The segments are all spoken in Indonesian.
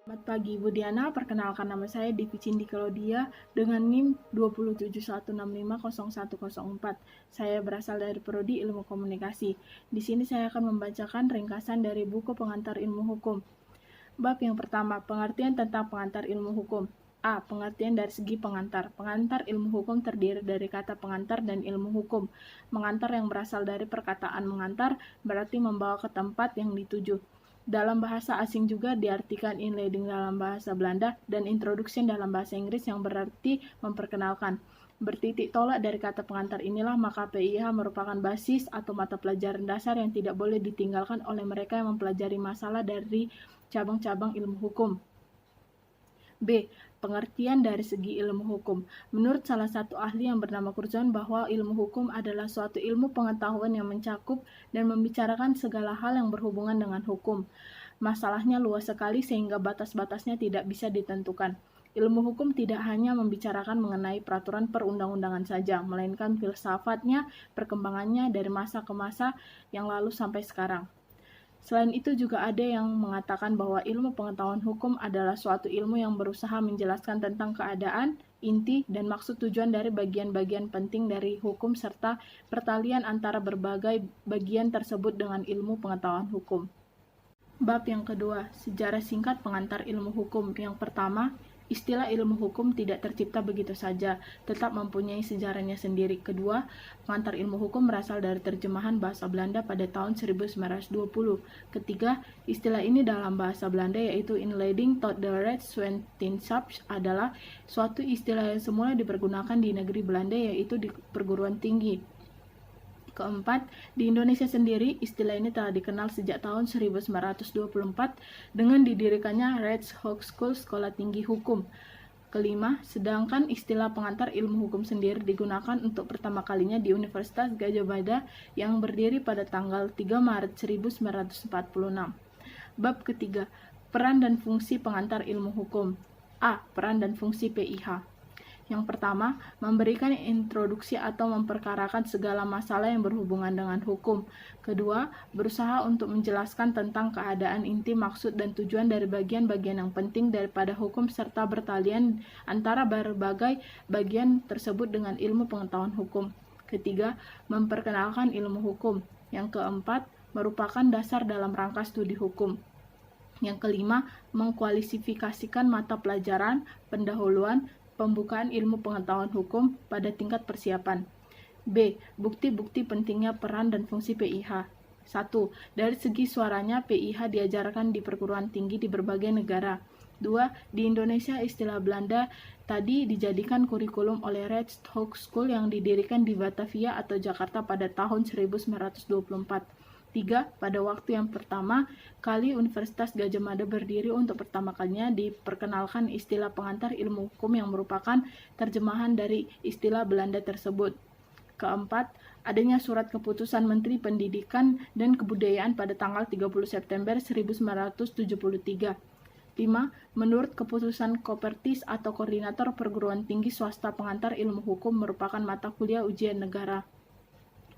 Selamat pagi Bu Diana, perkenalkan nama saya Devi Cindi Claudia dengan NIM 271650104. Saya berasal dari Prodi Ilmu Komunikasi. Di sini saya akan membacakan ringkasan dari buku Pengantar Ilmu Hukum. Bab yang pertama, pengertian tentang pengantar ilmu hukum. A. Pengertian dari segi pengantar. Pengantar ilmu hukum terdiri dari kata pengantar dan ilmu hukum. Mengantar yang berasal dari perkataan mengantar berarti membawa ke tempat yang dituju. Dalam bahasa asing juga diartikan inleading dalam bahasa Belanda dan introduction dalam bahasa Inggris yang berarti memperkenalkan. Bertitik tolak dari kata pengantar inilah maka PIH merupakan basis atau mata pelajaran dasar yang tidak boleh ditinggalkan oleh mereka yang mempelajari masalah dari cabang-cabang ilmu hukum. B. Pengertian dari segi ilmu hukum. Menurut salah satu ahli yang bernama Curzon bahwa ilmu hukum adalah suatu ilmu pengetahuan yang mencakup dan membicarakan segala hal yang berhubungan dengan hukum. Masalahnya luas sekali sehingga batas-batasnya tidak bisa ditentukan. Ilmu hukum tidak hanya membicarakan mengenai peraturan perundang-undangan saja, melainkan filsafatnya, perkembangannya dari masa ke masa yang lalu sampai sekarang. Selain itu juga ada yang mengatakan bahwa ilmu pengetahuan hukum adalah suatu ilmu yang berusaha menjelaskan tentang keadaan, inti, dan maksud tujuan dari bagian-bagian penting dari hukum serta pertalian antara berbagai bagian tersebut dengan ilmu pengetahuan hukum. Bab yang kedua, sejarah singkat pengantar ilmu hukum. Yang pertama, istilah ilmu hukum tidak tercipta begitu saja, tetap mempunyai sejarahnya sendiri. Kedua, pengantar ilmu hukum berasal dari terjemahan bahasa Belanda pada tahun 1920. Ketiga, istilah ini dalam bahasa Belanda yaitu inleiding tot de rechtswetenschap adalah suatu istilah yang semula dipergunakan di negeri Belanda yaitu di perguruan tinggi. Keempat, di Indonesia sendiri, istilah ini telah dikenal sejak tahun 1924 dengan didirikannya Rechtshochschule Sekolah Tinggi Hukum. Kelima, sedangkan istilah pengantar ilmu hukum sendiri digunakan untuk pertama kalinya di Universitas Gadjah Mada yang berdiri pada tanggal 3 Maret 1946. Bab ketiga, peran dan fungsi pengantar ilmu hukum. A. Peran dan fungsi PIH. Yang pertama, memberikan introduksi atau memperkarakan segala masalah yang berhubungan dengan hukum. Kedua, berusaha untuk menjelaskan tentang keadaan inti, maksud, dan tujuan dari bagian-bagian yang penting daripada hukum serta bertalian antara berbagai bagian tersebut dengan ilmu pengetahuan hukum. Ketiga, memperkenalkan ilmu hukum. Yang keempat, merupakan dasar dalam rangka studi hukum. Yang kelima, mengkualifikasikan mata pelajaran, pendahuluan, pembukaan ilmu pengetahuan hukum pada tingkat persiapan. B. Bukti-bukti pentingnya peran dan fungsi PIH. 1. Dari segi suaranya, PIH diajarkan di perguruan tinggi di berbagai negara. 2. Di Indonesia, istilah Belanda tadi dijadikan kurikulum oleh Rechtshochschule yang didirikan di Batavia atau Jakarta pada tahun 1924. 3. Pada waktu yang pertama kali Universitas Gadjah Mada berdiri untuk pertama kalinya diperkenalkan istilah pengantar ilmu hukum yang merupakan terjemahan dari istilah Belanda tersebut. Keempat, adanya surat keputusan Menteri Pendidikan dan Kebudayaan pada tanggal 30 September 1973. 5. Menurut keputusan Kopertis atau Koordinator Perguruan Tinggi Swasta Pengantar Ilmu Hukum merupakan mata kuliah ujian negara.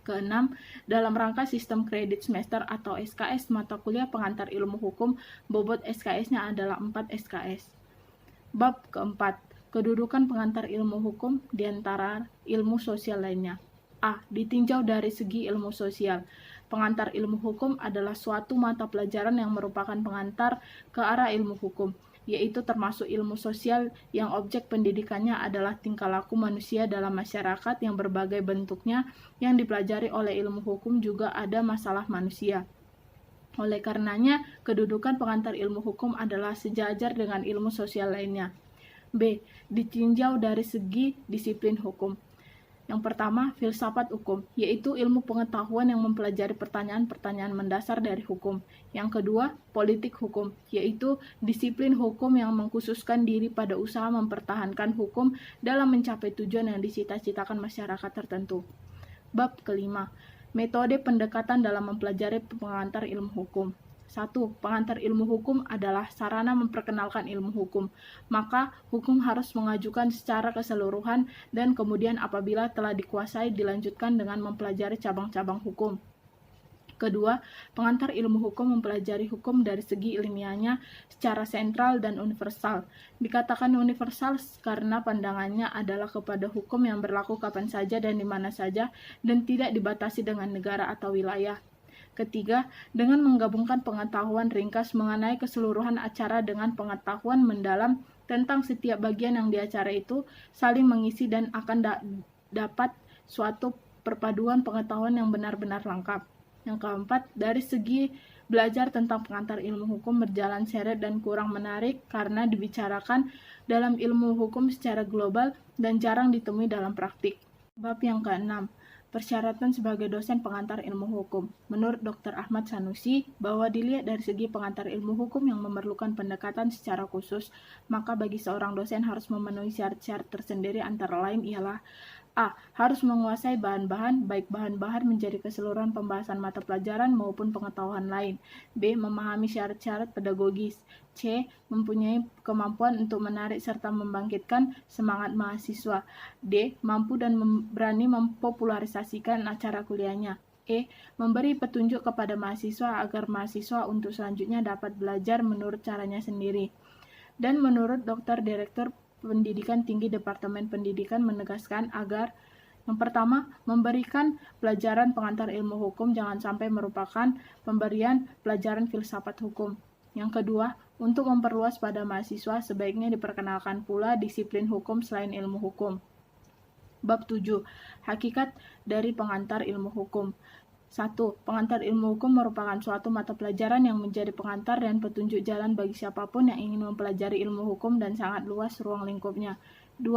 Keenam, dalam rangka sistem kredit semester atau SKS mata kuliah pengantar ilmu hukum, bobot SKS-nya adalah 4 SKS. Bab keempat, kedudukan pengantar ilmu hukum di antara ilmu sosial lainnya. A. Ditinjau dari segi ilmu sosial. Pengantar ilmu hukum adalah suatu mata pelajaran yang merupakan pengantar ke arah ilmu hukum, yaitu termasuk ilmu sosial yang objek pendidikannya adalah tingkah laku manusia dalam masyarakat yang berbagai bentuknya yang dipelajari oleh ilmu hukum juga ada masalah manusia. Oleh karenanya, kedudukan pengantar ilmu hukum adalah sejajar dengan ilmu sosial lainnya. B. Ditinjau dari segi disiplin hukum. Yang pertama, filsafat hukum, yaitu ilmu pengetahuan yang mempelajari pertanyaan-pertanyaan mendasar dari hukum. Yang kedua, politik hukum, yaitu disiplin hukum yang mengkhususkan diri pada usaha mempertahankan hukum dalam mencapai tujuan yang dicita-citakan masyarakat tertentu. Bab kelima, metode pendekatan dalam mempelajari pengantar ilmu hukum. 1. Pengantar ilmu hukum adalah sarana memperkenalkan ilmu hukum. Maka, hukum harus mengajukan secara keseluruhan dan kemudian apabila telah dikuasai dilanjutkan dengan mempelajari cabang-cabang hukum. Kedua, pengantar ilmu hukum mempelajari hukum dari segi ilmiahnya secara sentral dan universal. Dikatakan universal karena pandangannya adalah kepada hukum yang berlaku kapan saja dan di mana saja dan tidak dibatasi dengan negara atau wilayah. Ketiga, dengan menggabungkan pengetahuan ringkas mengenai keseluruhan acara dengan pengetahuan mendalam tentang setiap bagian yang di acara itu saling mengisi dan akan dapat suatu perpaduan pengetahuan yang benar-benar lengkap. Yang keempat, dari segi belajar tentang pengantar ilmu hukum berjalan seret dan kurang menarik karena dibicarakan dalam ilmu hukum secara global dan jarang ditemui dalam praktik. Bab yang keenam, persyaratan sebagai dosen pengantar ilmu hukum. Menurut Dr. Ahmad Sanusi, bahwa dilihat dari segi pengantar ilmu hukum yang memerlukan pendekatan secara khusus, maka bagi seorang dosen harus memenuhi syarat-syarat tersendiri antara lain ialah A. Harus menguasai bahan-bahan, baik bahan-bahan menjadi keseluruhan pembahasan mata pelajaran maupun pengetahuan lain. B. Memahami syarat-syarat pedagogis. C. Mempunyai kemampuan untuk menarik serta membangkitkan semangat mahasiswa. D. Mampu dan berani mempopularisasikan acara kuliahnya. E. Memberi petunjuk kepada mahasiswa agar mahasiswa untuk selanjutnya dapat belajar menurut caranya sendiri. Dan menurut Dr. Direktur Pendidikan Tinggi Departemen Pendidikan menegaskan agar yang pertama, memberikan pelajaran pengantar ilmu hukum jangan sampai merupakan pemberian pelajaran filsafat hukum. Yang kedua, untuk memperluas pada mahasiswa sebaiknya diperkenalkan pula disiplin hukum selain ilmu hukum. Bab 7. Hakikat dari pengantar ilmu hukum. 1. Pengantar ilmu hukum merupakan suatu mata pelajaran yang menjadi pengantar dan petunjuk jalan bagi siapapun yang ingin mempelajari ilmu hukum dan sangat luas ruang lingkupnya. 2.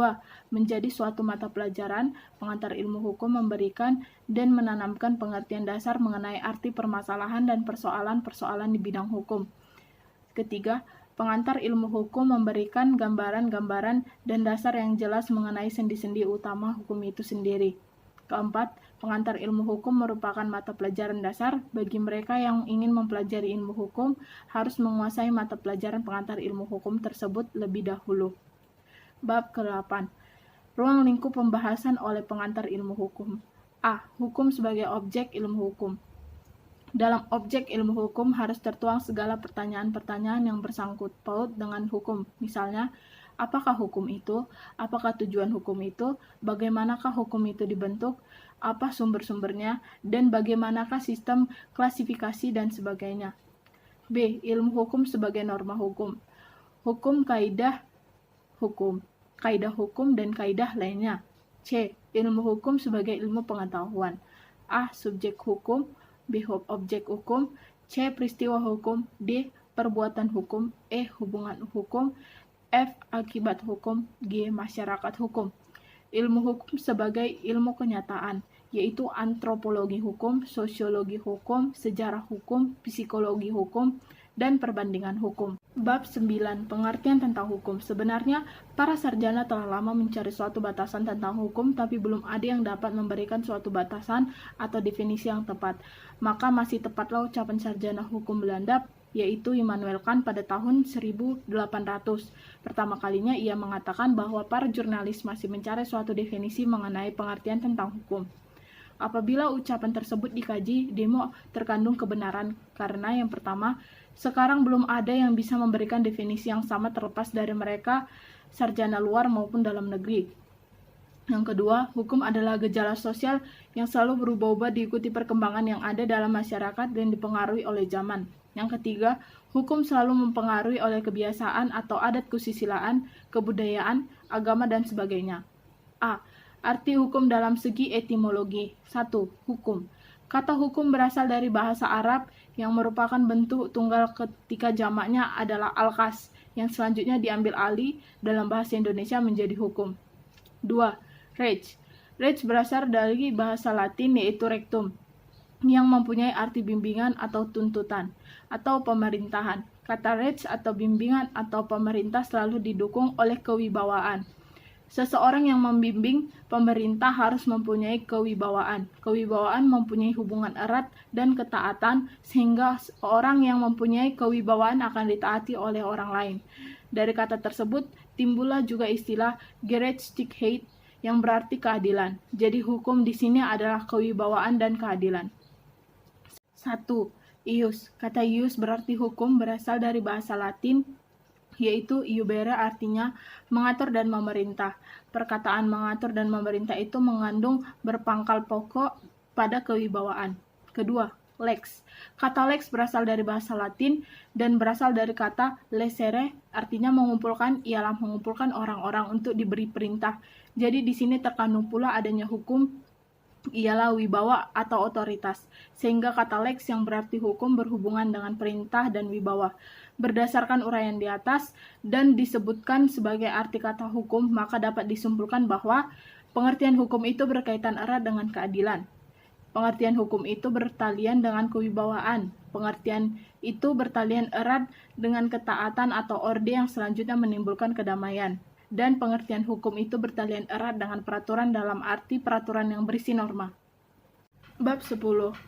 Menjadi suatu mata pelajaran, pengantar ilmu hukum memberikan dan menanamkan pengertian dasar mengenai arti permasalahan dan persoalan-persoalan di bidang hukum. Ketiga, pengantar ilmu hukum memberikan gambaran-gambaran dan dasar yang jelas mengenai sendi-sendi utama hukum itu sendiri. Keempat, pengantar ilmu hukum merupakan mata pelajaran dasar bagi mereka yang ingin mempelajari ilmu hukum harus menguasai mata pelajaran pengantar ilmu hukum tersebut lebih dahulu. Bab ke-8. Ruang lingkup pembahasan oleh pengantar ilmu hukum. A. Hukum sebagai objek ilmu hukum. Dalam objek ilmu hukum harus tertuang segala pertanyaan-pertanyaan yang bersangkut paut dengan hukum. Misalnya, apakah hukum itu? Apakah tujuan hukum itu? Bagaimanakah hukum itu dibentuk? Apa sumber-sumbernya? Dan bagaimanakah sistem klasifikasi dan sebagainya? B. Ilmu hukum sebagai norma hukum. Hukum, kaidah hukum, dan kaidah lainnya. C. Ilmu hukum sebagai ilmu pengetahuan. A. Subjek hukum. B. Objek hukum. C. Peristiwa hukum. D. Perbuatan hukum. E. Hubungan hukum. F. Akibat hukum. G. Masyarakat hukum. Ilmu hukum sebagai ilmu kenyataan, yaitu antropologi hukum, sosiologi hukum, sejarah hukum, psikologi hukum, dan perbandingan hukum. Bab 9. Pengertian tentang hukum. Sebenarnya, para sarjana telah lama mencari suatu batasan tentang hukum, tapi belum ada yang dapat memberikan suatu batasan atau definisi yang tepat. Maka masih tepatlah ucapan sarjana hukum Belanda, yaitu Immanuel Kant pada tahun 1800. Pertama kalinya ia mengatakan bahwa para jurnalis masih mencari suatu definisi mengenai pengertian tentang hukum. Apabila ucapan tersebut dikaji, demo terkandung kebenaran, karena yang pertama, sekarang belum ada yang bisa memberikan definisi yang sama terlepas dari mereka sarjana luar maupun dalam negeri. Yang kedua, hukum adalah gejala sosial yang selalu berubah-ubah diikuti perkembangan yang ada dalam masyarakat dan dipengaruhi oleh zaman. Yang ketiga, hukum selalu mempengaruhi oleh kebiasaan atau adat kesusilaan, kebudayaan, agama, dan sebagainya. A. Arti hukum dalam segi etimologi. 1. Hukum. Kata hukum berasal dari bahasa Arab yang merupakan bentuk tunggal ketika jamaknya adalah al-qas, yang selanjutnya diambil alih dalam bahasa Indonesia menjadi hukum. 2. Rege. Rege berasal dari bahasa Latin yaitu rectum, yang mempunyai arti bimbingan atau tuntutan, atau pemerintahan. Kata rege atau bimbingan atau pemerintah selalu didukung oleh kewibawaan. Seseorang yang membimbing pemerintah harus mempunyai kewibawaan. Kewibawaan mempunyai hubungan erat dan ketaatan, sehingga orang yang mempunyai kewibawaan akan ditaati oleh orang lain. Dari kata tersebut, timbullah juga istilah gerechtigkeit yang berarti keadilan. Jadi hukum di sini adalah kewibawaan dan keadilan. 1. Ius. Kata ius berarti hukum, berasal dari bahasa Latin, yaitu iubere, artinya mengatur dan memerintah. Perkataan mengatur dan memerintah itu mengandung berpangkal pokok pada kewibawaan. Kedua, lex. Kata lex berasal dari bahasa Latin dan berasal dari kata lecere, artinya mengumpulkan, ialah mengumpulkan orang-orang untuk diberi perintah. Jadi di sini terkandung pula adanya hukum, ialah wibawa atau otoritas, sehingga kata lex yang berarti hukum berhubungan dengan perintah dan wibawa. Berdasarkan uraian di atas dan disebutkan sebagai arti kata hukum, maka dapat disimpulkan bahwa pengertian hukum itu berkaitan erat dengan keadilan. Pengertian hukum itu bertalian dengan kewibawaan. Pengertian itu bertalian erat dengan ketaatan atau orde yang selanjutnya menimbulkan kedamaian. Dan pengertian hukum itu bertalian erat dengan peraturan dalam arti peraturan yang berisi norma. Bab 10.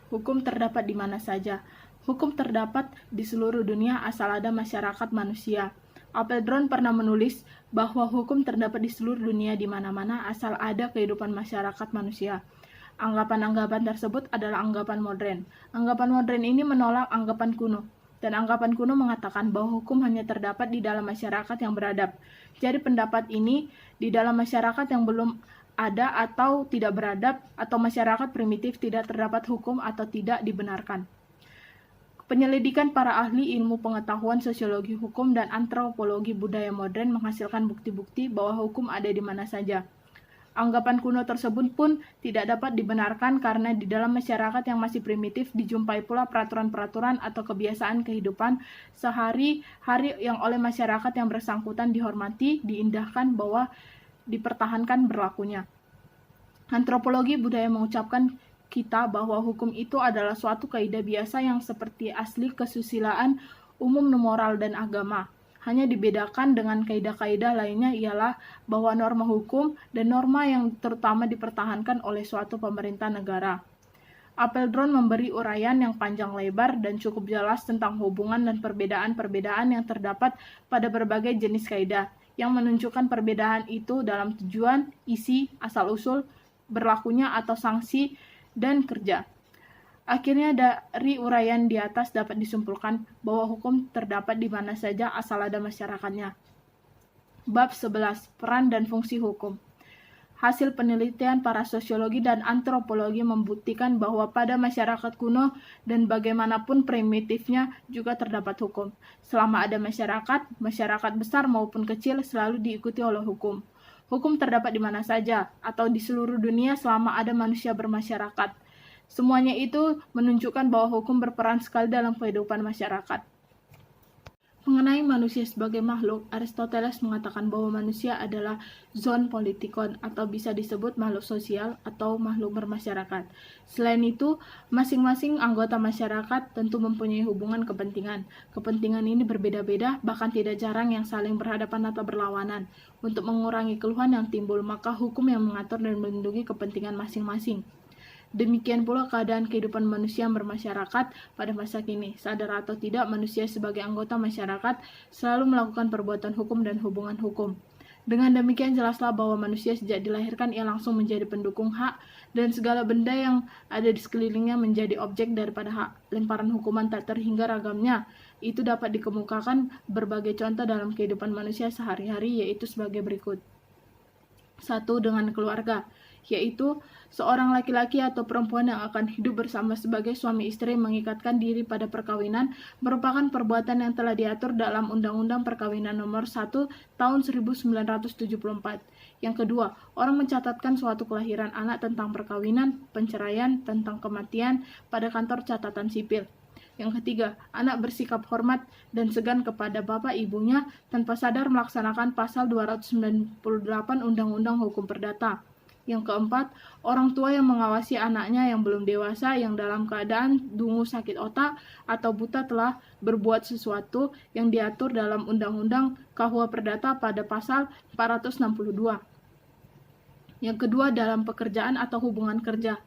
Hukum terdapat di mana saja. Hukum terdapat di seluruh dunia asal ada masyarakat manusia. Apeldoorn pernah menulis bahwa hukum terdapat di seluruh dunia di mana-mana asal ada kehidupan masyarakat manusia. Anggapan-anggapan tersebut adalah anggapan modern. Anggapan modern ini menolak anggapan kuno. Dan anggapan kuno mengatakan bahwa hukum hanya terdapat di dalam masyarakat yang beradab. Jadi pendapat ini di dalam masyarakat yang belum ada atau tidak beradab atau masyarakat primitif tidak terdapat hukum atau tidak dibenarkan. Penyelidikan para ahli ilmu pengetahuan sosiologi hukum dan antropologi budaya modern menghasilkan bukti-bukti bahwa hukum ada di mana saja. Anggapan kuno tersebut pun tidak dapat dibenarkan karena di dalam masyarakat yang masih primitif dijumpai pula peraturan-peraturan atau kebiasaan kehidupan sehari-hari yang oleh masyarakat yang bersangkutan dihormati, diindahkan, bahwa dipertahankan berlakunya. Antropologi budaya mengucapkan kita bahwa hukum itu adalah suatu kaidah biasa yang seperti asli kesusilaan umum moral dan agama. Hanya dibedakan dengan kaidah-kaidah lainnya ialah bahwa norma hukum dan norma yang terutama dipertahankan oleh suatu pemerintah negara. Apeldoorn memberi uraian yang panjang lebar dan cukup jelas tentang hubungan dan perbedaan-perbedaan yang terdapat pada berbagai jenis kaidah, yang menunjukkan perbedaan itu dalam tujuan, isi, asal-usul, berlakunya atau sanksi, dan kerja. Akhirnya dari uraian di atas dapat disimpulkan bahwa hukum terdapat di mana saja asal ada masyarakatnya. Bab 11. Peran dan fungsi hukum. Hasil penelitian para sosiologi dan antropologi membuktikan bahwa pada masyarakat kuno dan bagaimanapun primitifnya juga terdapat hukum. Selama ada masyarakat besar maupun kecil selalu diikuti oleh hukum. Hukum terdapat di mana saja atau di seluruh dunia selama ada manusia bermasyarakat. Semuanya itu menunjukkan bahwa hukum berperan sekali dalam kehidupan masyarakat. Mengenai manusia sebagai makhluk, Aristoteles mengatakan bahwa manusia adalah zoon politikon atau bisa disebut makhluk sosial atau makhluk bermasyarakat. Selain itu, masing-masing anggota masyarakat tentu mempunyai hubungan kepentingan. Kepentingan ini berbeda-beda, bahkan tidak jarang yang saling berhadapan atau berlawanan. Untuk mengurangi keluhan yang timbul, maka hukum yang mengatur dan melindungi kepentingan masing-masing. Demikian pula keadaan kehidupan manusia yang bermasyarakat pada masa kini. Sadar atau tidak, manusia sebagai anggota masyarakat selalu melakukan perbuatan hukum dan hubungan hukum. Dengan demikian jelaslah bahwa manusia sejak dilahirkan ia langsung menjadi pendukung hak dan segala benda yang ada di sekelilingnya menjadi objek daripada hak. Lemparan hukuman tak terhingga ragamnya. Itu dapat dikemukakan berbagai contoh dalam kehidupan manusia sehari-hari, yaitu sebagai berikut. 1. Dengan keluarga, yaitu seorang laki-laki atau perempuan yang akan hidup bersama sebagai suami istri mengikatkan diri pada perkawinan merupakan perbuatan yang telah diatur dalam Undang-Undang Perkawinan Nomor 1 Tahun 1974. Yang kedua, orang mencatatkan suatu kelahiran anak tentang perkawinan, penceraian, tentang kematian pada kantor catatan sipil. Yang ketiga, anak bersikap hormat dan segan kepada bapak ibunya tanpa sadar melaksanakan pasal 298 Undang-Undang Hukum Perdata. Yang keempat, orang tua yang mengawasi anaknya yang belum dewasa yang dalam keadaan dungu sakit otak atau buta telah berbuat sesuatu yang diatur dalam Undang-Undang KUH Perdata pada pasal 462. Yang kedua, dalam pekerjaan atau hubungan kerja.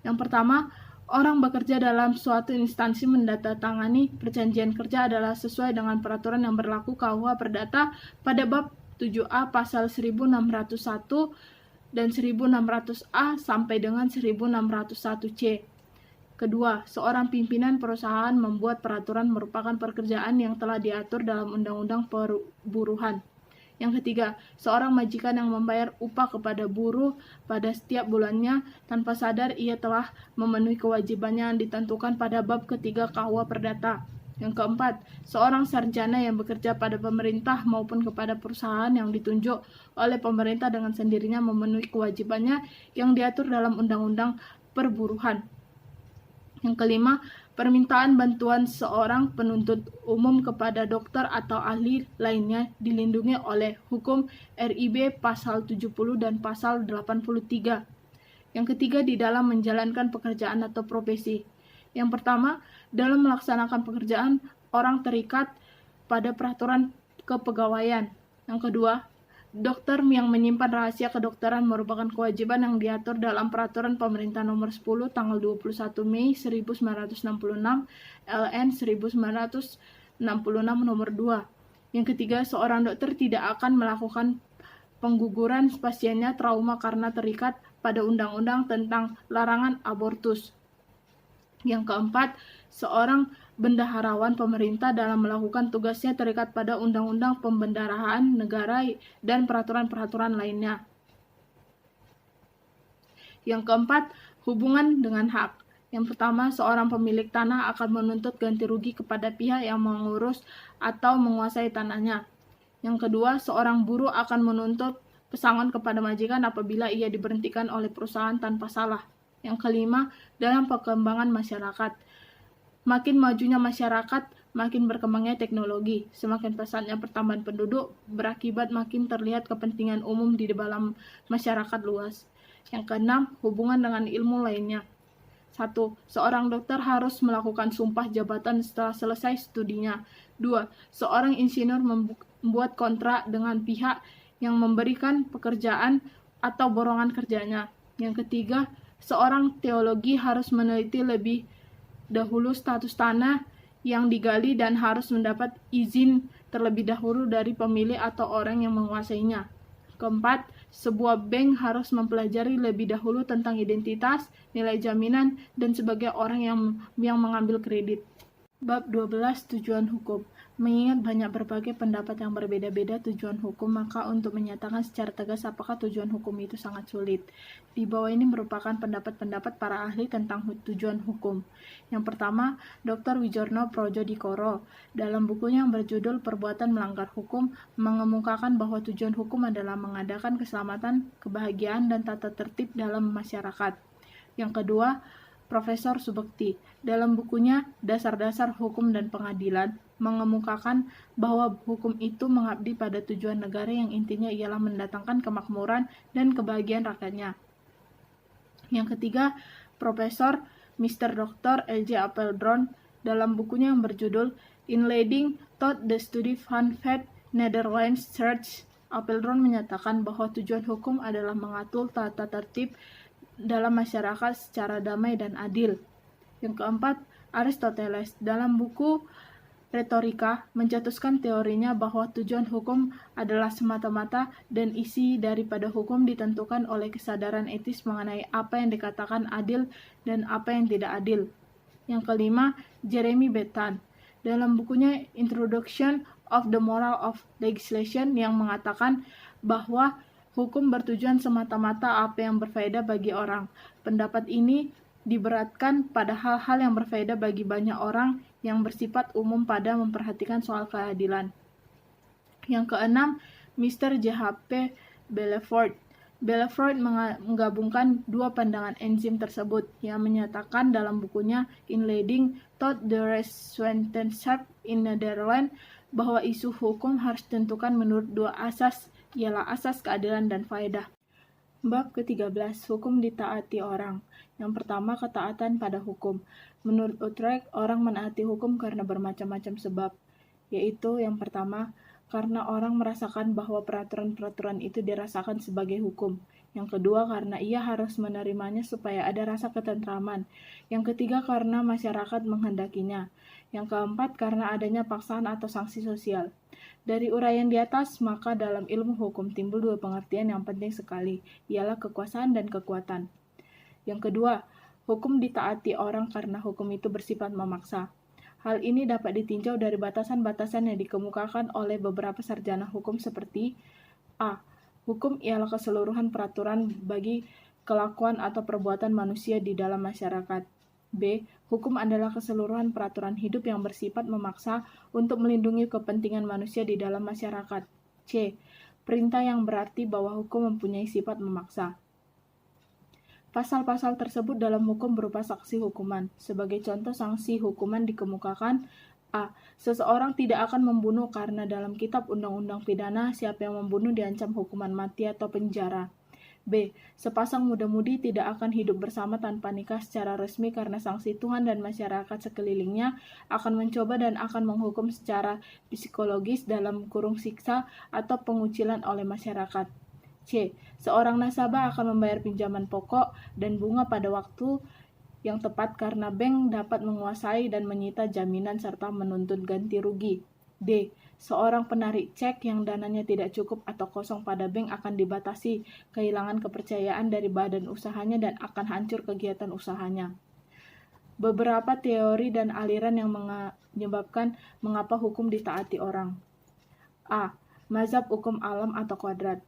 Yang pertama, orang bekerja dalam suatu instansi mendatangani perjanjian kerja adalah sesuai dengan peraturan yang berlaku KUH Perdata pada bab 7A pasal 1601 dan 1600A sampai dengan 1601C. Kedua, seorang pimpinan perusahaan membuat peraturan merupakan pekerjaan yang telah diatur dalam Undang-Undang Perburuhan. Yang ketiga, seorang majikan yang membayar upah kepada buruh pada setiap bulannya tanpa sadar ia telah memenuhi kewajibannya yang ditentukan pada bab ketiga KUH Perdata. Yang keempat, seorang sarjana yang bekerja pada pemerintah maupun kepada perusahaan yang ditunjuk oleh pemerintah dengan sendirinya memenuhi kewajibannya yang diatur dalam Undang-Undang Perburuhan. Yang kelima, permintaan bantuan seorang penuntut umum kepada dokter atau ahli lainnya dilindungi oleh Hukum RIB Pasal 70 dan Pasal 83. Yang ketiga, di dalam menjalankan pekerjaan atau profesi. Yang pertama, dalam melaksanakan pekerjaan, orang terikat pada peraturan kepegawaian. Yang kedua, dokter yang menyimpan rahasia kedokteran merupakan kewajiban yang diatur dalam Peraturan Pemerintah Nomor 10 tanggal 21 Mei 1966 LN 1966 Nomor 2. Yang ketiga, seorang dokter tidak akan melakukan pengguguran pasiennya trauma karena terikat pada undang-undang tentang larangan abortus. Yang keempat, seorang bendaharawan pemerintah dalam melakukan tugasnya terikat pada undang-undang pembendaharaan negara dan peraturan-peraturan lainnya. Yang keempat, hubungan dengan hak. Yang pertama, seorang pemilik tanah akan menuntut ganti rugi kepada pihak yang mengurus atau menguasai tanahnya. Yang kedua, seorang buruh akan menuntut pesangon kepada majikan apabila ia diberhentikan oleh perusahaan tanpa salah. Yang kelima, dalam perkembangan masyarakat. Makin majunya masyarakat, makin berkembangnya teknologi. Semakin pesatnya pertambahan penduduk berakibat makin terlihat kepentingan umum di dalam masyarakat luas. Yang keenam, hubungan dengan ilmu lainnya. 1. Seorang dokter harus melakukan sumpah jabatan setelah selesai studinya. 2. Seorang insinyur membuat kontrak dengan pihak yang memberikan pekerjaan atau borongan kerjanya. Yang ketiga, seorang teologi harus meneliti lebih dahulu status tanah yang digali dan harus mendapat izin terlebih dahulu dari pemilik atau orang yang menguasainya. Keempat, sebuah bank harus mempelajari lebih dahulu tentang identitas, nilai jaminan, dan sebagai orang yang mengambil kredit. Bab 12. Tujuan hukum. Mengingat banyak berbagai pendapat yang berbeda-beda tujuan hukum, maka untuk menyatakan secara tegas apakah tujuan hukum itu sangat sulit. Di bawah ini merupakan pendapat-pendapat para ahli tentang tujuan hukum. Yang pertama, Dr. Wijorno Projodikoro dalam bukunya yang berjudul Perbuatan Melanggar Hukum mengemukakan bahwa tujuan hukum adalah mengadakan keselamatan, kebahagiaan, dan tata tertib dalam masyarakat. Yang kedua, Profesor Subekti dalam bukunya Dasar-Dasar Hukum dan Pengadilan mengemukakan bahwa hukum itu mengabdi pada tujuan negara yang intinya ialah mendatangkan kemakmuran dan kebahagiaan rakyatnya. Yang ketiga, Profesor Mr. Dr. L.J. Apeldoorn dalam bukunya yang berjudul Inleiding tot the Studie van Wet Nederlands Church, Apeldoorn menyatakan bahwa tujuan hukum adalah mengatur tata tertib dalam masyarakat secara damai dan adil. Yang keempat, Aristoteles dalam buku Retorika mencetuskan teorinya bahwa tujuan hukum adalah semata-mata dan isi daripada hukum ditentukan oleh kesadaran etis mengenai apa yang dikatakan adil dan apa yang tidak adil. Yang kelima, Jeremy Bentham dalam bukunya Introduction of the Moral of Legislation yang mengatakan bahwa hukum bertujuan semata-mata apa yang berfaedah bagi orang. Pendapat ini diberatkan pada hal-hal yang berfaedah bagi banyak orang yang bersifat umum pada memperhatikan soal keadilan. Yang keenam, Mr. J.H.P. Belfort. Belfort menggabungkan dua pandangan enzim tersebut yang menyatakan dalam bukunya Inleiding tot the Rechtswetenschap in Nederland bahwa isu hukum harus ditentukan menurut dua asas, ialah asas keadilan dan faedah. Bab ke-13. Hukum ditaati orang. Yang pertama, ketaatan pada hukum. Menurut Utrecht, orang menaati hukum karena bermacam-macam sebab, yaitu yang pertama, karena orang merasakan bahwa peraturan-peraturan itu dirasakan sebagai hukum. Yang kedua, karena ia harus menerimanya supaya ada rasa ketentraman. Yang ketiga, karena masyarakat menghendakinya. Yang keempat, karena adanya paksaan atau sanksi sosial. Dari uraian di atas, maka dalam ilmu hukum timbul dua pengertian yang penting sekali, ialah kekuasaan dan kekuatan. Yang kedua, Hukum ditaati orang karena hukum itu bersifat memaksa. Hal ini dapat ditinjau dari batasan-batasan yang dikemukakan oleh beberapa sarjana hukum seperti A. Hukum ialah keseluruhan peraturan bagi kelakuan atau perbuatan manusia di dalam masyarakat. B. Hukum adalah keseluruhan peraturan hidup yang bersifat memaksa untuk melindungi kepentingan manusia di dalam masyarakat. C. Perintah yang berarti bahwa hukum mempunyai sifat memaksa. Pasal-pasal tersebut dalam hukum berupa sanksi hukuman. Sebagai contoh sanksi hukuman dikemukakan A. Seseorang tidak akan membunuh karena dalam kitab undang-undang pidana siapa yang membunuh diancam hukuman mati atau penjara. B. Sepasang muda-mudi tidak akan hidup bersama tanpa nikah secara resmi karena sanksi Tuhan dan masyarakat sekelilingnya akan mencoba dan akan menghukum secara psikologis dalam kurung siksa atau pengucilan oleh masyarakat. C. Seorang nasabah akan membayar pinjaman pokok dan bunga pada waktu yang tepat karena bank dapat menguasai dan menyita jaminan serta menuntut ganti rugi. D. Seorang penarik cek yang dananya tidak cukup atau kosong pada bank akan dibatasi, kehilangan kepercayaan dari badan usahanya dan akan hancur kegiatan usahanya. Beberapa teori dan aliran yang menyebabkan mengapa hukum ditaati orang. A. Mazhab hukum alam atau kuadrat.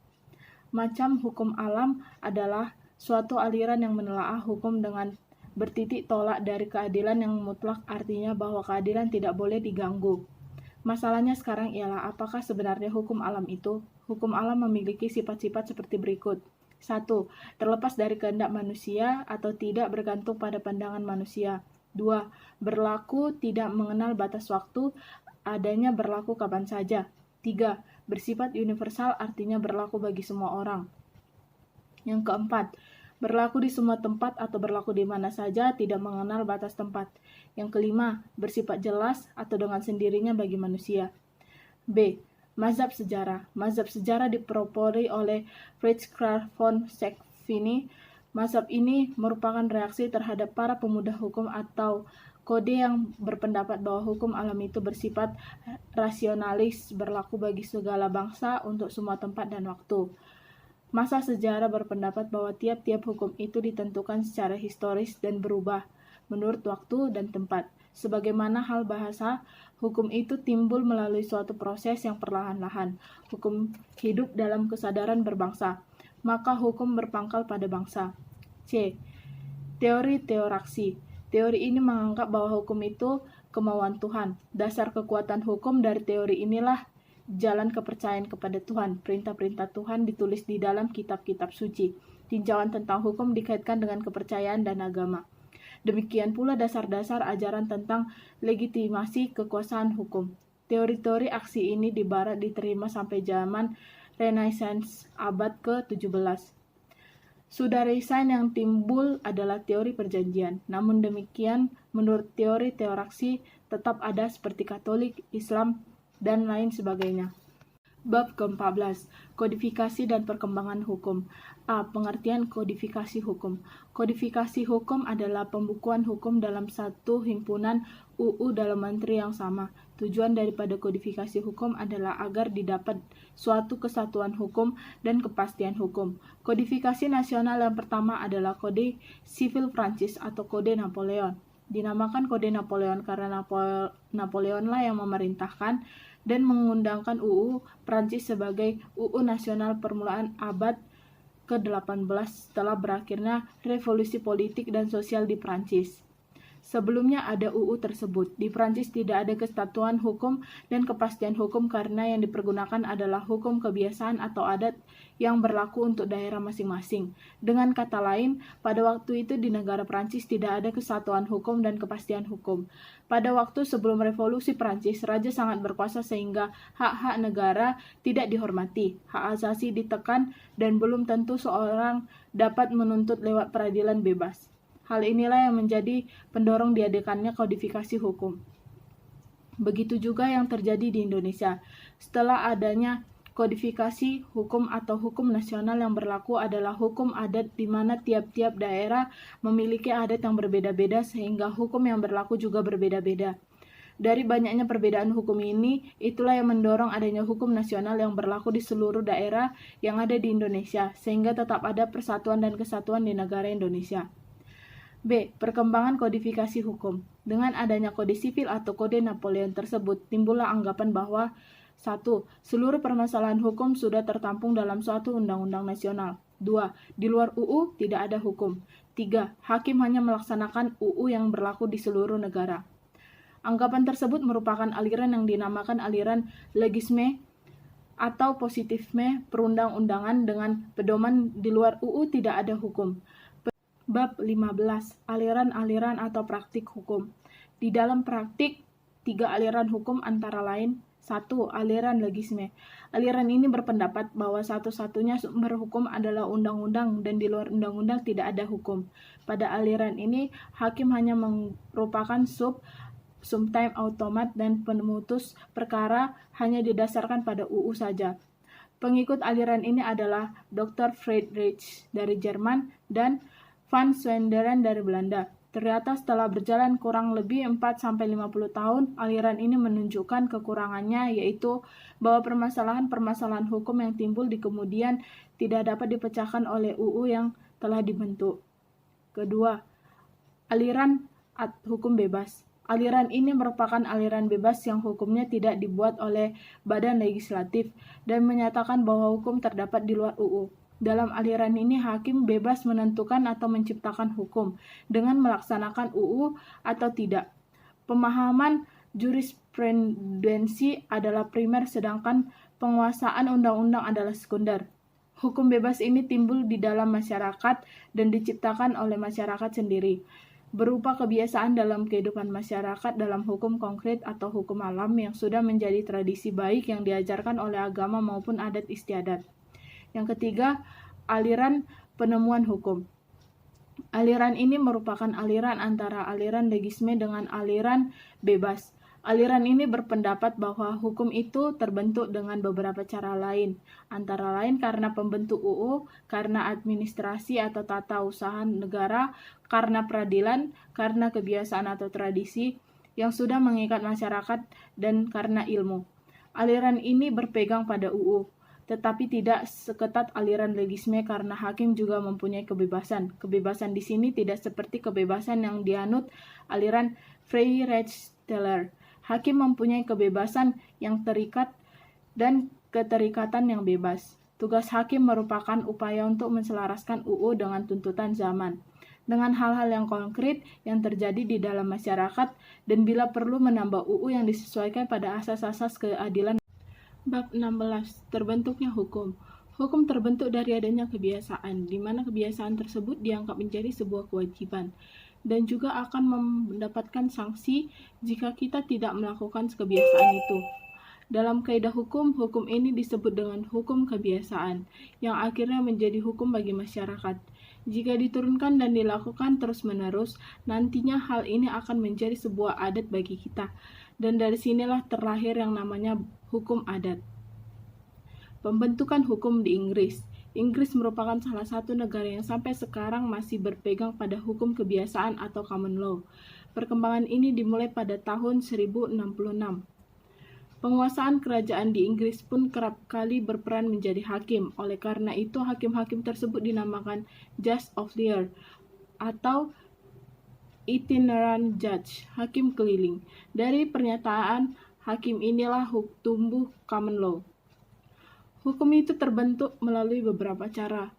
Macam hukum alam adalah suatu aliran yang menelaah hukum dengan bertitik tolak dari keadilan yang mutlak, artinya bahwa keadilan tidak boleh diganggu. Masalahnya sekarang ialah apakah sebenarnya hukum alam itu? Hukum alam memiliki sifat-sifat seperti berikut. 1. Terlepas dari kehendak manusia atau tidak bergantung pada pandangan manusia. 2. Berlaku tidak mengenal batas waktu, adanya berlaku kapan saja. 3. Bersifat universal artinya berlaku bagi semua orang. Yang keempat, berlaku di semua tempat atau berlaku di mana saja, tidak mengenal batas tempat. Yang kelima, bersifat jelas atau dengan sendirinya bagi manusia. B. Mazhab sejarah. Mazhab sejarah dipropori oleh Fritz Karl von Schifini. Mazhab ini merupakan reaksi terhadap para pemuda hukum atau kode yang berpendapat bahwa hukum alam itu bersifat rasionalis, berlaku bagi segala bangsa untuk semua tempat dan waktu. Masa sejarah berpendapat bahwa tiap-tiap hukum itu ditentukan secara historis dan berubah menurut waktu dan tempat. Sebagaimana hal bahasa, hukum itu timbul melalui suatu proses yang perlahan-lahan. Hukum hidup dalam kesadaran berbangsa, maka hukum berpangkal pada bangsa. C. Teori teoraksi. Teori ini menganggap bahwa hukum itu kemauan Tuhan. Dasar kekuatan hukum dari teori inilah jalan kepercayaan kepada Tuhan. Perintah-perintah Tuhan ditulis di dalam kitab-kitab suci. Tinjauan tentang hukum dikaitkan dengan kepercayaan dan agama. Demikian pula dasar-dasar ajaran tentang legitimasi kekuasaan hukum. Teori-teori aksi ini di Barat diterima sampai zaman Renaissance abad ke-17. Sudaresan yang timbul adalah teori perjanjian. Namun demikian, menurut teori teoraksi tetap ada seperti Katolik, Islam, dan lain sebagainya. Bab ke-14. Kodifikasi dan perkembangan hukum. A. Pengertian kodifikasi hukum. Kodifikasi hukum adalah pembukuan hukum dalam satu himpunan UU dalam menteri yang sama. Tujuan daripada kodifikasi hukum adalah agar didapat suatu kesatuan hukum dan kepastian hukum. Kodifikasi nasional yang pertama adalah Kode Sivil Prancis atau Kode Napoleon. Dinamakan Kode Napoleon karena Napoleonlah yang memerintahkan dan mengundangkan UU Prancis sebagai UU nasional permulaan abad ke-18 setelah berakhirnya revolusi politik dan sosial di Prancis. Sebelumnya ada UU tersebut. Di Prancis tidak ada kesatuan hukum dan kepastian hukum karena yang dipergunakan adalah hukum kebiasaan atau adat yang berlaku untuk daerah masing-masing. Dengan kata lain, pada waktu itu di negara Prancis tidak ada kesatuan hukum dan kepastian hukum. Pada waktu sebelum revolusi Prancis, raja sangat berkuasa sehingga hak-hak negara tidak dihormati, hak asasi ditekan, dan belum tentu seorang dapat menuntut lewat peradilan bebas. Hal inilah yang menjadi pendorong diadakannya kodifikasi hukum. Begitu juga yang terjadi di Indonesia. Setelah adanya kodifikasi hukum atau hukum nasional yang berlaku adalah hukum adat di mana tiap-tiap daerah memiliki adat yang berbeda-beda sehingga hukum yang berlaku juga berbeda-beda. Dari banyaknya perbedaan hukum ini, itulah yang mendorong adanya hukum nasional yang berlaku di seluruh daerah yang ada di Indonesia, sehingga tetap ada persatuan dan kesatuan di negara Indonesia. B. Perkembangan kodifikasi hukum. Dengan adanya kode sipil atau kode Napoleon tersebut, timbullah anggapan bahwa 1. Seluruh permasalahan hukum sudah tertampung dalam suatu undang-undang nasional. 2. Di luar UU tidak ada hukum. 3. Hakim hanya melaksanakan UU yang berlaku di seluruh negara. Anggapan tersebut merupakan aliran yang dinamakan aliran legisme atau positifme perundang-undangan dengan pedoman di luar UU tidak ada hukum. Bab 15. Aliran-aliran atau praktik hukum. Di dalam praktik, 3 aliran hukum antara lain 1. Aliran legisme. Aliran ini berpendapat bahwa satu-satunya sumber hukum adalah undang-undang dan di luar undang-undang tidak ada hukum. Pada aliran ini, hakim hanya merupakan subtime automat dan pemutus perkara hanya didasarkan pada UU saja. Pengikut aliran ini adalah Dr. Friedrich dari Jerman dan Van Swenderen dari Belanda. Ternyata setelah berjalan kurang lebih 4-50 tahun, aliran ini menunjukkan kekurangannya, yaitu bahwa permasalahan-permasalahan hukum yang timbul di kemudian tidak dapat dipecahkan oleh UU yang telah dibentuk. Kedua, aliran hukum bebas. Aliran ini merupakan aliran bebas yang hukumnya tidak dibuat oleh badan legislatif dan menyatakan bahwa hukum terdapat di luar UU. Dalam aliran ini, hakim bebas menentukan atau menciptakan hukum dengan melaksanakan UU atau tidak. Pemahaman jurisprudensi adalah primer, sedangkan penguasaan undang-undang adalah sekunder. Hukum bebas ini timbul di dalam masyarakat dan diciptakan oleh masyarakat sendiri, berupa kebiasaan dalam kehidupan masyarakat dalam hukum konkret atau hukum alam yang sudah menjadi tradisi baik yang diajarkan oleh agama maupun adat istiadat. Yang ketiga, aliran penemuan hukum. Aliran ini merupakan aliran antara aliran legisme dengan aliran bebas. Aliran ini berpendapat bahwa hukum itu terbentuk dengan beberapa cara lain, antara lain karena pembentuk UU, karena administrasi atau tata usaha negara, karena peradilan, karena kebiasaan atau tradisi yang sudah mengikat masyarakat, dan karena ilmu. Aliran ini berpegang pada UU, tetapi tidak seketat aliran legisme karena hakim juga mempunyai kebebasan. Kebebasan di sini tidak seperti kebebasan yang dianut aliran Freiheitsteller. Hakim mempunyai kebebasan yang terikat dan keterikatan yang bebas. Tugas hakim merupakan upaya untuk menselaraskan UU dengan tuntutan zaman, dengan hal-hal yang konkret yang terjadi di dalam masyarakat, dan bila perlu menambah UU yang disesuaikan pada asas-asas keadilan. Bab 16. Terbentuknya hukum. Hukum terbentuk dari adanya kebiasaan, di mana kebiasaan tersebut dianggap menjadi sebuah kewajiban, dan juga akan mendapatkan sanksi jika kita tidak melakukan kebiasaan itu. Dalam kaidah hukum, hukum ini disebut dengan hukum kebiasaan, yang akhirnya menjadi hukum bagi masyarakat. Jika diturunkan dan dilakukan terus-menerus, nantinya hal ini akan menjadi sebuah adat bagi kita, dan dari sinilah terlahir yang namanya hukum adat. Pembentukan hukum di Inggris. Inggris merupakan salah satu negara yang sampai sekarang masih berpegang pada hukum kebiasaan atau common law. Perkembangan ini dimulai pada tahun 1066. Penguasaan kerajaan di Inggris pun kerap kali berperan menjadi hakim. Oleh karena itu, hakim-hakim tersebut dinamakan Judge of the Year atau itinerant judge, hakim keliling. Dari pernyataan hakim inilah tumbuh common law. Hukum itu terbentuk melalui beberapa cara.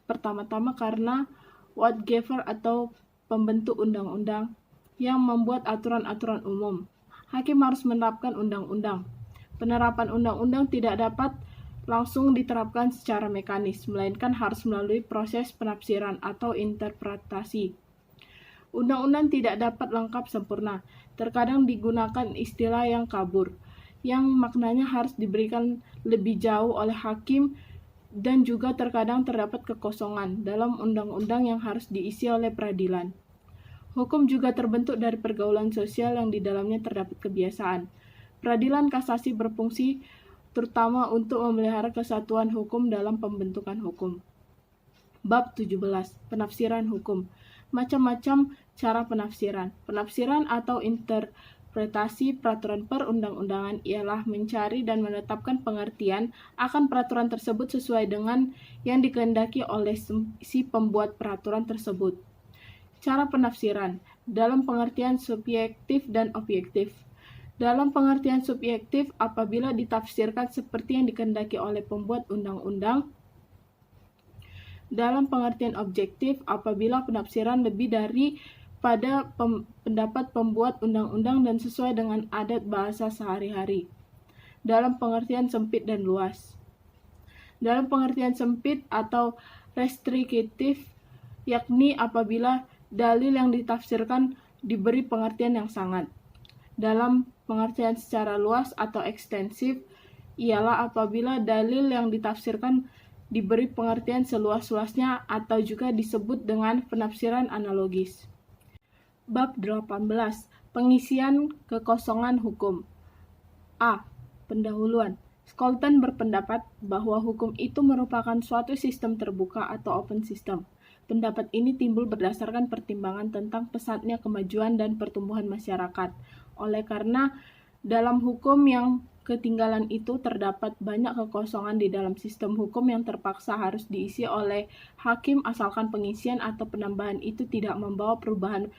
Pertama-tama karena Whatgever atau pembentuk undang-undang yang membuat aturan-aturan umum. Hakim harus menerapkan undang-undang. Penerapan undang-undang tidak dapat langsung diterapkan secara mekanis, melainkan harus melalui proses penafsiran atau interpretasi. Undang-undang tidak dapat lengkap sempurna. Terkadang digunakan istilah yang kabur, yang maknanya harus diberikan lebih jauh oleh hakim, dan juga terkadang terdapat kekosongan dalam undang-undang yang harus diisi oleh peradilan. Hukum juga terbentuk dari pergaulan sosial yang di dalamnya terdapat kebiasaan. Peradilan kasasi berfungsi terutama untuk memelihara kesatuan hukum dalam pembentukan hukum. Bab 17. Penafsiran hukum. Macam-macam cara penafsiran. Penafsiran atau interpretasi peraturan perundang-undangan ialah mencari dan menetapkan pengertian akan peraturan tersebut sesuai dengan yang dikehendaki oleh si pembuat peraturan tersebut. Cara penafsiran dalam pengertian subjektif dan objektif. Dalam pengertian subjektif, apabila ditafsirkan seperti yang dikehendaki oleh pembuat undang-undang. Dalam pengertian objektif, apabila penafsiran lebih dari pada pendapat pembuat undang-undang dan sesuai dengan adat bahasa sehari-hari. Dalam pengertian sempit dan luas. Dalam pengertian sempit atau restriktif, yakni apabila dalil yang ditafsirkan diberi pengertian yang sangat. Dalam pengertian secara luas atau ekstensif, ialah apabila dalil yang ditafsirkan diberi pengertian seluas-luasnya atau juga disebut dengan penafsiran analogis. Bab 18. Pengisian kekosongan hukum. A. Pendahuluan. Scholten berpendapat bahwa hukum itu merupakan suatu sistem terbuka atau open system. Pendapat ini timbul berdasarkan pertimbangan tentang pesatnya kemajuan dan pertumbuhan masyarakat. Oleh karena dalam hukum yang ketinggalan itu terdapat banyak kekosongan di dalam sistem hukum yang terpaksa harus diisi oleh hakim asalkan pengisian atau penambahan itu tidak membawa perubahan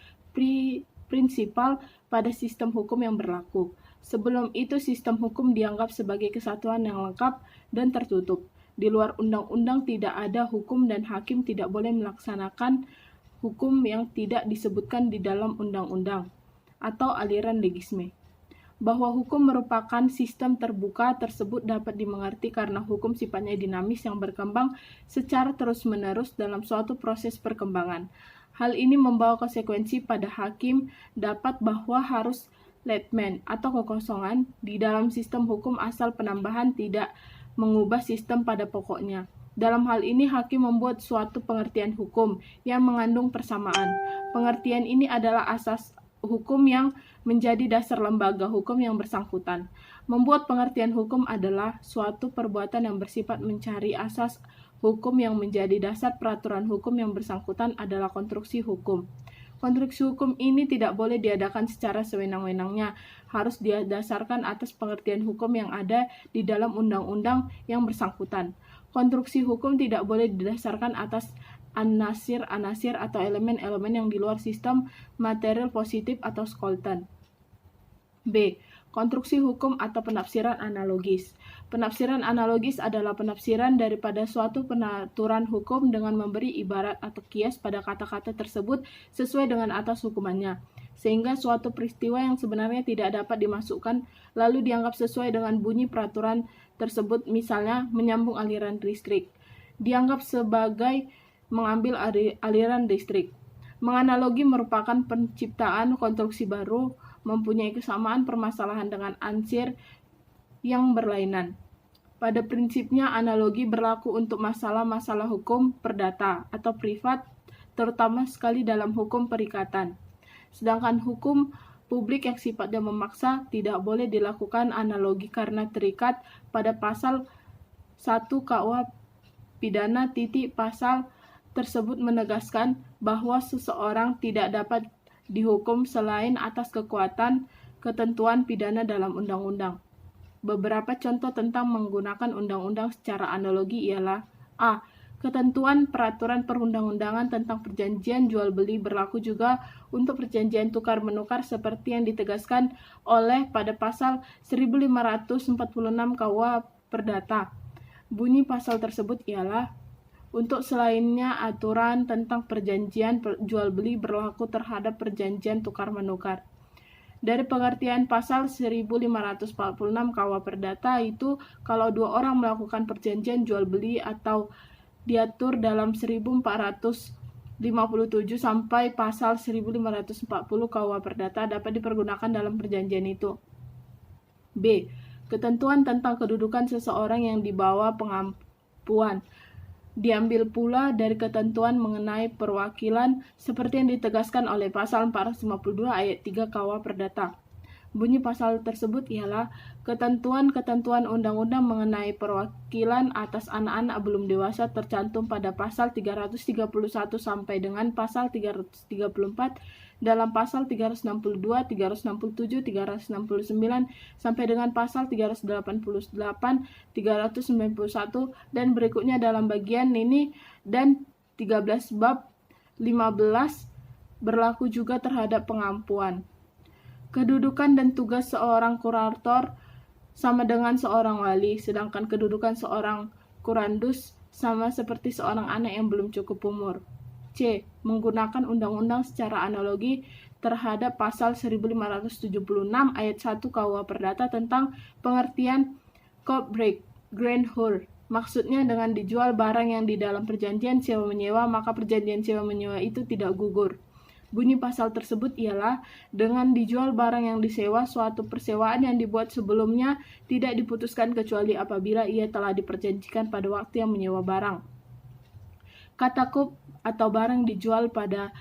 prinsipal pada sistem hukum yang berlaku. Sebelum itu sistem hukum dianggap sebagai kesatuan yang lengkap dan tertutup. Di luar undang-undang tidak ada hukum dan hakim tidak boleh melaksanakan hukum yang tidak disebutkan di dalam undang-undang atau aliran legisme. Bahwa hukum merupakan sistem terbuka tersebut dapat dimengerti karena hukum sifatnya dinamis yang berkembang secara terus-menerus dalam suatu proses perkembangan. Hal ini membawa konsekuensi pada hakim dapat bahwa harus latement atau kekosongan di dalam sistem hukum asal penambahan tidak mengubah sistem pada pokoknya. Dalam hal ini, hakim membuat suatu pengertian hukum yang mengandung persamaan. Pengertian ini adalah asas hukum yang menjadi dasar lembaga hukum yang bersangkutan. Membuat pengertian hukum adalah suatu perbuatan yang bersifat mencari asas hukum yang menjadi dasar peraturan hukum yang bersangkutan adalah konstruksi hukum. Konstruksi hukum ini tidak boleh diadakan secara sewenang-wenangnya, harus didasarkan atas pengertian hukum yang ada di dalam undang-undang yang bersangkutan. Konstruksi hukum tidak boleh didasarkan atas anasir-anasir atau elemen-elemen yang di luar sistem material positif atau Scholten. B. Konstruksi hukum atau penafsiran analogis. Penafsiran analogis adalah penafsiran daripada suatu penaturan hukum dengan memberi ibarat atau kias pada kata-kata tersebut sesuai dengan atas hukumannya, sehingga suatu peristiwa yang sebenarnya tidak dapat dimasukkan lalu dianggap sesuai dengan bunyi peraturan tersebut, misalnya menyambung aliran listrik, dianggap sebagai mengambil aliran listrik. Menganalogi merupakan penciptaan konstruksi baru, mempunyai kesamaan permasalahan dengan ansir yang berlainan. Pada prinsipnya, analogi berlaku untuk masalah-masalah hukum perdata atau privat, terutama sekali dalam hukum perikatan. Sedangkan hukum publik yang sifatnya memaksa tidak boleh dilakukan analogi karena terikat pada pasal 1 KUH pidana pasal tersebut menegaskan bahwa seseorang tidak dapat dihukum selain atas kekuatan ketentuan pidana dalam undang-undang. Beberapa contoh tentang menggunakan undang-undang secara analogi ialah A. Ketentuan peraturan perundang-undangan tentang perjanjian jual-beli berlaku juga untuk perjanjian tukar-menukar seperti yang ditegaskan oleh pada pasal 1546 KUH Perdata. Bunyi pasal tersebut ialah untuk selainnya aturan tentang perjanjian jual-beli berlaku terhadap perjanjian tukar-menukar. Dari pengertian pasal 1546 KUH Perdata itu, kalau dua orang melakukan perjanjian jual-beli atau diatur dalam 1457 sampai pasal 1540 KUH Perdata dapat dipergunakan dalam perjanjian itu. B. Ketentuan tentang kedudukan seseorang yang dibawa pengampuan. Diambil pula dari ketentuan mengenai perwakilan seperti yang ditegaskan oleh pasal 452 ayat 3 KUH Perdata. Bunyi pasal tersebut ialah ketentuan-ketentuan undang-undang mengenai perwakilan atas anak-anak belum dewasa tercantum pada pasal 331 sampai dengan pasal 334 dalam pasal 362, 367, 369 sampai dengan pasal 388, 391 dan berikutnya dalam bagian ini dan 13 bab 15 berlaku juga terhadap pengampuan. Kedudukan dan tugas seorang kurator sama dengan seorang wali, sedangkan kedudukan seorang kurandus sama seperti seorang anak yang belum cukup umur. C. Menggunakan undang-undang secara analogi terhadap pasal 1576 ayat 1 KUH Perdata tentang pengertian corporate grandeur. Maksudnya dengan dijual barang yang di dalam perjanjian sewa-menyewa, maka perjanjian sewa-menyewa itu tidak gugur. Bunyi pasal tersebut ialah dengan dijual barang yang disewa, suatu persewaan yang dibuat sebelumnya tidak diputuskan kecuali apabila ia telah diperjanjikan pada waktu yang menyewa barang. Kata kup atau barang dijual pada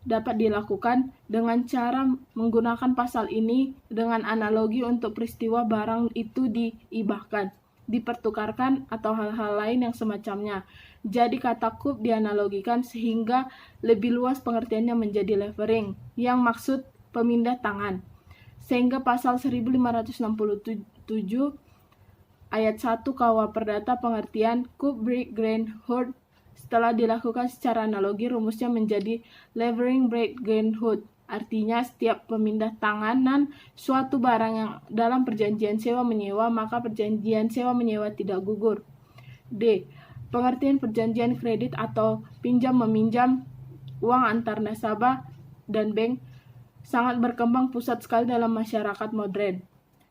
dapat dilakukan dengan cara menggunakan pasal ini dengan analogi untuk peristiwa barang itu diibahkan, dipertukarkan, atau hal-hal lain yang semacamnya. Jadi kata kup dianalogikan sehingga lebih luas pengertiannya menjadi levering, yang maksud pemindah tangan. Sehingga pasal 1567 ayat 1 KUH Perdata pengertian corporate grandeur setelah dilakukan secara analogi, rumusnya menjadi levering break grandeur. Artinya setiap pemindah tanganan suatu barang yang dalam perjanjian sewa-menyewa, maka perjanjian sewa-menyewa tidak gugur. D. Pengertian perjanjian kredit atau pinjam-meminjam uang antar nasabah dan bank sangat berkembang pesat sekali dalam masyarakat modern.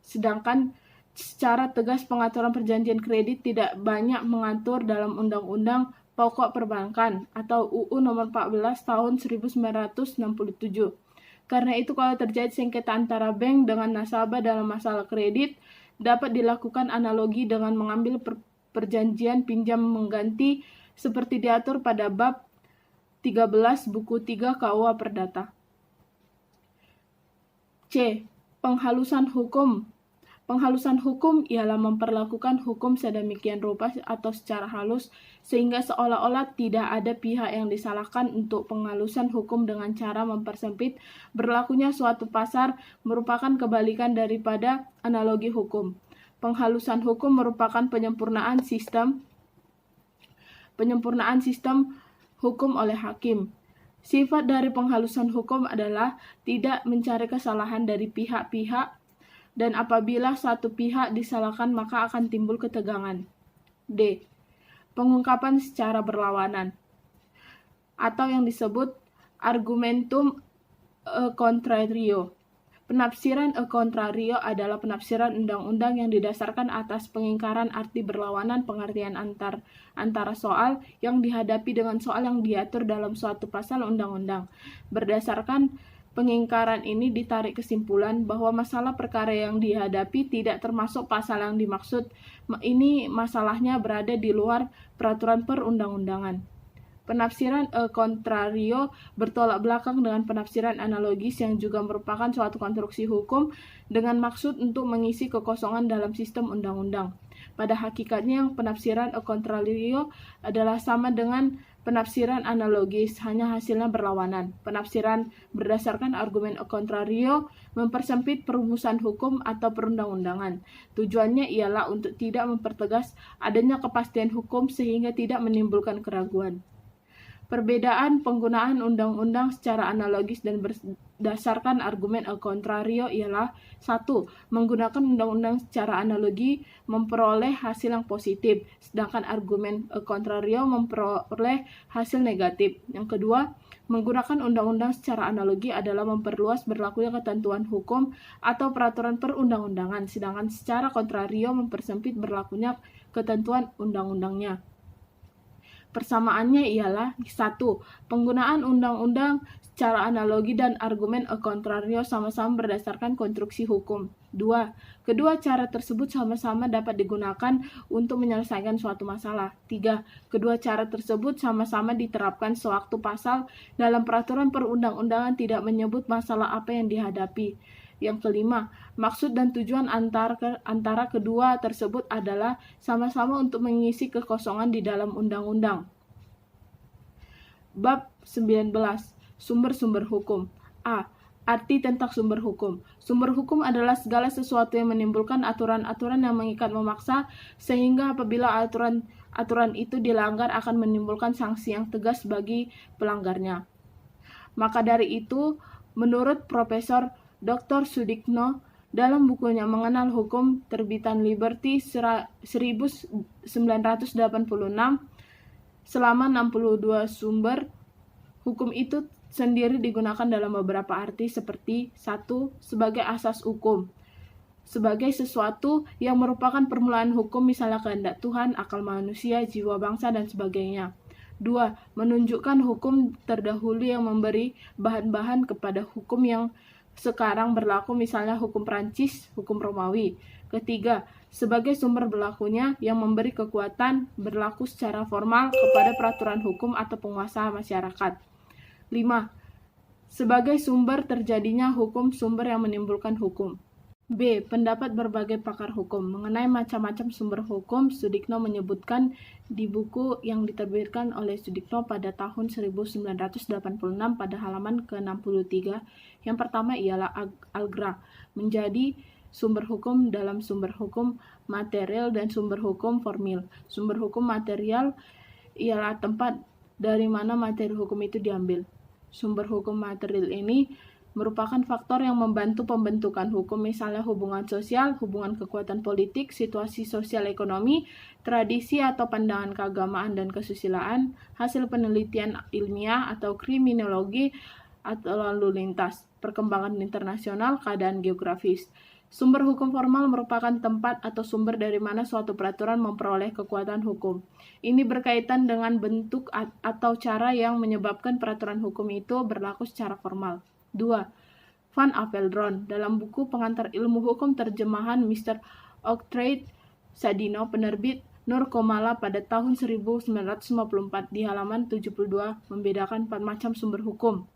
Sedangkan secara tegas pengaturan perjanjian kredit tidak banyak mengatur dalam Undang-Undang Pokok Perbankan atau UU Nomor 14 Tahun 1967. Karena itu kalau terjadi sengketa antara bank dengan nasabah dalam masalah kredit, dapat dilakukan analogi dengan mengambil perjanjian pinjam mengganti seperti diatur pada bab 13 buku 3 KUH Perdata. C. Penghalusan hukum. Penghalusan hukum ialah memperlakukan hukum sedemikian rupa atau secara halus sehingga seolah-olah tidak ada pihak yang disalahkan. Untuk penghalusan hukum dengan cara mempersempit berlakunya suatu pasal merupakan kebalikan daripada analogi hukum. Penghalusan hukum merupakan penyempurnaan sistem hukum oleh hakim. Sifat dari penghalusan hukum adalah tidak mencari kesalahan dari pihak-pihak, dan apabila satu pihak disalahkan maka akan timbul ketegangan. D. Pengungkapan secara berlawanan atau yang disebut argumentum a contrario. Penafsiran a contrario adalah penafsiran undang-undang yang didasarkan atas pengingkaran arti berlawanan pengertian antara soal yang dihadapi dengan soal yang diatur dalam suatu pasal undang-undang. Berdasarkan pengingkaran ini ditarik kesimpulan bahwa masalah perkara yang dihadapi tidak termasuk pasal yang dimaksud. Ini masalahnya berada di luar peraturan perundang-undangan. Penafsiran a contrario bertolak belakang dengan penafsiran analogis yang juga merupakan suatu konstruksi hukum dengan maksud untuk mengisi kekosongan dalam sistem undang-undang. Pada hakikatnya, penafsiran a contrario adalah sama dengan penafsiran analogis, hanya hasilnya berlawanan. Penafsiran berdasarkan argumen a contrario mempersempit perumusan hukum atau perundang-undangan. Tujuannya ialah untuk tidak mempertegas adanya kepastian hukum sehingga tidak menimbulkan keraguan. Perbedaan penggunaan undang-undang secara analogis dan berdasarkan argumen a contrario ialah 1. Menggunakan undang-undang secara analogi memperoleh hasil yang positif, sedangkan argumen a contrario memperoleh hasil negatif. Yang kedua, menggunakan undang-undang secara analogi adalah memperluas berlakunya ketentuan hukum atau peraturan perundang-undangan, sedangkan secara contrario mempersempit berlakunya ketentuan undang-undangnya. Persamaannya ialah 1. Penggunaan undang-undang secara analogi dan argumen a contrario sama-sama berdasarkan konstruksi hukum. 2. Kedua cara tersebut sama-sama dapat digunakan untuk menyelesaikan suatu masalah. 3. Kedua cara tersebut sama-sama diterapkan sewaktu pasal dalam peraturan perundang-undangan tidak menyebut masalah apa yang dihadapi. Yang kelima, maksud dan tujuan antara kedua tersebut adalah sama-sama untuk mengisi kekosongan di dalam undang-undang. Bab 19. Sumber-sumber hukum. A. Arti tentang sumber hukum. Sumber hukum adalah segala sesuatu yang menimbulkan aturan-aturan yang mengikat memaksa, sehingga apabila aturan itu dilanggar akan menimbulkan sanksi yang tegas bagi pelanggarnya. Maka dari itu, menurut Profesor Dr. Sudikno, dalam bukunya Mengenal Hukum terbitan Liberty 1986, selama 62 sumber, hukum itu sendiri digunakan dalam beberapa arti seperti 1. Sebagai asas hukum, sebagai sesuatu yang merupakan permulaan hukum, misalnya kehendak Tuhan, akal manusia, jiwa bangsa, dan sebagainya. 2. Menunjukkan hukum terdahulu yang memberi bahan-bahan kepada hukum yang sekarang berlaku, misalnya hukum Prancis, hukum Romawi. Ketiga, sebagai sumber berlakunya yang memberi kekuatan berlaku secara formal kepada peraturan hukum atau penguasa masyarakat. 5. Sebagai sumber terjadinya hukum, sumber yang menimbulkan hukum. B. Pendapat berbagai pakar hukum. Mengenai macam-macam sumber hukum, Sudikno menyebutkan di buku yang diterbitkan oleh Sudikno pada tahun 1986 pada halaman ke-63. Yang pertama ialah algra, menjadi sumber hukum dalam sumber hukum material dan sumber hukum formil. Sumber hukum material ialah tempat dari mana materi hukum itu diambil. Sumber hukum material ini merupakan faktor yang membantu pembentukan hukum, misalnya hubungan sosial, hubungan kekuatan politik, situasi sosial ekonomi, tradisi atau pandangan keagamaan dan kesusilaan, hasil penelitian ilmiah atau kriminologi atau lalu lintas, perkembangan internasional, keadaan geografis. Sumber hukum formal merupakan tempat atau sumber dari mana suatu peraturan memperoleh kekuatan hukum. Ini berkaitan dengan bentuk atau cara yang menyebabkan peraturan hukum itu berlaku secara formal. 2. Van Apeldoorn, dalam buku Pengantar Ilmu Hukum terjemahan Mr. Oughtred Sadino, penerbit Nur Komala pada tahun 1954 di halaman 72, membedakan 4 macam sumber hukum,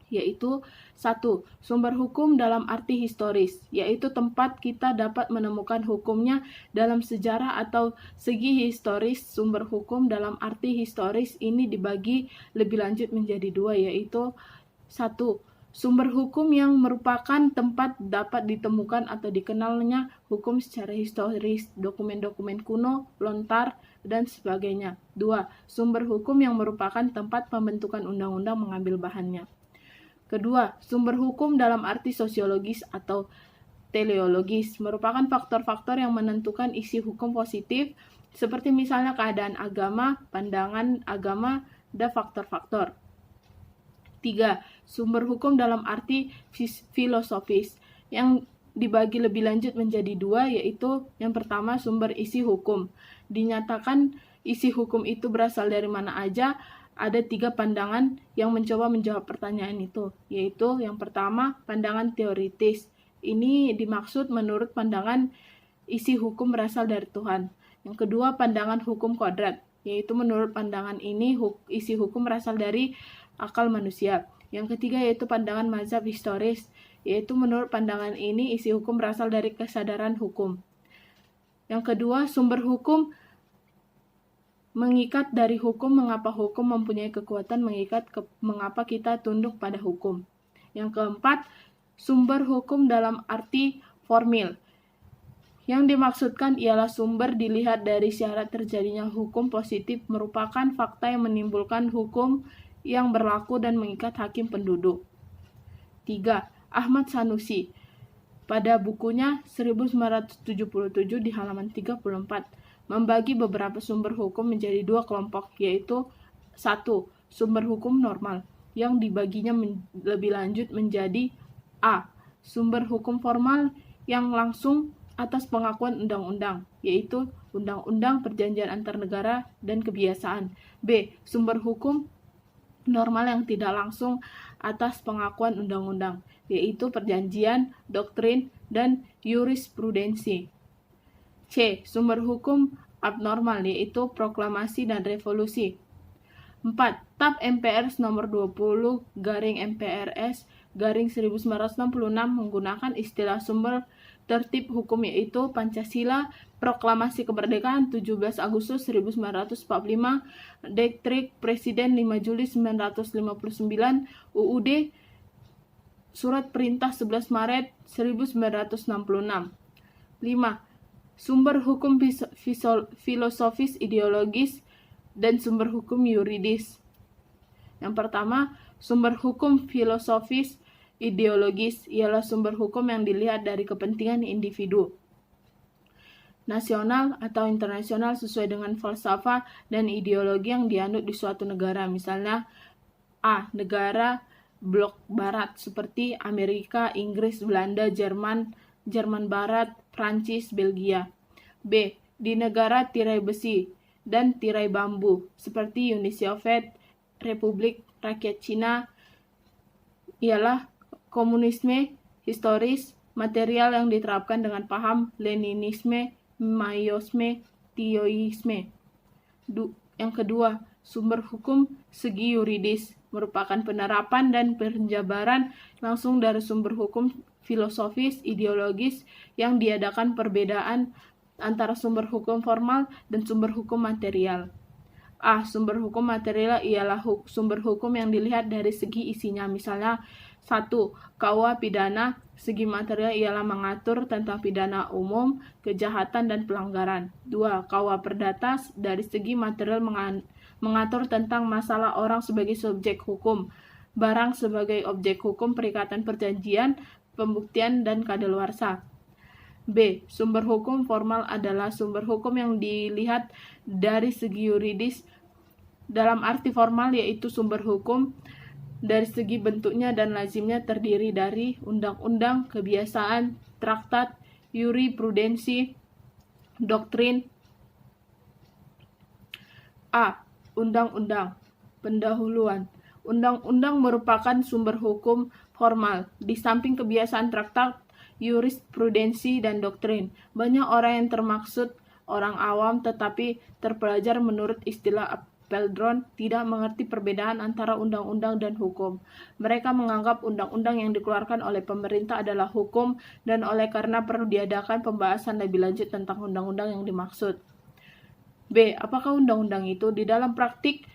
yaitu 1. Sumber hukum dalam arti historis, yaitu tempat kita dapat menemukan hukumnya dalam sejarah atau segi historis. Sumber hukum dalam arti historis ini dibagi lebih lanjut menjadi 2, yaitu 1. Sumber hukum yang merupakan tempat dapat ditemukan atau dikenalnya hukum secara historis, dokumen-dokumen kuno, lontar, dan sebagainya. 2. Sumber hukum yang merupakan tempat pembentukan undang-undang mengambil bahannya. Kedua, sumber hukum dalam arti sosiologis atau teleologis merupakan faktor-faktor yang menentukan isi hukum positif, seperti misalnya keadaan agama, pandangan agama, dan faktor-faktor. 3. Sumber hukum dalam arti filosofis yang dibagi lebih lanjut menjadi 2, yaitu yang pertama sumber isi hukum. Dinyatakan isi hukum itu berasal dari mana aja. Ada 3 pandangan yang mencoba menjawab pertanyaan itu, yaitu yang pertama pandangan teoritis. Ini dimaksud menurut pandangan isi hukum berasal dari Tuhan. Yang kedua pandangan hukum kodrat, yaitu menurut pandangan ini isi hukum berasal dari akal manusia. Yang ketiga yaitu pandangan mazhab historis, yaitu menurut pandangan ini isi hukum berasal dari kesadaran hukum. Yang kedua, sumber hukum mengikat dari hukum, mengapa hukum mempunyai kekuatan mengikat, mengapa kita tunduk pada hukum. Yang keempat, sumber hukum dalam arti formil. Yang dimaksudkan ialah sumber dilihat dari syarat terjadinya hukum positif merupakan fakta yang menimbulkan hukum yang berlaku dan mengikat hakim penduduk. 3. Ahmad Sanusi pada bukunya 1977 di halaman 34 membagi beberapa sumber hukum menjadi 2 kelompok, yaitu 1. Sumber hukum normal yang dibaginya lebih lanjut menjadi A. Sumber hukum formal yang langsung atas pengakuan undang-undang, yaitu undang-undang, perjanjian antar negara, dan kebiasaan. B. Sumber hukum normal yang tidak langsung atas pengakuan undang-undang, yaitu perjanjian, doktrin, dan jurisprudensi. C. Sumber hukum abnormal, yaitu proklamasi dan revolusi. 4. TAP MPRS nomor 20/MPRS/1966 menggunakan istilah sumber tertib hukum, yaitu Pancasila, Proklamasi Kemerdekaan 17 Agustus 1945, Dekret Presiden 5 Juli 1959, UUD, Surat Perintah 11 Maret 1966. 5. Sumber hukum filosofis ideologis dan sumber hukum yuridis. Yang pertama, Sumber hukum filosofis ideologis ialah sumber hukum yang dilihat dari kepentingan individu, nasional atau internasional sesuai dengan falsafah dan ideologi yang dianut di suatu negara. Misalnya A. Negara blok barat seperti Amerika, Inggris, Belanda, Jerman Barat, Prancis, Belgia. B. Di negara tirai besi dan tirai bambu seperti Uni Soviet, Republik Rakyat Cina ialah komunisme historis material yang diterapkan dengan paham Leninisme, Maoisme, Tioisme. Yang kedua, sumber hukum segi yuridis merupakan penerapan dan penjabaran langsung dari sumber hukum filosofis ideologis yang diadakan perbedaan antara sumber hukum formal dan sumber hukum material. A. Sumber hukum material ialah sumber hukum yang dilihat dari segi isinya. Misalnya 1. KUA pidana. Segi material ialah mengatur tentang pidana umum, kejahatan, dan pelanggaran. 2. KUA perdata dari segi material mengatur tentang masalah orang sebagai subjek hukum, barang sebagai objek hukum, perikatan perjanjian, pembuktian, dan kadaluarsa. B. Sumber hukum formal adalah sumber hukum yang dilihat dari segi yuridis dalam arti formal, yaitu sumber hukum dari segi bentuknya dan lazimnya terdiri dari undang-undang, kebiasaan, traktat, yurisprudensi, doktrin. A. Undang-undang. Pendahuluan. Undang-undang merupakan sumber hukum formal. Di samping kebiasaan, traktat, yurisprudensi, dan doktrin, banyak orang yang termaksud orang awam tetapi terpelajar menurut istilah Apeldoorn tidak mengerti perbedaan antara undang-undang dan hukum. Mereka menganggap undang-undang yang dikeluarkan oleh pemerintah adalah hukum dan oleh karena perlu diadakan pembahasan lebih lanjut tentang undang-undang yang dimaksud. B. Apakah undang-undang itu? Di dalam praktik,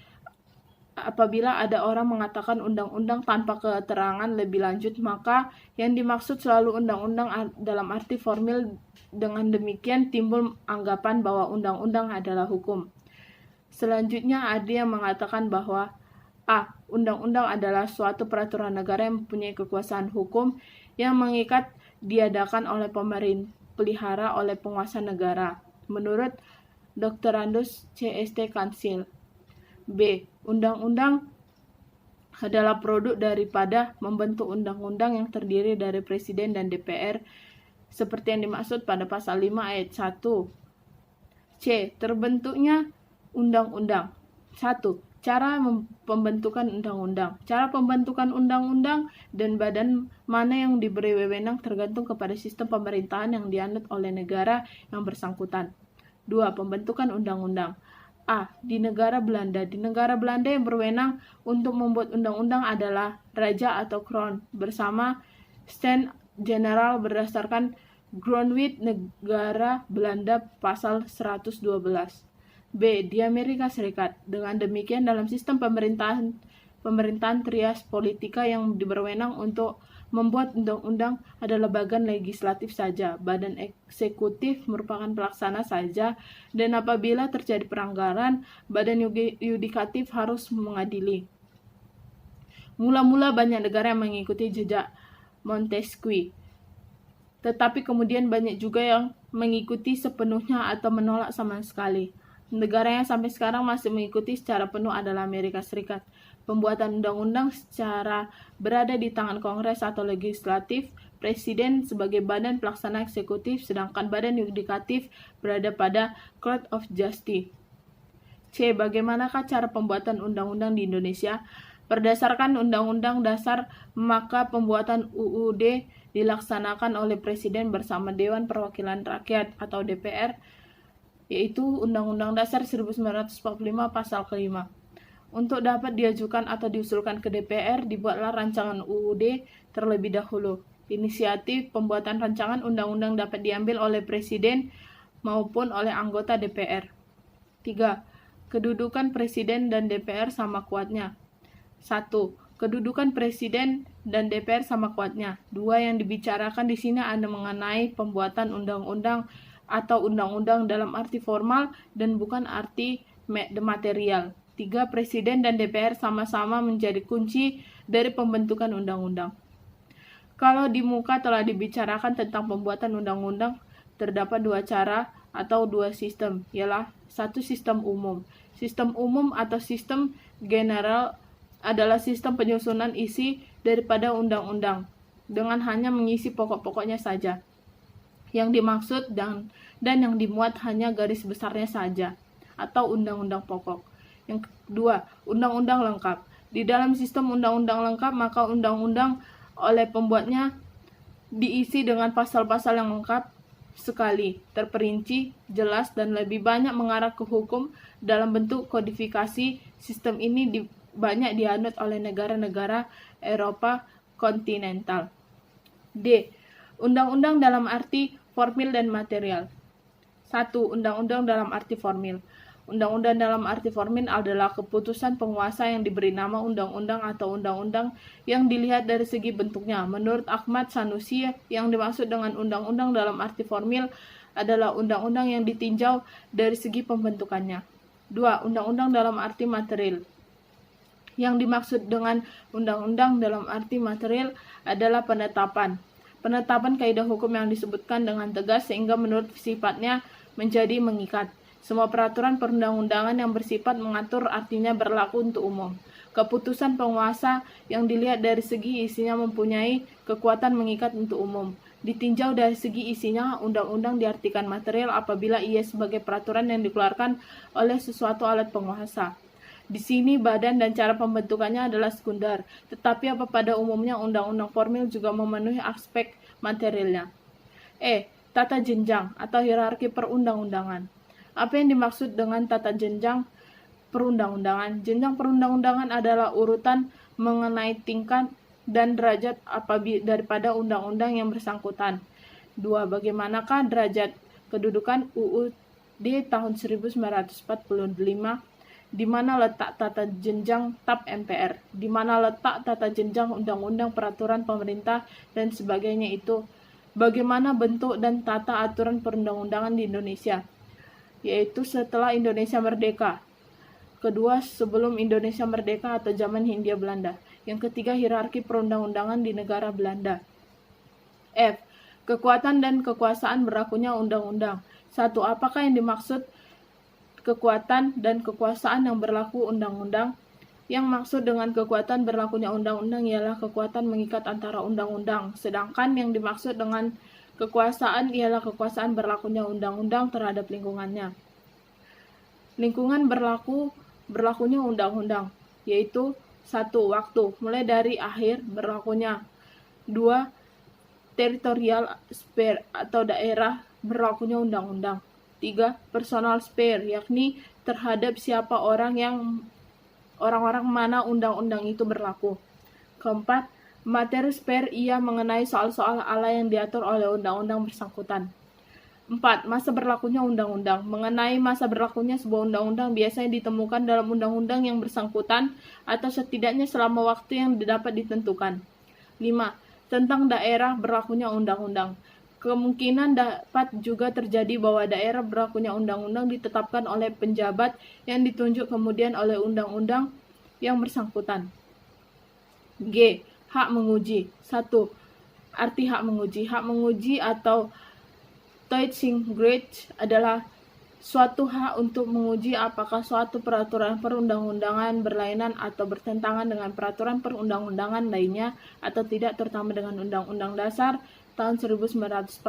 apabila ada orang mengatakan undang-undang tanpa keterangan lebih lanjut, maka yang dimaksud selalu undang-undang dalam arti formal. Dengan demikian timbul anggapan bahwa undang-undang adalah hukum. Selanjutnya ada yang mengatakan bahwa A. Undang-undang adalah suatu peraturan negara yang mempunyai kekuasaan hukum yang mengikat, diadakan oleh pemerintah, pelihara oleh penguasa negara. Menurut Doctorandus C.St. Kansil. B. Undang-undang adalah produk daripada membentuk undang-undang yang terdiri dari Presiden dan DPR seperti yang dimaksud pada pasal 5 ayat 1. C. Terbentuknya undang-undang. 1. Cara pembentukan undang-undang. Cara pembentukan undang-undang dan badan mana yang diberi wewenang tergantung kepada sistem pemerintahan yang dianut oleh negara yang bersangkutan. 2. Pembentukan undang-undang. A. Di negara Belanda. Di negara Belanda yang berwenang untuk membuat undang-undang adalah Raja atau Kroon bersama Stand General berdasarkan Grondwet negara Belanda pasal 112. B. Di Amerika Serikat. Dengan demikian dalam sistem pemerintahan trias politika yang berwenang untuk membuat undang-undang adalah bagian legislatif saja, badan eksekutif merupakan pelaksana saja, dan apabila terjadi pelanggaran, badan yudikatif harus mengadili. Mula-mula banyak negara yang mengikuti jejak Montesquieu, tetapi kemudian banyak juga yang mengikuti sepenuhnya atau menolak sama sekali. Negara yang sampai sekarang masih mengikuti secara penuh adalah Amerika Serikat. Pembuatan undang-undang secara berada di tangan Kongres atau legislatif, Presiden sebagai badan pelaksana eksekutif, sedangkan badan yudikatif berada pada Court of Justice. C. Bagaimanakah cara pembuatan undang-undang di Indonesia? Berdasarkan Undang-Undang Dasar, maka pembuatan UUD dilaksanakan oleh Presiden bersama Dewan Perwakilan Rakyat atau DPR, yaitu Undang-Undang Dasar 1945 pasal ke-5. Untuk dapat diajukan atau diusulkan ke DPR, dibuatlah rancangan UUD terlebih dahulu. Inisiatif pembuatan rancangan undang-undang dapat diambil oleh Presiden maupun oleh anggota DPR. 3. Kedudukan Presiden dan DPR sama kuatnya. 1. Kedudukan Presiden dan DPR sama kuatnya. 2. Yang dibicarakan di sini ada mengenai pembuatan undang-undang atau undang-undang dalam arti formal dan bukan arti material. 3. Presiden dan DPR sama-sama menjadi kunci dari pembentukan undang-undang. Kalau di muka telah dibicarakan tentang pembuatan undang-undang, terdapat dua cara atau dua sistem, ialah satu sistem umum. Sistem umum atau sistem general adalah sistem penyusunan isi daripada undang-undang, dengan hanya mengisi pokok-pokoknya saja. Yang dimaksud dan yang dimuat hanya garis besarnya saja, atau undang-undang pokok. Yang kedua, undang-undang lengkap. Di dalam sistem undang-undang lengkap, maka undang-undang oleh pembuatnya diisi dengan pasal-pasal yang lengkap sekali, terperinci, jelas, dan lebih banyak mengarah ke hukum dalam bentuk kodifikasi. Sistem ini banyak dianut oleh negara-negara Eropa kontinental. D. Undang-undang dalam arti formil dan material. 1. Undang-undang dalam arti formil. Undang-undang dalam arti formil adalah keputusan penguasa yang diberi nama undang-undang atau undang-undang yang dilihat dari segi bentuknya. Menurut Ahmad Sanusi, yang dimaksud dengan undang-undang dalam arti formil adalah undang-undang yang ditinjau dari segi pembentukannya. 2. Undang-undang dalam arti material. Yang dimaksud dengan undang-undang dalam arti material adalah penetapan kaidah hukum yang disebutkan dengan tegas sehingga menurut sifatnya menjadi mengikat. Semua peraturan perundang-undangan yang bersifat mengatur artinya berlaku untuk umum. Keputusan penguasa yang dilihat dari segi isinya mempunyai kekuatan mengikat untuk umum. Ditinjau dari segi isinya, undang-undang diartikan material apabila ia sebagai peraturan yang dikeluarkan oleh sesuatu alat penguasa. Di sini badan dan cara pembentukannya adalah sekunder, tetapi apa pada umumnya undang-undang formil juga memenuhi aspek materialnya. Tata jenjang atau hierarki perundang-undangan. Apa yang dimaksud dengan tata jenjang perundang-undangan? Jenjang perundang-undangan adalah urutan mengenai tingkat dan derajat daripada undang-undang yang bersangkutan. 2. Bagaimanakah derajat kedudukan UUD tahun 1945? Di mana letak tata jenjang TAP MPR? Di mana letak tata jenjang undang-undang peraturan pemerintah dan sebagainya itu? Bagaimana bentuk dan tata aturan perundang-undangan di Indonesia? Yaitu setelah Indonesia merdeka. Kedua, sebelum Indonesia merdeka atau zaman Hindia Belanda. Yang ketiga, hierarki perundang-undangan di negara Belanda. F. Kekuatan dan kekuasaan berlakunya undang-undang. 1. Apakah yang dimaksud kekuatan dan kekuasaan yang berlaku undang-undang? Yang maksud dengan kekuatan berlakunya undang-undang ialah kekuatan mengikat antara undang-undang, sedangkan yang dimaksud dengan kekuasaan ialah kekuasaan berlakunya undang-undang terhadap lingkungannya. Lingkungan berlakunya undang-undang, yaitu 1. Waktu, mulai dari akhir berlakunya. 2. Territorial sphere atau daerah berlakunya undang-undang. 3. Personal sphere, yakni terhadap siapa orang-orang mana undang-undang itu berlaku. 4. Materi sphere, ia mengenai soal-soal ala yang diatur oleh undang-undang bersangkutan. 4. Masa berlakunya undang-undang. Mengenai masa berlakunya sebuah undang-undang biasanya ditemukan dalam undang-undang yang bersangkutan atau setidaknya selama waktu yang dapat ditentukan. 5. Tentang daerah berlakunya undang-undang. Kemungkinan dapat juga terjadi bahwa daerah berlakunya undang-undang ditetapkan oleh penjabat yang ditunjuk kemudian oleh undang-undang yang bersangkutan. G. Hak menguji. 1. Arti hak menguji. Hak menguji atau Toetsingsrecht adalah suatu hak untuk menguji apakah suatu peraturan perundang-undangan berlainan atau bertentangan dengan peraturan perundang-undangan lainnya atau tidak, terutama dengan Undang-Undang Dasar tahun 1945.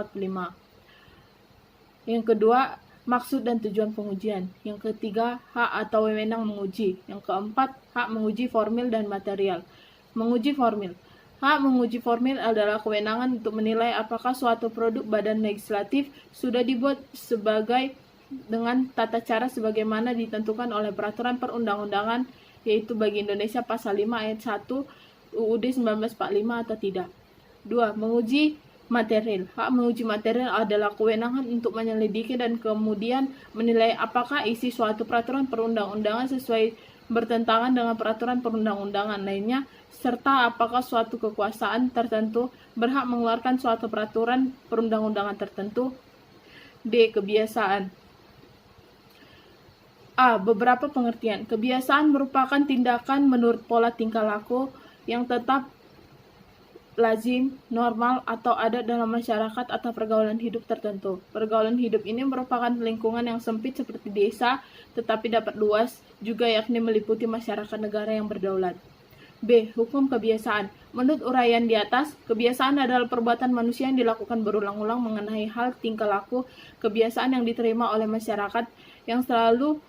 Yang kedua, maksud dan tujuan pengujian. Yang ketiga, hak atau wewenang menguji. Yang keempat, hak menguji formil dan material. Menguji formil. Hak menguji formil adalah kewenangan untuk menilai apakah suatu produk badan legislatif sudah dibuat dengan tata cara sebagaimana ditentukan oleh peraturan perundang-undangan, yaitu bagi Indonesia pasal 5 ayat 1 UUD 1945 atau tidak. 2. Menguji material. Hak menguji material adalah kewenangan untuk menyelidiki dan kemudian menilai apakah isi suatu peraturan perundang-undangan sesuai bertentangan dengan peraturan perundang-undangan lainnya, serta apakah suatu kekuasaan tertentu berhak mengeluarkan suatu peraturan perundang-undangan tertentu. D. Kebiasaan. A. Beberapa pengertian. Kebiasaan merupakan tindakan menurut pola tingkah laku yang tetap lazim, normal, atau ada dalam masyarakat atau pergaulan hidup tertentu. Pergaulan hidup ini merupakan lingkungan yang sempit seperti desa, tetapi dapat luas, juga yakni meliputi masyarakat negara yang berdaulat. B. Hukum kebiasaan. Menurut uraian di atas, kebiasaan adalah perbuatan manusia yang dilakukan berulang-ulang mengenai hal tingkah laku, kebiasaan yang diterima oleh masyarakat yang selalu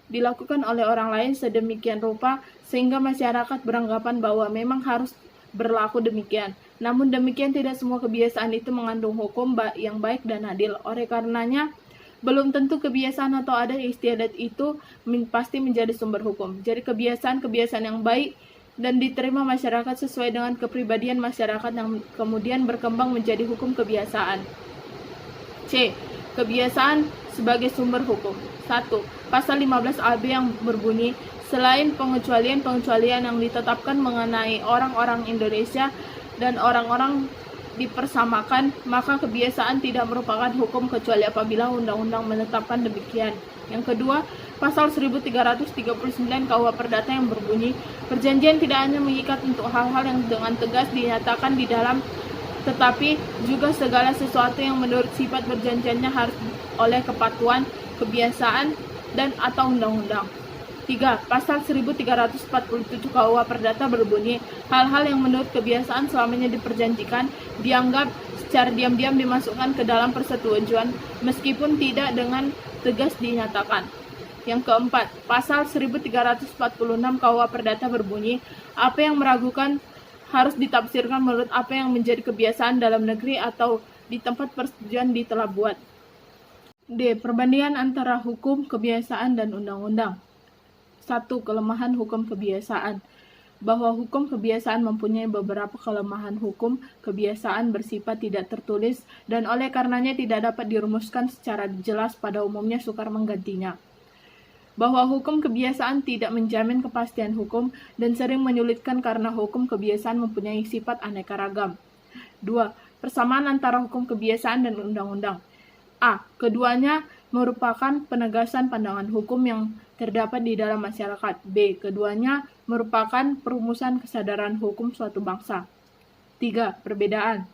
dilakukan oleh orang lain sedemikian rupa sehingga masyarakat beranggapan bahwa memang harus berlaku demikian. Namun demikian tidak semua kebiasaan itu mengandung hukum yang baik dan adil. Oleh karenanya, belum tentu kebiasaan atau adat istiadat itu pasti menjadi sumber hukum. Jadi kebiasaan-kebiasaan yang baik dan diterima masyarakat sesuai dengan kepribadian masyarakat yang kemudian berkembang menjadi hukum kebiasaan. C. Kebiasaan sebagai sumber hukum. 1. Pasal 15 AB yang berbunyi, selain pengecualian-pengecualian yang ditetapkan mengenai orang-orang Indonesia dan orang-orang dipersamakan, maka kebiasaan tidak merupakan hukum kecuali apabila undang-undang menetapkan demikian. Yang kedua, pasal 1339 KUH Perdata yang berbunyi, perjanjian tidak hanya mengikat untuk hal-hal yang dengan tegas dinyatakan di dalam, tetapi juga segala sesuatu yang menurut sifat perjanjiannya harus oleh kepatuhan, kebiasaan, dan atau undang-undang. 3. Pasal 1347 KUH Perdata berbunyi, hal-hal yang menurut kebiasaan selamanya diperjanjikan dianggap secara diam-diam dimasukkan ke dalam persetujuan meskipun tidak dengan tegas dinyatakan. Yang keempat, pasal 1346 KUH Perdata berbunyi, apa yang meragukan harus ditafsirkan menurut apa yang menjadi kebiasaan dalam negeri atau di tempat persetujuan telah buat. D. Perbandingan antara hukum, kebiasaan, dan undang-undang. 1. Kelemahan hukum kebiasaan. Bahwa hukum kebiasaan mempunyai beberapa kelemahan. Hukum kebiasaan bersifat tidak tertulis dan oleh karenanya tidak dapat dirumuskan secara jelas, pada umumnya sukar menggantinya. Bahwa hukum kebiasaan tidak menjamin kepastian hukum dan sering menyulitkan karena hukum kebiasaan mempunyai sifat aneka ragam. 2. Persamaan antara hukum kebiasaan dan undang-undang. A. Keduanya merupakan penegasan pandangan hukum yang terdapat di dalam masyarakat. B. Keduanya merupakan perumusan kesadaran hukum suatu bangsa. 3. Perbedaan.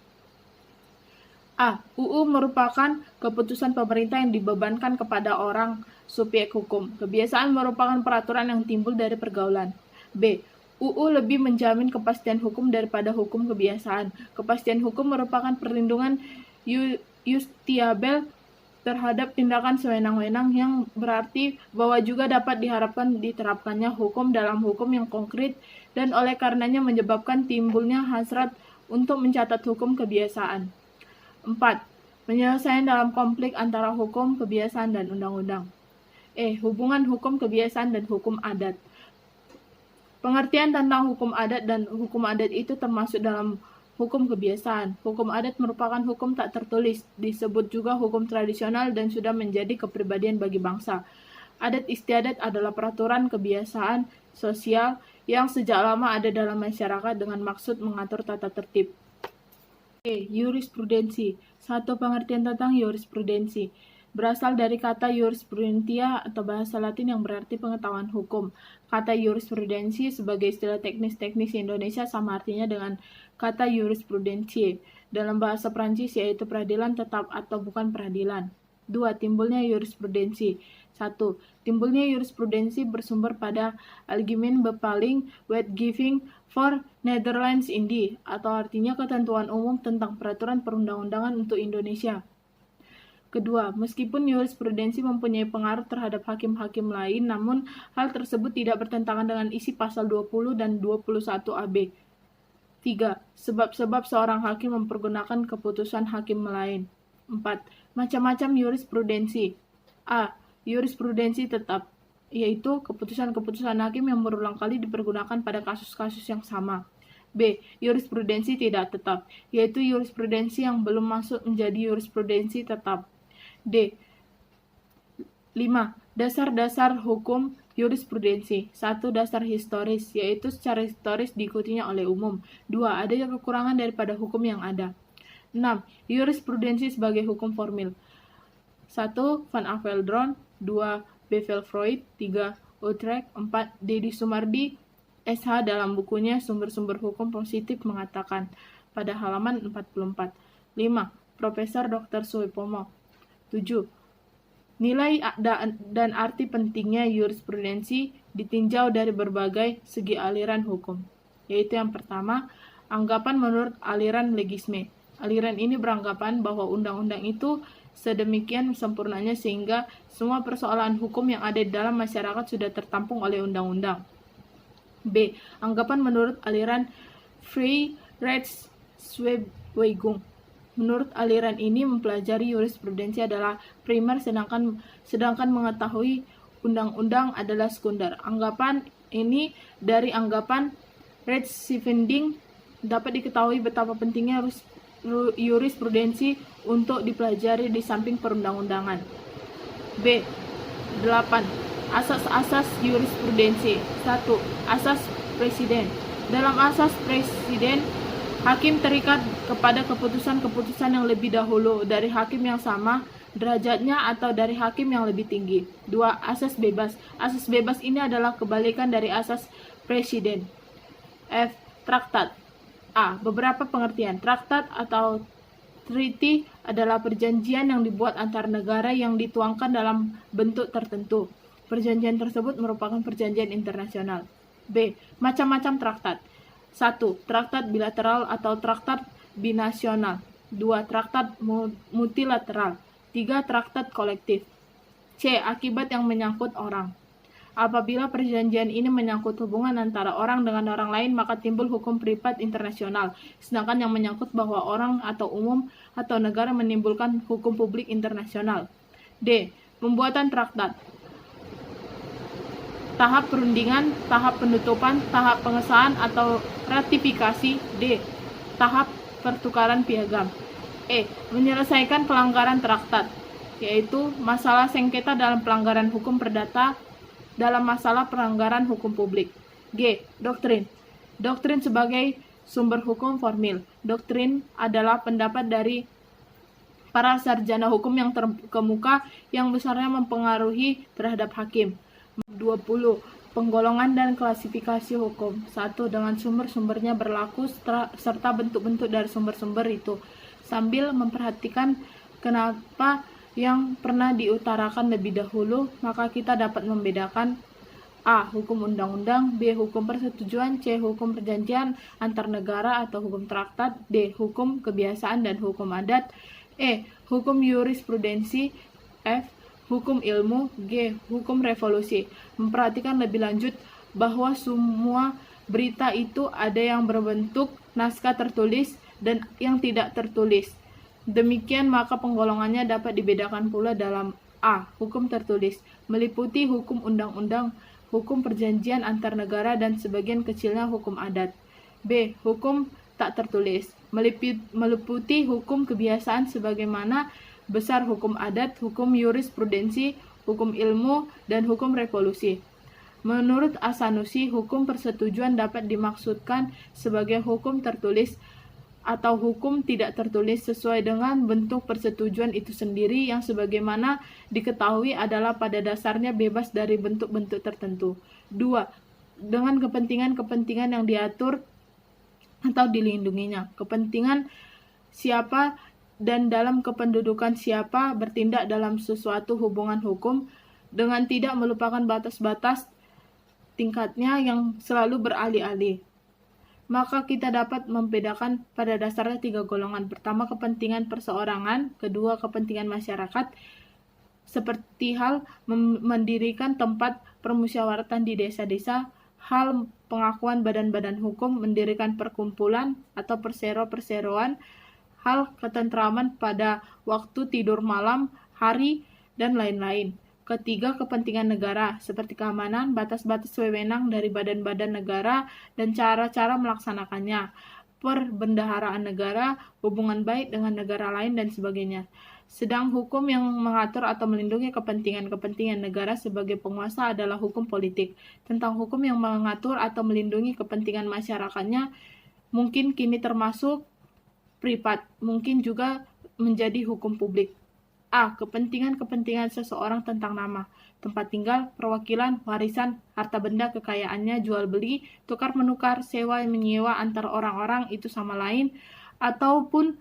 A. UU merupakan keputusan pemerintah yang dibebankan kepada orang subjek hukum. Kebiasaan merupakan peraturan yang timbul dari pergaulan. B. UU lebih menjamin kepastian hukum daripada hukum kebiasaan. Kepastian hukum merupakan perlindungan justiabel terhadap tindakan sewenang-wenang yang berarti bahwa juga dapat diharapkan diterapkannya hukum dalam hukum yang konkret dan oleh karenanya menyebabkan timbulnya hasrat untuk mencatat hukum kebiasaan. 4. Penyelesaian dalam konflik antara hukum, kebiasaan, dan undang-undang. Hubungan hukum kebiasaan dan hukum adat. Pengertian tentang hukum adat dan hukum adat itu termasuk dalam hukum kebiasaan. Hukum adat merupakan hukum tak tertulis, disebut juga hukum tradisional dan sudah menjadi kepribadian bagi bangsa. Adat istiadat adalah peraturan kebiasaan sosial yang sejak lama ada dalam masyarakat dengan maksud mengatur tata tertib. Jurisprudensi. 1. Pengertian tentang jurisprudensi. Berasal dari kata jurisprudentia atau bahasa Latin yang berarti pengetahuan hukum. Kata jurisprudensi sebagai istilah teknis-teknis Indonesia sama artinya dengan kata jurisprudensie dalam bahasa Prancis, yaitu peradilan tetap atau bukan peradilan. 2. Timbulnya jurisprudensi. 1. Timbulnya jurisprudensi bersumber pada Algemene Bepaling Wetgeving for Nederlands Indie, atau artinya ketentuan umum tentang peraturan perundang-undangan untuk Indonesia. Kedua, meskipun jurisprudensi mempunyai pengaruh terhadap hakim-hakim lain, namun hal tersebut tidak bertentangan dengan isi pasal 20 dan 21 AB. 3. Sebab-sebab seorang hakim mempergunakan keputusan hakim lain. 4. Macam-macam jurisprudensi. A. Jurisprudensi tetap, yaitu keputusan-keputusan hakim yang berulang kali dipergunakan pada kasus-kasus yang sama. B. Jurisprudensi tidak tetap, yaitu jurisprudensi yang belum masuk menjadi jurisprudensi tetap. D. 5. Dasar-dasar hukum jurisprudensi. 1. Dasar historis, yaitu secara historis diikutinya oleh umum. 2. Adanya kekurangan daripada hukum yang ada. 6. Jurisprudensi sebagai hukum formil. 1. Van Aveldron. 2. Bevel Freud. 3. Utrecht. 4. Deddy Sumardi, SH, dalam bukunya Sumber-Sumber Hukum Positif mengatakan pada halaman 44. 5. Profesor Dr. Suepomo. 7. Nilai dan arti pentingnya jurisprudensi ditinjau dari berbagai segi aliran hukum, yaitu yang pertama, anggapan menurut aliran legisme. Aliran ini beranggapan bahwa undang-undang itu sedemikian sempurnanya sehingga semua persoalan hukum yang ada di dalam masyarakat sudah tertampung oleh undang-undang. B. Anggapan menurut aliran Freirechtsweigung. Menurut aliran ini, mempelajari jurisprudensi adalah primer, sedangkan mengetahui undang-undang adalah sekunder. Anggapan ini dari anggapan Rechtspfinding dapat diketahui betapa pentingnya jurisprudensi untuk dipelajari di samping perundang-undangan. B. 8. Asas-asas jurisprudensi. 1. Asas presiden. Dalam asas presiden, hakim terikat kepada keputusan-keputusan yang lebih dahulu dari hakim yang sama derajatnya atau dari hakim yang lebih tinggi. 2. Asas bebas. Asas bebas ini adalah kebalikan dari asas presiden. F. Traktat. A. Beberapa pengertian. Traktat atau treaty adalah perjanjian yang dibuat antar negara yang dituangkan dalam bentuk tertentu. Perjanjian tersebut merupakan perjanjian internasional. B. Macam-macam traktat. 1. Traktat bilateral atau traktat binasional. 2. Traktat multilateral. 3. Traktat kolektif. C. Akibat yang menyangkut orang. Apabila perjanjian ini menyangkut hubungan antara orang dengan orang lain, maka timbul hukum privat internasional. Sedangkan yang menyangkut bahwa orang atau umum atau negara menimbulkan hukum publik internasional. D. Pembuatan traktat. Tahap perundingan, tahap penutupan, tahap pengesahan atau ratifikasi. D. Tahap pertukaran piagam. E. Menyelesaikan pelanggaran traktat, yaitu masalah sengketa dalam pelanggaran hukum perdata dalam masalah pelanggaran hukum publik. G. Doktrin. Doktrin sebagai sumber hukum formil. Doktrin adalah pendapat dari para sarjana hukum yang terkemuka yang besarnya mempengaruhi terhadap hakim. 20. Penggolongan dan klasifikasi hukum. 1. Dengan sumber-sumbernya berlaku serta bentuk-bentuk dari sumber-sumber itu, sambil memperhatikan kenapa yang pernah diutarakan lebih dahulu, maka kita dapat membedakan A. Hukum undang-undang. B. Hukum persetujuan. C. Hukum perjanjian antar negara atau hukum traktat. D. Hukum kebiasaan dan hukum adat. E. Hukum jurisprudensi. F. Hukum ilmu. G. Hukum revolusi. Memperhatikan lebih lanjut bahwa semua berita itu ada yang berbentuk naskah tertulis dan yang tidak tertulis. Demikian maka penggolongannya dapat dibedakan pula dalam A. Hukum tertulis, meliputi hukum undang-undang, hukum perjanjian antar negara dan sebagian kecilnya hukum adat. B. Hukum tak tertulis, meliputi hukum kebiasaan sebagaimana besar hukum adat, hukum jurisprudensi, hukum ilmu, dan hukum revolusi. Menurut Asanusi, hukum persetujuan dapat dimaksudkan sebagai hukum tertulis atau hukum tidak tertulis sesuai dengan bentuk persetujuan itu sendiri yang sebagaimana diketahui adalah pada dasarnya bebas dari bentuk-bentuk tertentu. 2. Dengan kepentingan-kepentingan yang diatur atau dilindunginya. Kepentingan siapa dan dalam kependudukan siapa bertindak dalam sesuatu hubungan hukum dengan tidak melupakan batas-batas tingkatnya yang selalu beralih-alih. Maka kita dapat membedakan pada dasarnya 3 golongan. Pertama, kepentingan perseorangan. Kedua, kepentingan masyarakat, seperti hal mendirikan tempat permusyawaratan di desa-desa, hal pengakuan badan-badan hukum, mendirikan perkumpulan atau persero-perseroan, hal ketentraman pada waktu tidur malam, hari, dan lain-lain. Ketiga, kepentingan negara, seperti keamanan, batas-batas wewenang dari badan-badan negara, dan cara-cara melaksanakannya, perbendaharaan negara, hubungan baik dengan negara lain, dan sebagainya. Sedang hukum yang mengatur atau melindungi kepentingan-kepentingan negara sebagai penguasa adalah hukum politik. Tentang hukum yang mengatur atau melindungi kepentingan masyarakatnya mungkin kini termasuk privat, mungkin juga menjadi hukum publik. A. Kepentingan-kepentingan seseorang tentang nama, tempat tinggal, perwakilan, warisan, harta benda, kekayaannya, jual beli, tukar menukar, sewa menyewa antar orang-orang itu sama lain, ataupun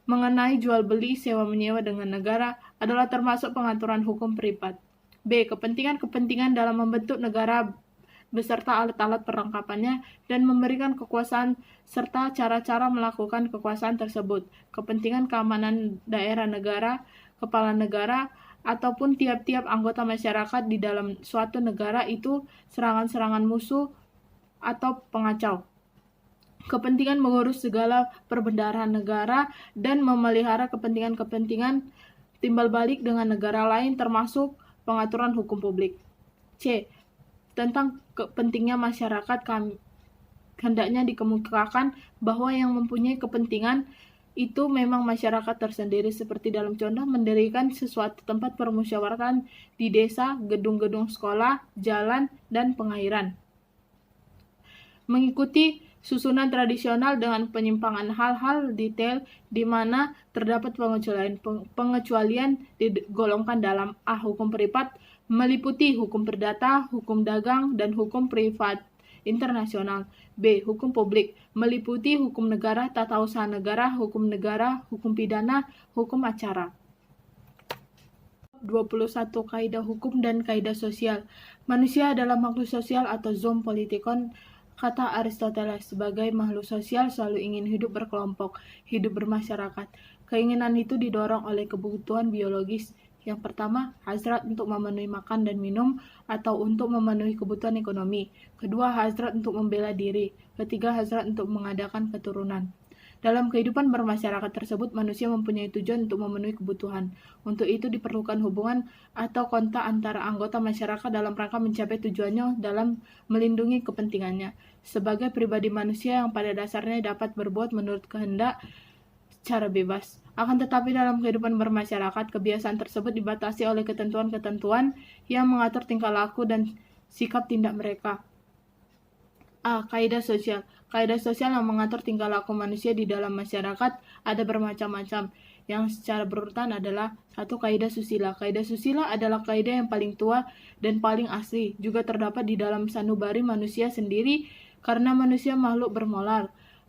mengenai jual beli, sewa menyewa dengan negara adalah termasuk pengaturan hukum privat. B. Kepentingan-kepentingan dalam membentuk negara beserta alat-alat perlengkapannya dan memberikan kekuasaan serta cara-cara melakukan kekuasaan tersebut, kepentingan keamanan daerah negara, kepala negara, ataupun tiap-tiap anggota masyarakat di dalam suatu negara itu serangan-serangan musuh atau pengacau. Kepentingan mengurus segala perbendaharaan negara dan memelihara kepentingan-kepentingan timbal balik dengan negara lain termasuk pengaturan hukum publik. C. Tentang pentingnya masyarakat, hendaknya dikemukakan bahwa yang mempunyai kepentingan itu memang masyarakat tersendiri, seperti dalam contoh mendirikan sesuatu tempat permusyawaratan di desa, gedung-gedung sekolah, jalan, dan pengairan. Mengikuti susunan tradisional dengan penyimpangan hal-hal detail di mana terdapat pengecualian digolongkan dalam A. Hukum privat meliputi hukum perdata, hukum dagang, dan hukum privat internasional. B. Hukum publik meliputi hukum negara, tata usaha negara, hukum pidana, hukum acara. 21. Kaidah hukum dan kaidah sosial. Manusia adalah makhluk sosial atau zoon politikon. Kata Aristoteles, sebagai makhluk sosial selalu ingin hidup berkelompok, hidup bermasyarakat. Keinginan itu didorong oleh kebutuhan biologis. Yang pertama, hasrat untuk memenuhi makan dan minum atau untuk memenuhi kebutuhan ekonomi. Kedua, hasrat untuk membela diri. Ketiga, hasrat untuk mengadakan keturunan. Dalam kehidupan bermasyarakat tersebut, manusia mempunyai tujuan untuk memenuhi kebutuhan. Untuk itu diperlukan hubungan atau kontak antara anggota masyarakat dalam rangka mencapai tujuannya dalam melindungi kepentingannya. Sebagai pribadi manusia yang pada dasarnya dapat berbuat menurut kehendak secara bebas. Akan tetapi dalam kehidupan bermasyarakat, kebiasaan tersebut dibatasi oleh ketentuan-ketentuan yang mengatur tingkah laku dan sikap tindak mereka. A. Kaidah sosial. Kaidah sosial yang mengatur tingkah laku manusia di dalam masyarakat ada bermacam-macam. Yang secara berurutan adalah 1. Kaidah susila. Kaidah susila adalah kaidah yang paling tua dan paling asli. Juga terdapat di dalam sanubari manusia sendiri karena manusia makhluk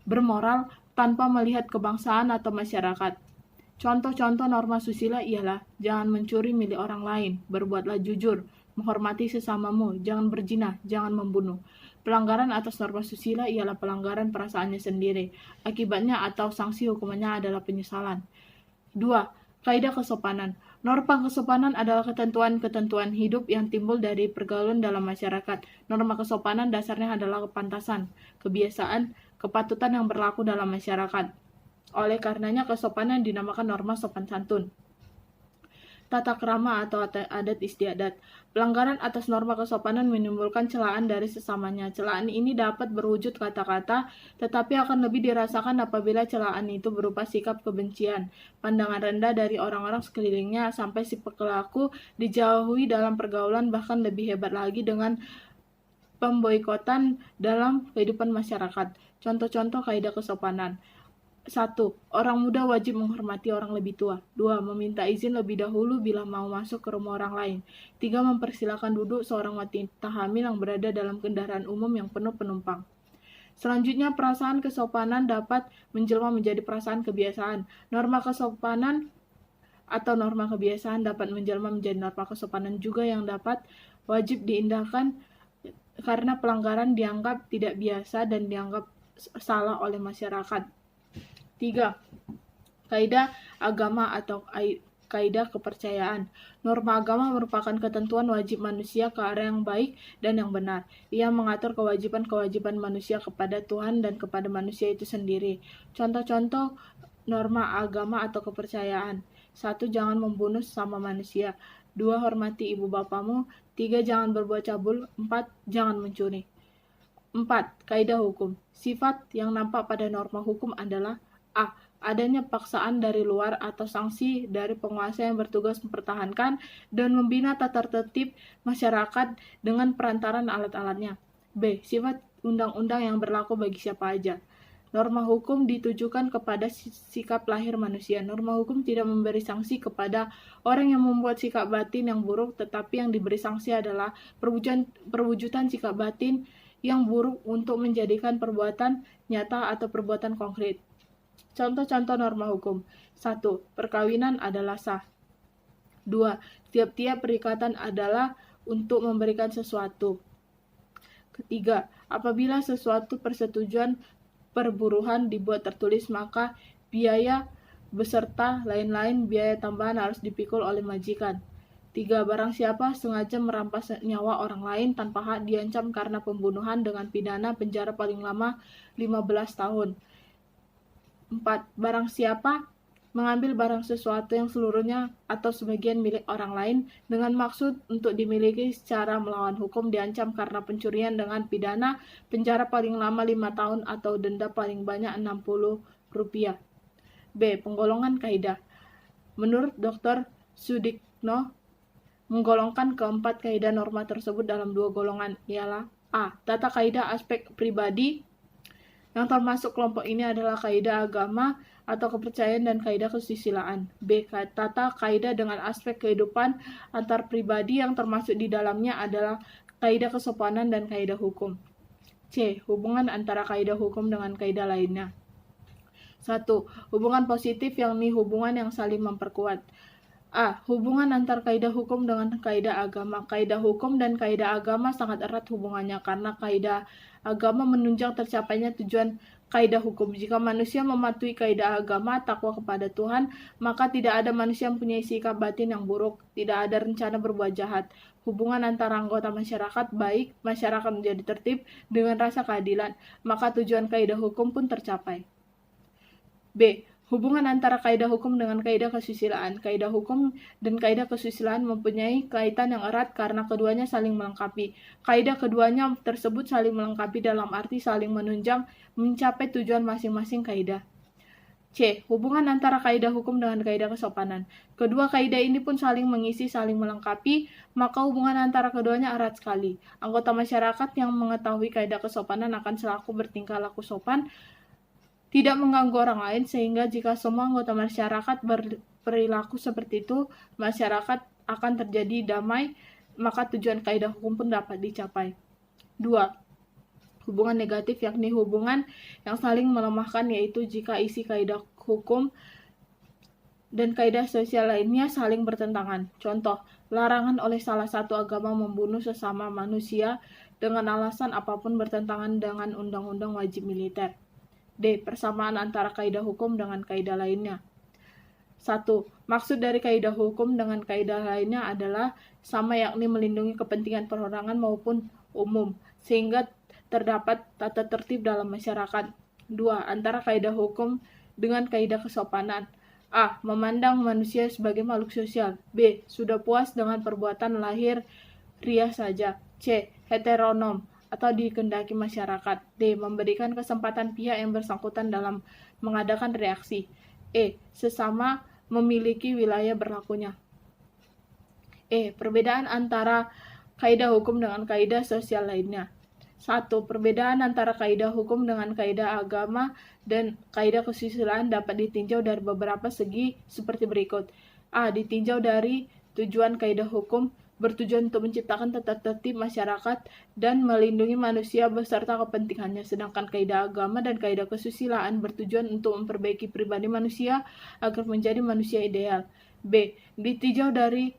bermoral tanpa melihat kebangsaan atau masyarakat. Contoh-contoh norma susila ialah jangan mencuri milik orang lain, berbuatlah jujur, menghormati sesamamu, jangan berzina, jangan membunuh. Pelanggaran atas norma susila ialah pelanggaran perasaannya sendiri. Akibatnya atau sanksi hukumannya adalah penyesalan. 2. Kaidah kesopanan. Norma kesopanan adalah ketentuan-ketentuan hidup yang timbul dari pergaulan dalam masyarakat. Norma kesopanan dasarnya adalah kepantasan, kebiasaan, kepatutan yang berlaku dalam masyarakat. Oleh karenanya kesopanan dinamakan norma sopan santun. Tata krama atau adat istiadat. Pelanggaran atas norma kesopanan menimbulkan celaan dari sesamanya. Celaan ini dapat berwujud kata-kata, tetapi akan lebih dirasakan apabila celaan itu berupa sikap kebencian, pandangan rendah dari orang-orang sekelilingnya, sampai si pelaku dijauhi dalam pergaulan, bahkan lebih hebat lagi dengan pemboikotan dalam kehidupan masyarakat. Contoh-contoh kaidah kesopanan. 1. Orang muda wajib menghormati orang lebih tua. 2. Meminta izin lebih dahulu bila mau masuk ke rumah orang lain. 3. Mempersilakan duduk seorang wanita hamil yang berada dalam kendaraan umum yang penuh penumpang. Selanjutnya, perasaan kesopanan dapat menjelma menjadi perasaan kebiasaan. Norma kesopanan atau norma kebiasaan dapat menjelma menjadi norma kesopanan juga yang dapat wajib diindahkan karena pelanggaran dianggap tidak biasa dan dianggap salah oleh masyarakat. 3. Kaidah agama atau kaidah kepercayaan. Norma agama merupakan ketentuan wajib manusia ke arah yang baik dan yang benar. Ia mengatur kewajiban-kewajiban manusia kepada Tuhan dan kepada manusia itu sendiri. Contoh-contoh norma agama atau kepercayaan. 1. Jangan membunuh sesama manusia. 2. Hormati ibu bapamu. 3. Jangan berbuat cabul. 4. Jangan mencuri. 4. Kaidah hukum. Sifat yang nampak pada norma hukum adalah A. Adanya paksaan dari luar atau sanksi dari penguasa yang bertugas mempertahankan dan membina tata tertib masyarakat dengan perantaran alat-alatnya. B. Sifat undang-undang yang berlaku bagi siapa aja. Norma hukum ditujukan kepada sikap lahir manusia. Norma hukum tidak memberi sanksi kepada orang yang membuat sikap batin yang buruk, tetapi yang diberi sanksi adalah perwujudan sikap batin yang buruk untuk menjadikan perbuatan nyata atau perbuatan konkret. Contoh-contoh norma hukum. 1. Perkawinan adalah sah. 2. Tiap-tiap perikatan adalah untuk memberikan sesuatu. Ketiga, apabila sesuatu persetujuan perburuhan dibuat tertulis, maka biaya beserta lain-lain biaya tambahan harus dipikul oleh majikan. 3. Barang siapa sengaja merampas nyawa orang lain tanpa hak diancam karena pembunuhan dengan pidana penjara paling lama 15 tahun. 4. Barang siapa mengambil barang sesuatu yang seluruhnya atau sebagian milik orang lain dengan maksud untuk dimiliki secara melawan hukum diancam karena pencurian dengan pidana penjara paling lama 5 tahun atau denda paling banyak Rp60. B. Penggolongan kaidah. Menurut Dr. Sudikno, menggolongkan keempat kaidah norma tersebut dalam 2 golongan, ialah A. Tata kaidah aspek pribadi, yang termasuk kelompok ini adalah kaidah agama atau kepercayaan dan kaidah kesusilaan. B. Tata kaidah dengan aspek kehidupan antar pribadi, yang termasuk di dalamnya adalah kaidah kesopanan dan kaidah hukum. C. Hubungan antara kaidah hukum dengan kaidah lainnya. 1. Hubungan positif, yakni hubungan yang saling memperkuat. A. Hubungan antar kaidah hukum dengan kaidah agama. Kaidah hukum dan kaidah agama sangat erat hubungannya karena kaidah agama menunjang tercapainya tujuan kaidah hukum. Jika manusia mematuhi kaidah agama, takwa kepada Tuhan, maka tidak ada manusia yang punya sikap batin yang buruk, tidak ada rencana berbuat jahat. Hubungan antara anggota masyarakat baik, masyarakat menjadi tertib dengan rasa keadilan, maka tujuan kaidah hukum pun tercapai. B. Hubungan antara kaidah hukum dengan kaidah kesusilaan. Kaidah hukum dan kaidah kesusilaan mempunyai kaitan yang erat karena keduanya saling melengkapi. Kaidah keduanya tersebut saling melengkapi dalam arti saling menunjang mencapai tujuan masing-masing kaidah. C. Hubungan antara kaidah hukum dengan kaidah kesopanan. Kedua kaidah ini pun saling mengisi, saling melengkapi, maka hubungan antara keduanya erat sekali. Anggota masyarakat yang mengetahui kaidah kesopanan akan selalu bertingkah laku sopan, tidak mengganggu orang lain, sehingga jika semua anggota masyarakat berperilaku seperti itu, masyarakat akan terjadi damai, maka tujuan kaidah hukum pun dapat dicapai. 2. Hubungan negatif, yakni hubungan yang saling melemahkan, yaitu jika isi kaidah hukum dan kaidah sosial lainnya saling bertentangan. Contoh, larangan oleh salah satu agama membunuh sesama manusia dengan alasan apapun bertentangan dengan undang-undang wajib militer. D. Persamaan antara kaidah hukum dengan kaidah lainnya. 1. Maksud dari kaidah hukum dengan kaidah lainnya adalah sama, yakni melindungi kepentingan perorangan maupun umum, sehingga terdapat tata tertib dalam masyarakat. 2. Antara kaidah hukum dengan kaidah kesopanan. A. Memandang manusia sebagai makhluk sosial. B. Sudah puas dengan perbuatan lahir ria saja. C. Heteronom atau dikehendaki masyarakat. D. Memberikan kesempatan pihak yang bersangkutan dalam mengadakan reaksi. E. Sesama memiliki wilayah berlakunya. E. Perbedaan antara kaidah hukum dengan kaidah sosial lainnya. 1. Perbedaan antara kaidah hukum dengan kaidah agama dan kaidah kesusilaan dapat ditinjau dari beberapa segi seperti berikut. A. Ditinjau dari tujuan kaidah hukum, bertujuan untuk menciptakan tata tertib masyarakat dan melindungi manusia beserta kepentingannya, sedangkan kaidah agama dan kaidah kesusilaan bertujuan untuk memperbaiki pribadi manusia agar menjadi manusia ideal. B. Ditinjau dari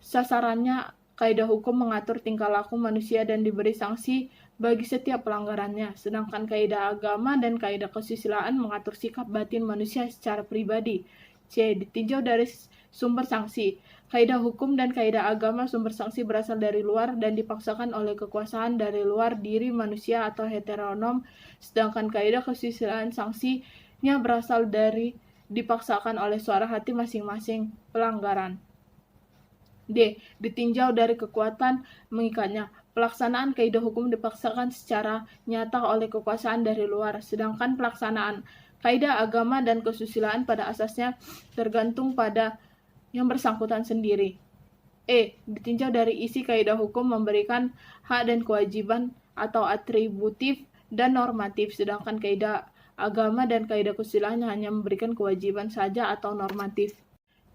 sasarannya, kaidah hukum mengatur tingkah laku manusia dan diberi sanksi bagi setiap pelanggarannya, sedangkan kaidah agama dan kaidah kesusilaan mengatur sikap batin manusia secara pribadi. C. Ditinjau dari sumber sanksi. Kaidah hukum dan kaidah agama sumber sanksi berasal dari luar dan dipaksakan oleh kekuasaan dari luar diri manusia atau heteronom, sedangkan kaidah kesusilaan sanksinya berasal dari dipaksakan oleh suara hati masing-masing pelanggaran. D. Ditinjau dari kekuatan mengikatnya. Pelaksanaan kaidah hukum dipaksakan secara nyata oleh kekuasaan dari luar, sedangkan pelaksanaan kaidah agama dan kesusilaan pada asasnya tergantung pada yang bersangkutan sendiri. E. Ditinjau dari isi kaidah hukum memberikan hak dan kewajiban atau atributif dan normatif, sedangkan kaidah Agama dan kaidah kesusilaan hanya memberikan kewajiban saja atau normatif.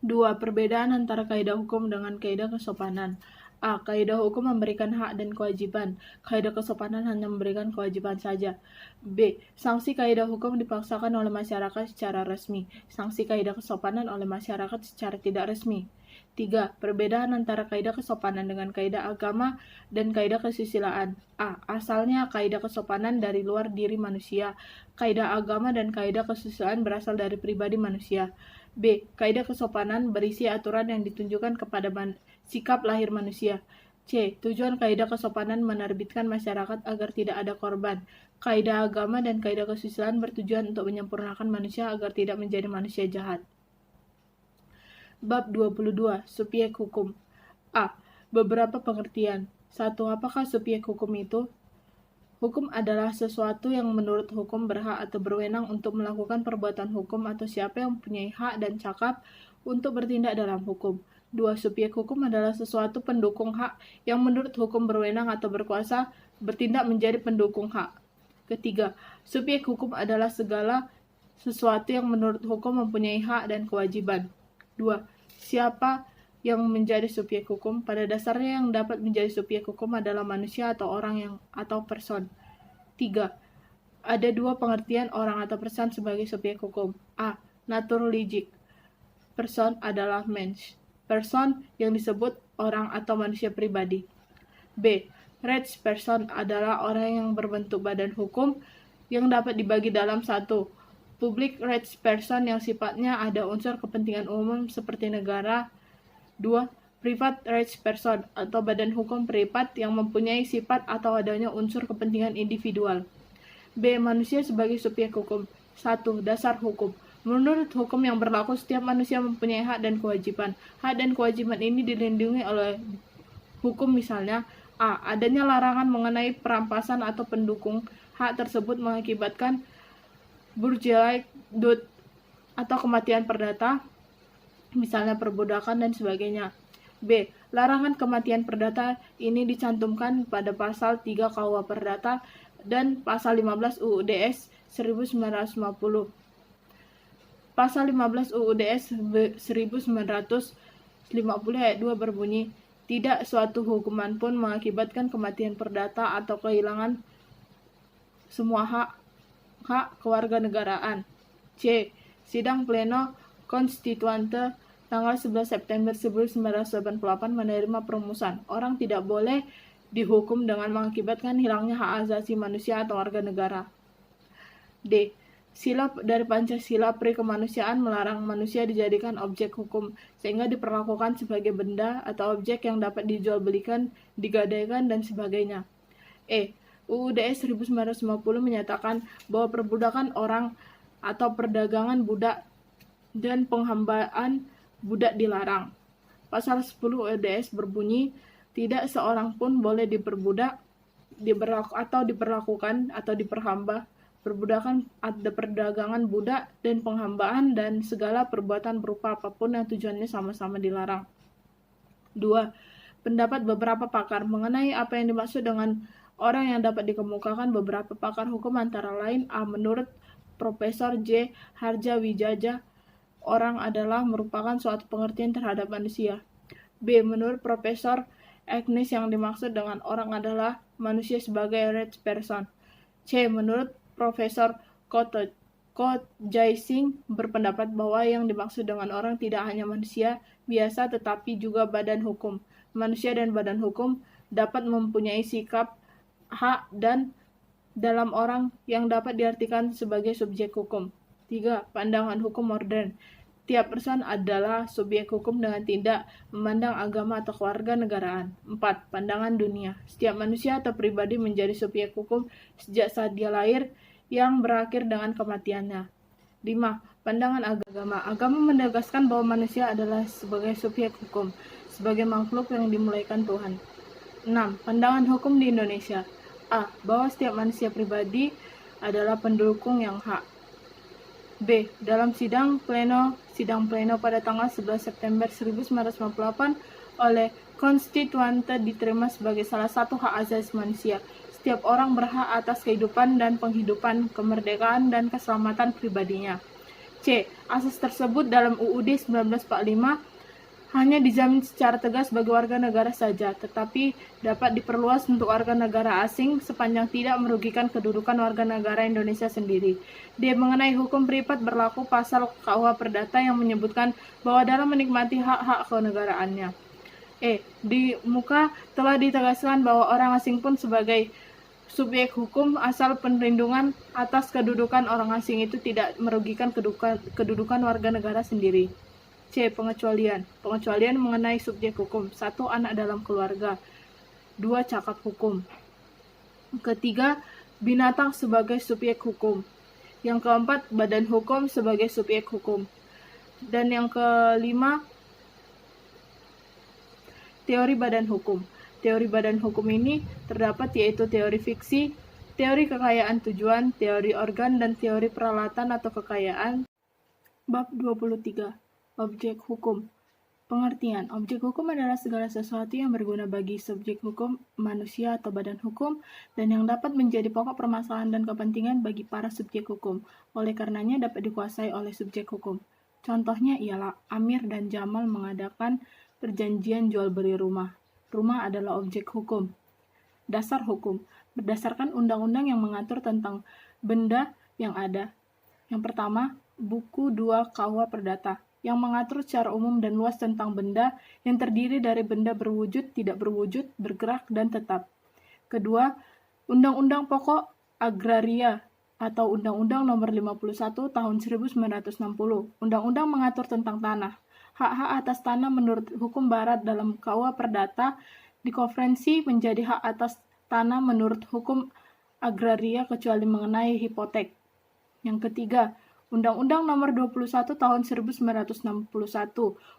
2. Perbedaan antara kaidah hukum dengan kaidah kesopanan. A. Kaidah hukum memberikan hak dan kewajiban. Kaidah kesopanan hanya memberikan kewajiban saja. B. Sanksi kaidah hukum dipaksakan oleh masyarakat secara resmi. Sanksi kaidah kesopanan oleh masyarakat secara tidak resmi. 3. Perbedaan antara kaidah kesopanan dengan kaidah agama dan kaidah kesusilaan. A. Asalnya kaidah kesopanan dari luar diri manusia. Kaidah agama dan kaidah kesusilaan berasal dari pribadi manusia. B. Kaidah kesopanan berisi aturan yang ditunjukkan kepada sikap lahir manusia. C. Tujuan kaidah kesopanan menerbitkan masyarakat agar tidak ada korban. Kaidah agama dan kaidah kesusilaan bertujuan untuk menyempurnakan manusia agar tidak menjadi manusia jahat. Bab 22. Subjek hukum. A. Beberapa pengertian. 1. Apakah subjek hukum itu? Hukum adalah sesuatu yang menurut hukum berhak atau berwenang untuk melakukan perbuatan hukum atau siapa yang mempunyai hak dan cakap untuk bertindak dalam hukum. 2. Subjek hukum adalah sesuatu pendukung hak yang menurut hukum berwenang atau berkuasa bertindak menjadi pendukung hak. Ketiga, subjek hukum adalah segala sesuatu yang menurut hukum mempunyai hak dan kewajiban. 2. Siapa yang menjadi subjek hukum? Pada dasarnya yang dapat menjadi subjek hukum adalah manusia atau orang atau person. 3. Ada dua pengertian orang atau person sebagai subjek hukum. A. Naturalistic. Person adalah Mensch. Person yang disebut orang atau manusia pribadi. B. Rechtsperson adalah orang yang berbentuk badan hukum yang dapat dibagi dalam 1. Public Rechtsperson yang sifatnya ada unsur kepentingan umum seperti negara. 2. Private Rechtsperson atau badan hukum privat yang mempunyai sifat atau adanya unsur kepentingan individual. B. Manusia sebagai subjek hukum. 1. Dasar hukum. Menurut hukum yang berlaku, setiap manusia mempunyai hak dan kewajiban. Hak dan kewajiban ini dilindungi oleh hukum, misalnya A. Adanya larangan mengenai perampasan atau pendukung hak tersebut mengakibatkan Burgerlijk atau kematian perdata, misalnya perbudakan dan sebagainya. B. Larangan kematian perdata ini dicantumkan pada pasal 3 KUH Perdata dan pasal 15 UUDS 1950. Pasal 15 UUDS 1950 ayat 2 berbunyi, tidak suatu hukuman pun mengakibatkan kematian perdata atau kehilangan semua hak kewarganegaraan. C. Sidang Pleno Konstituante tanggal 11 September 1988 menerima perumusan, orang tidak boleh dihukum dengan mengakibatkan hilangnya hak asasi manusia atau warga negara. D. Sila dari Pancasila Pre-Kemanusiaan melarang manusia dijadikan objek hukum, sehingga diperlakukan sebagai benda atau objek yang dapat dijual-belikan, digadaikan, dan sebagainya. E. UUDS 1950 menyatakan bahwa perbudakan orang atau perdagangan budak dan penghambaan budak dilarang. Pasal 10 UUDS berbunyi, tidak seorang pun boleh diperbudak, diperlakukan atau diperhamba, perbudakan atau perdagangan budak dan penghambaan dan segala perbuatan berupa apapun yang tujuannya sama-sama dilarang. 2. Pendapat beberapa pakar mengenai apa yang dimaksud dengan orang yang dapat dikemukakan beberapa pakar hukum antara lain A. Menurut Profesor J. Harjawijaya, orang adalah merupakan suatu pengertian terhadap manusia. B. Menurut Profesor Agnes, yang dimaksud dengan orang adalah manusia sebagai Rechtsperson. C. Menurut Profesor Ko Jae-sing berpendapat bahwa yang dimaksud dengan orang tidak hanya manusia biasa tetapi juga badan hukum. Manusia dan badan hukum dapat mempunyai sikap, hak, dan dalam orang yang dapat diartikan sebagai subjek hukum. 3. Pandangan hukum modern. Tiap person adalah subjek hukum dengan tidak memandang agama atau kewarganegaraan. 4. Pandangan dunia. Setiap manusia atau pribadi menjadi subjek hukum sejak saat dia lahir, yang berakhir dengan kematiannya. 5. Pandangan agama. Agama menegaskan bahwa manusia adalah sebagai subjek hukum, sebagai makhluk yang dimulaikan Tuhan. 6. Pandangan hukum di Indonesia. A. Bahwa setiap manusia pribadi adalah pendukung yang hak. B. Dalam sidang pleno pada tanggal 11 September 1998 oleh konstituante diterima sebagai salah satu hak asasi manusia. Setiap orang berhak atas kehidupan dan penghidupan, kemerdekaan dan keselamatan pribadinya. C. Asas tersebut dalam UUD 1945 hanya dijamin secara tegas bagi warga negara saja, tetapi dapat diperluas untuk warga negara asing sepanjang tidak merugikan kedudukan warga negara Indonesia sendiri. D. Mengenai hukum privat berlaku pasal KUH Perdata yang menyebutkan bahwa dalam menikmati hak-hak kenegaraannya. E. Di muka telah ditegaskan bahwa orang asing pun sebagai subjek hukum asal perlindungan atas kedudukan orang asing itu tidak merugikan kedudukan warga negara sendiri. C. Pengecualian. Pengecualian mengenai subjek hukum. 1. Anak dalam keluarga. 2. Cakap hukum. Ketiga, binatang sebagai subjek hukum. Yang keempat, badan hukum sebagai subjek hukum. Dan yang kelima, teori badan hukum. Teori badan hukum ini terdapat yaitu teori fiksi, teori kekayaan tujuan, teori organ, dan teori peralatan atau kekayaan. Bab 23. Objek hukum. Pengertian. Objek hukum adalah segala sesuatu yang berguna bagi subjek hukum, manusia atau badan hukum, dan yang dapat menjadi pokok permasalahan dan kepentingan bagi para subjek hukum. Oleh karenanya dapat dikuasai oleh subjek hukum. Contohnya ialah Amir dan Jamal mengadakan perjanjian jual beli rumah. Rumah adalah objek hukum. Dasar hukum. Berdasarkan undang-undang yang mengatur tentang benda yang ada. Yang pertama, Buku 2 KUH Perdata, yang mengatur secara umum dan luas tentang benda yang terdiri dari benda berwujud, tidak berwujud, bergerak, dan tetap. Kedua, Undang-Undang Pokok Agraria atau Undang-Undang Nomor 51 Tahun 1960. Undang-undang mengatur tentang tanah. Hak-hak atas tanah menurut hukum barat dalam KUH Perdata dikonversi menjadi hak atas tanah menurut hukum agraria kecuali mengenai hipotek. Yang ketiga, Undang-Undang Nomor 21 Tahun 1961,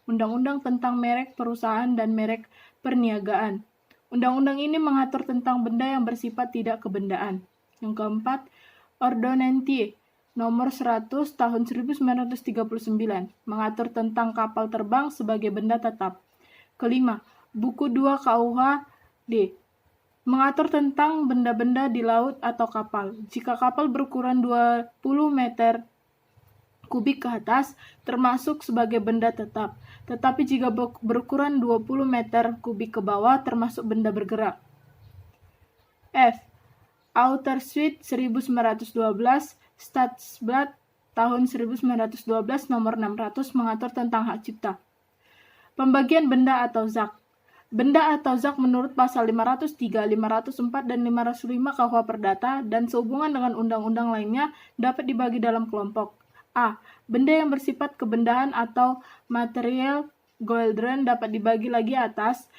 Undang-Undang tentang merek perusahaan dan merek perniagaan. Undang-undang ini mengatur tentang benda yang bersifat tidak kebendaan. Yang keempat, Ordonansi Nomor 100 Tahun 1939, mengatur tentang kapal terbang sebagai benda tetap. Kelima, Buku 2 KUH D, mengatur tentang benda-benda di laut atau kapal. Jika kapal berukuran 20 meter kubik ke atas, termasuk sebagai benda tetap. Tetapi jika berukuran 20 meter kubik ke bawah, termasuk benda bergerak. F. Outer Suite 1912, Statsblad tahun 1912 nomor 600 mengatur tentang hak cipta. Pembagian benda atau zak. Benda atau zak menurut pasal 503, 504, dan 505 KUH Perdata dan sehubungan dengan undang-undang lainnya dapat dibagi dalam kelompok. A. Benda yang bersifat kebendaan atau material goldren dapat dibagi lagi atas.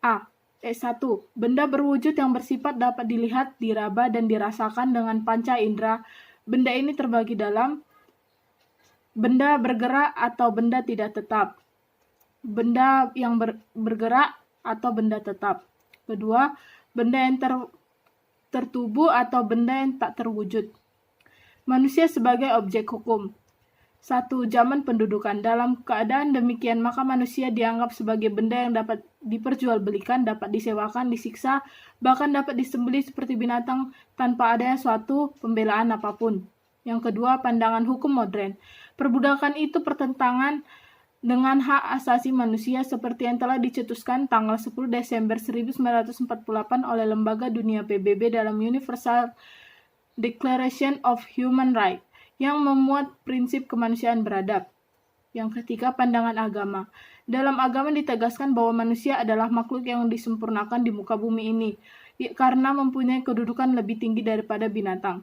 A. 1. Benda berwujud yang bersifat dapat dilihat, diraba, dan dirasakan dengan panca indera. Benda ini terbagi dalam benda bergerak atau benda tidak tetap. Benda yang bergerak atau benda tetap. Kedua, benda yang tertubuh atau benda yang tak terwujud. Manusia sebagai objek hukum. 1. Zaman pendudukan. Dalam keadaan demikian, maka manusia dianggap sebagai benda yang dapat diperjualbelikan, dapat disewakan, disiksa, bahkan dapat disembelih seperti binatang tanpa adanya suatu pembelaan apapun. Yang kedua, pandangan hukum modern. Perbudakan itu pertentangan dengan hak asasi manusia seperti yang telah dicetuskan tanggal 10 Desember 1948 oleh Lembaga Dunia PBB dalam Universal Declaration of Human Rights yang memuat prinsip kemanusiaan beradab. Yang ketiga, pandangan agama. Dalam agama ditegaskan bahwa manusia adalah makhluk yang disempurnakan di muka bumi ini karena mempunyai kedudukan lebih tinggi daripada binatang.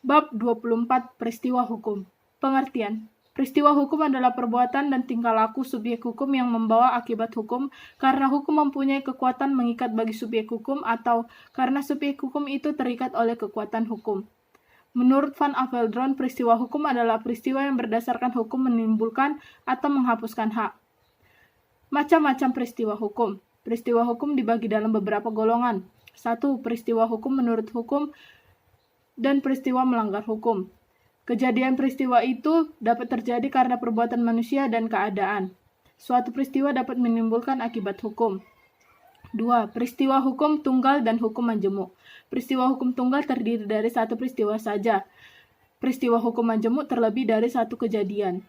Bab 24. Peristiwa hukum. Pengertian. Peristiwa hukum adalah perbuatan dan tingkah laku subjek hukum yang membawa akibat hukum karena hukum mempunyai kekuatan mengikat bagi subjek hukum atau karena subjek hukum itu terikat oleh kekuatan hukum. Menurut Van Aveldron, peristiwa hukum adalah peristiwa yang berdasarkan hukum menimbulkan atau menghapuskan hak. Macam-macam peristiwa hukum. Peristiwa hukum dibagi dalam beberapa golongan. 1. Peristiwa hukum menurut hukum dan peristiwa melanggar hukum. Kejadian peristiwa itu dapat terjadi karena perbuatan manusia dan keadaan. Suatu peristiwa dapat menimbulkan akibat hukum. 2. Peristiwa hukum tunggal dan hukum majemuk. Peristiwa hukum tunggal terdiri dari satu peristiwa saja. Peristiwa hukum majemuk terlebih dari satu kejadian.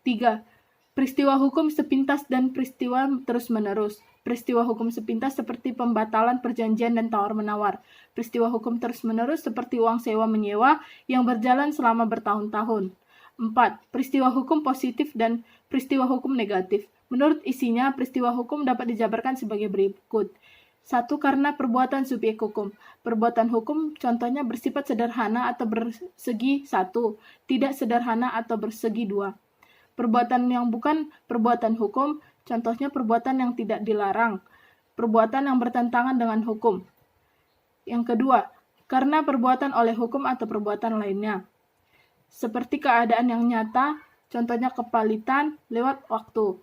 3. Peristiwa hukum sepintas dan peristiwa terus-menerus. Peristiwa hukum sepintas seperti pembatalan perjanjian dan tawar-menawar. Peristiwa hukum terus-menerus seperti uang sewa-menyewa yang berjalan selama bertahun-tahun. 4. Peristiwa hukum positif dan peristiwa hukum negatif. Menurut isinya, peristiwa hukum dapat dijabarkan sebagai berikut. 1. Karena perbuatan subjek hukum. Perbuatan hukum contohnya bersifat sederhana atau bersegi 1, tidak sederhana atau bersegi 2. Perbuatan yang bukan perbuatan hukum, contohnya perbuatan yang tidak dilarang. Perbuatan yang bertentangan dengan hukum. Yang kedua, karena perbuatan oleh hukum atau perbuatan lainnya. Seperti keadaan yang nyata, contohnya kepalitan lewat waktu.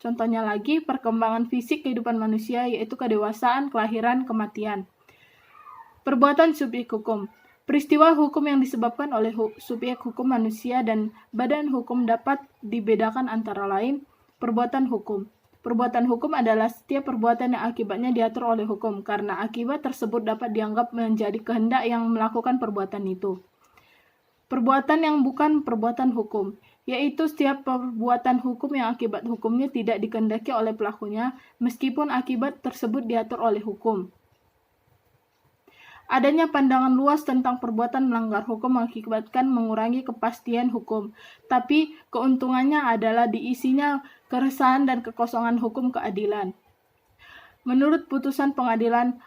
Contohnya lagi, perkembangan fisik kehidupan manusia, yaitu kedewasaan, kelahiran, kematian. Perbuatan subjek hukum. Peristiwa hukum yang disebabkan oleh subjek hukum manusia dan badan hukum dapat dibedakan antara lain. Perbuatan hukum. Perbuatan hukum adalah setiap perbuatan yang akibatnya diatur oleh hukum, karena akibat tersebut dapat dianggap menjadi kehendak yang melakukan perbuatan itu. Perbuatan yang bukan perbuatan hukum, yaitu setiap perbuatan hukum yang akibat hukumnya tidak dikehendaki oleh pelakunya, meskipun akibat tersebut diatur oleh hukum. Adanya pandangan luas tentang perbuatan melanggar hukum mengakibatkan mengurangi kepastian hukum, tapi keuntungannya adalah diisinya keresahan dan kekosongan hukum keadilan. Menurut putusan pengadilan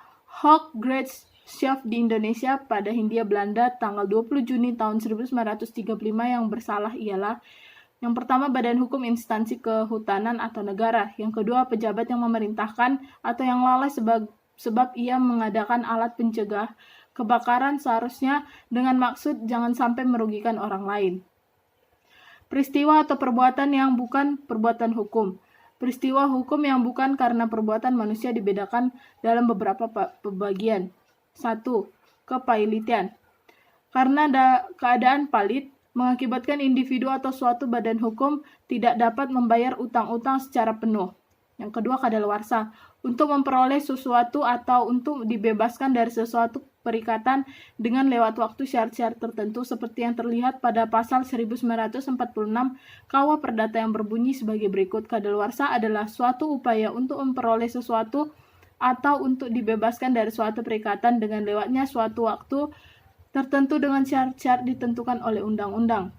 Hooggerechtshof di Indonesia pada Hindia Belanda tanggal 20 Juni tahun 1935 yang bersalah ialah: yang pertama, badan hukum instansi kehutanan atau negara; yang kedua, pejabat yang memerintahkan atau yang lalai sebab ia mengadakan alat pencegah kebakaran seharusnya dengan maksud jangan sampai merugikan orang lain. Peristiwa atau perbuatan yang bukan perbuatan hukum. Peristiwa hukum yang bukan karena perbuatan manusia dibedakan dalam beberapa pembagian. 1. Kepailitan. Karena keadaan palit mengakibatkan individu atau suatu badan hukum tidak dapat membayar utang-utang secara penuh. Yang kedua, kadaluarsa. Untuk memperoleh sesuatu atau untuk dibebaskan dari sesuatu perikatan dengan lewat waktu syarat-syarat tertentu seperti yang terlihat pada pasal 1946 KUH Perdata yang berbunyi sebagai berikut. Kadaluarsa adalah suatu upaya untuk memperoleh sesuatu atau untuk dibebaskan dari suatu perikatan dengan lewatnya suatu waktu tertentu dengan syarat-syarat ditentukan oleh undang-undang.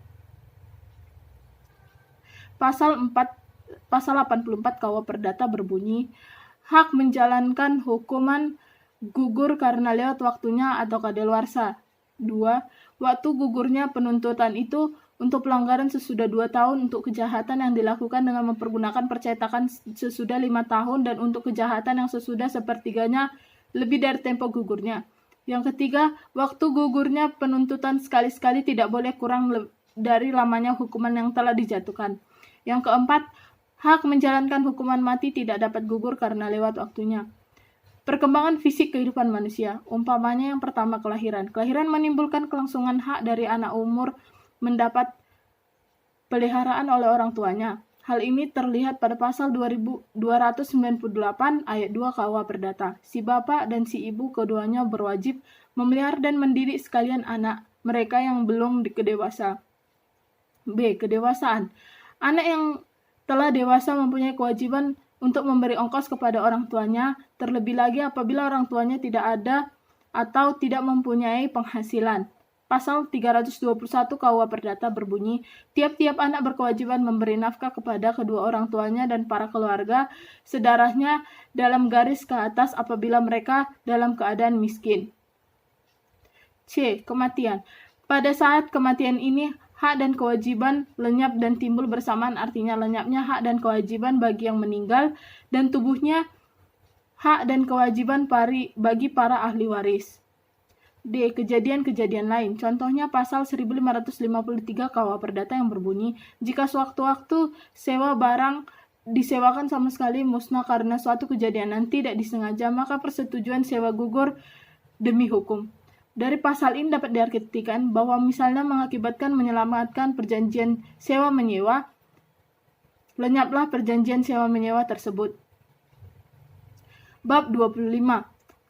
Pasal 84 KUH Perdata berbunyi, hak menjalankan hukuman gugur karena lewat waktunya atau kadaluarsa. 2. Waktu gugurnya penuntutan itu untuk pelanggaran sesudah 2 tahun, untuk kejahatan yang dilakukan dengan mempergunakan percetakan sesudah 5 tahun, dan untuk kejahatan yang sesudah sepertiganya lebih dari tempo gugurnya. Yang ketiga, waktu gugurnya penuntutan sekali-sekali tidak boleh kurang dari lamanya hukuman yang telah dijatuhkan. Yang keempat, hak menjalankan hukuman mati tidak dapat gugur karena lewat waktunya. Perkembangan fisik kehidupan manusia, umpamanya yang pertama, kelahiran. Kelahiran menimbulkan kelangsungan hak dari anak umur mendapat peliharaan oleh orang tuanya. Hal ini terlihat pada pasal 298 ayat 2 KUH Perdata. Si bapak dan si ibu keduanya berwajib memelihara dan mendidik sekalian anak mereka yang belum dewasa. B. Kedewasaan. Anak yang telah dewasa mempunyai kewajiban untuk memberi ongkos kepada orang tuanya, terlebih lagi apabila orang tuanya tidak ada atau tidak mempunyai penghasilan. Pasal 321 KUH Perdata berbunyi, tiap-tiap anak berkewajiban memberi nafkah kepada kedua orang tuanya dan para keluarga sedarahnya dalam garis ke atas apabila mereka dalam keadaan miskin. C. Kematian. Pada saat kematian ini, hak dan kewajiban lenyap dan timbul bersamaan, artinya lenyapnya hak dan kewajiban bagi yang meninggal dan tubuhnya hak dan kewajiban bagi para ahli waris. D. Kejadian-kejadian lain. Contohnya pasal 1553 KUH Perdata yang berbunyi, jika sewaktu-waktu sewa barang disewakan sama sekali musnah karena suatu kejadian yang tidak disengaja, maka persetujuan sewa gugur demi hukum. Dari pasal ini dapat diartikan bahwa misalnya mengakibatkan menyelamatkan perjanjian sewa-menyewa, lenyaplah perjanjian sewa-menyewa tersebut. Bab 25.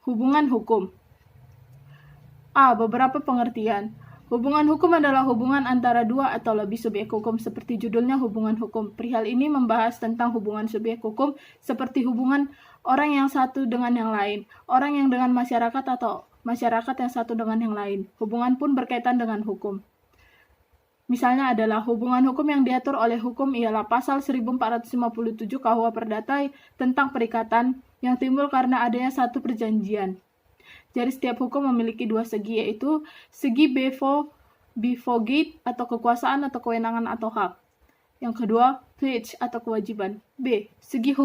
Hubungan hukum. A. Beberapa pengertian. Hubungan hukum adalah hubungan antara dua atau lebih subjek hukum seperti judulnya hubungan hukum. Perihal ini membahas tentang hubungan subjek hukum seperti hubungan orang yang satu dengan yang lain, orang yang dengan masyarakat atau masyarakat yang satu dengan yang lain. Hubungan pun berkaitan dengan hukum. Misalnya adalah hubungan hukum yang diatur oleh hukum ialah pasal 1457 KUH Perdata tentang perikatan yang timbul karena adanya satu perjanjian. Jadi setiap hukum memiliki dua segi, yaitu segi befogate atau kekuasaan atau kewenangan atau hak. Yang kedua, pledge atau kewajiban. B. Segi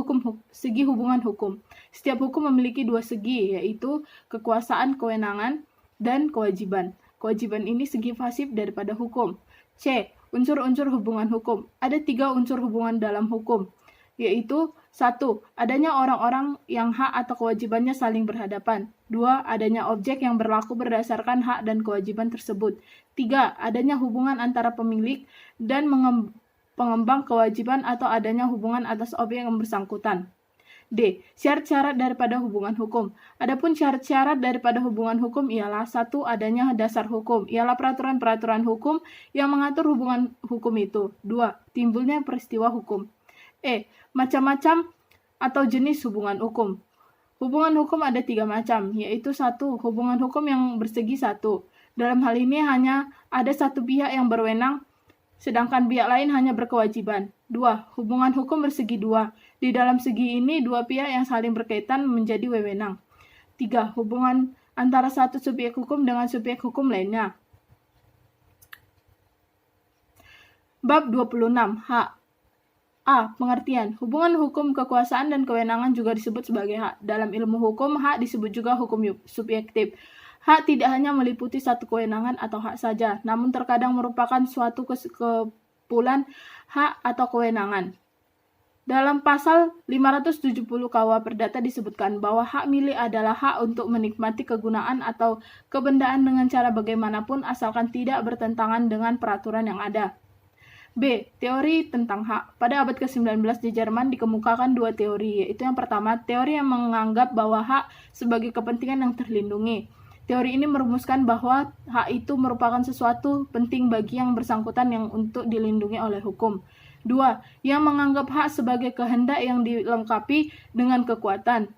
hubungan hukum. Setiap hukum memiliki dua segi, yaitu kekuasaan, kewenangan, dan kewajiban. Kewajiban ini segi pasif daripada hukum. C. Unsur-unsur hubungan hukum. Ada 3 unsur hubungan dalam hukum, yaitu 1. Adanya orang-orang yang hak atau kewajibannya saling berhadapan. 2. Adanya objek yang berlaku berdasarkan hak dan kewajiban tersebut. 3. Adanya hubungan antara pemilik dan pengembang kewajiban atau adanya hubungan atas objek yang bersangkutan. D. Syarat-syarat daripada hubungan hukum. Adapun syarat-syarat daripada hubungan hukum ialah 1. Adanya dasar hukum, ialah peraturan-peraturan hukum yang mengatur hubungan hukum itu. 2. Timbulnya peristiwa hukum. E. Macam-macam atau jenis hubungan hukum. Hubungan hukum ada 3 macam, yaitu 1. Hubungan hukum yang bersegi 1. Dalam hal ini hanya ada satu pihak yang berwenang, sedangkan pihak lain hanya berkewajiban. 2. Hubungan hukum bersegi 2. Di dalam segi ini, 2 pihak yang saling berkaitan menjadi wewenang. 3. Hubungan antara satu subjek hukum dengan subjek hukum lainnya. Bab 26. Hak. A. Pengertian. Hubungan hukum, kekuasaan, dan kewenangan juga disebut sebagai hak. Dalam ilmu hukum, hak disebut juga hukum subjektif. Hak tidak hanya meliputi satu kewenangan atau hak saja, namun terkadang merupakan suatu kesimpulan hak atau kewenangan. Dalam pasal 570 KUH Perdata disebutkan bahwa hak milik adalah hak untuk menikmati kegunaan atau kebendaan dengan cara bagaimanapun asalkan tidak bertentangan dengan peraturan yang ada. B. Teori tentang hak. Pada abad ke-19 di Jerman dikemukakan 2 teori, yaitu yang pertama, teori yang menganggap bahwa hak sebagai kepentingan yang terlindungi. Teori ini merumuskan bahwa hak itu merupakan sesuatu penting bagi yang bersangkutan yang untuk dilindungi oleh hukum. 2. Yang menganggap hak sebagai kehendak yang dilengkapi dengan kekuatan.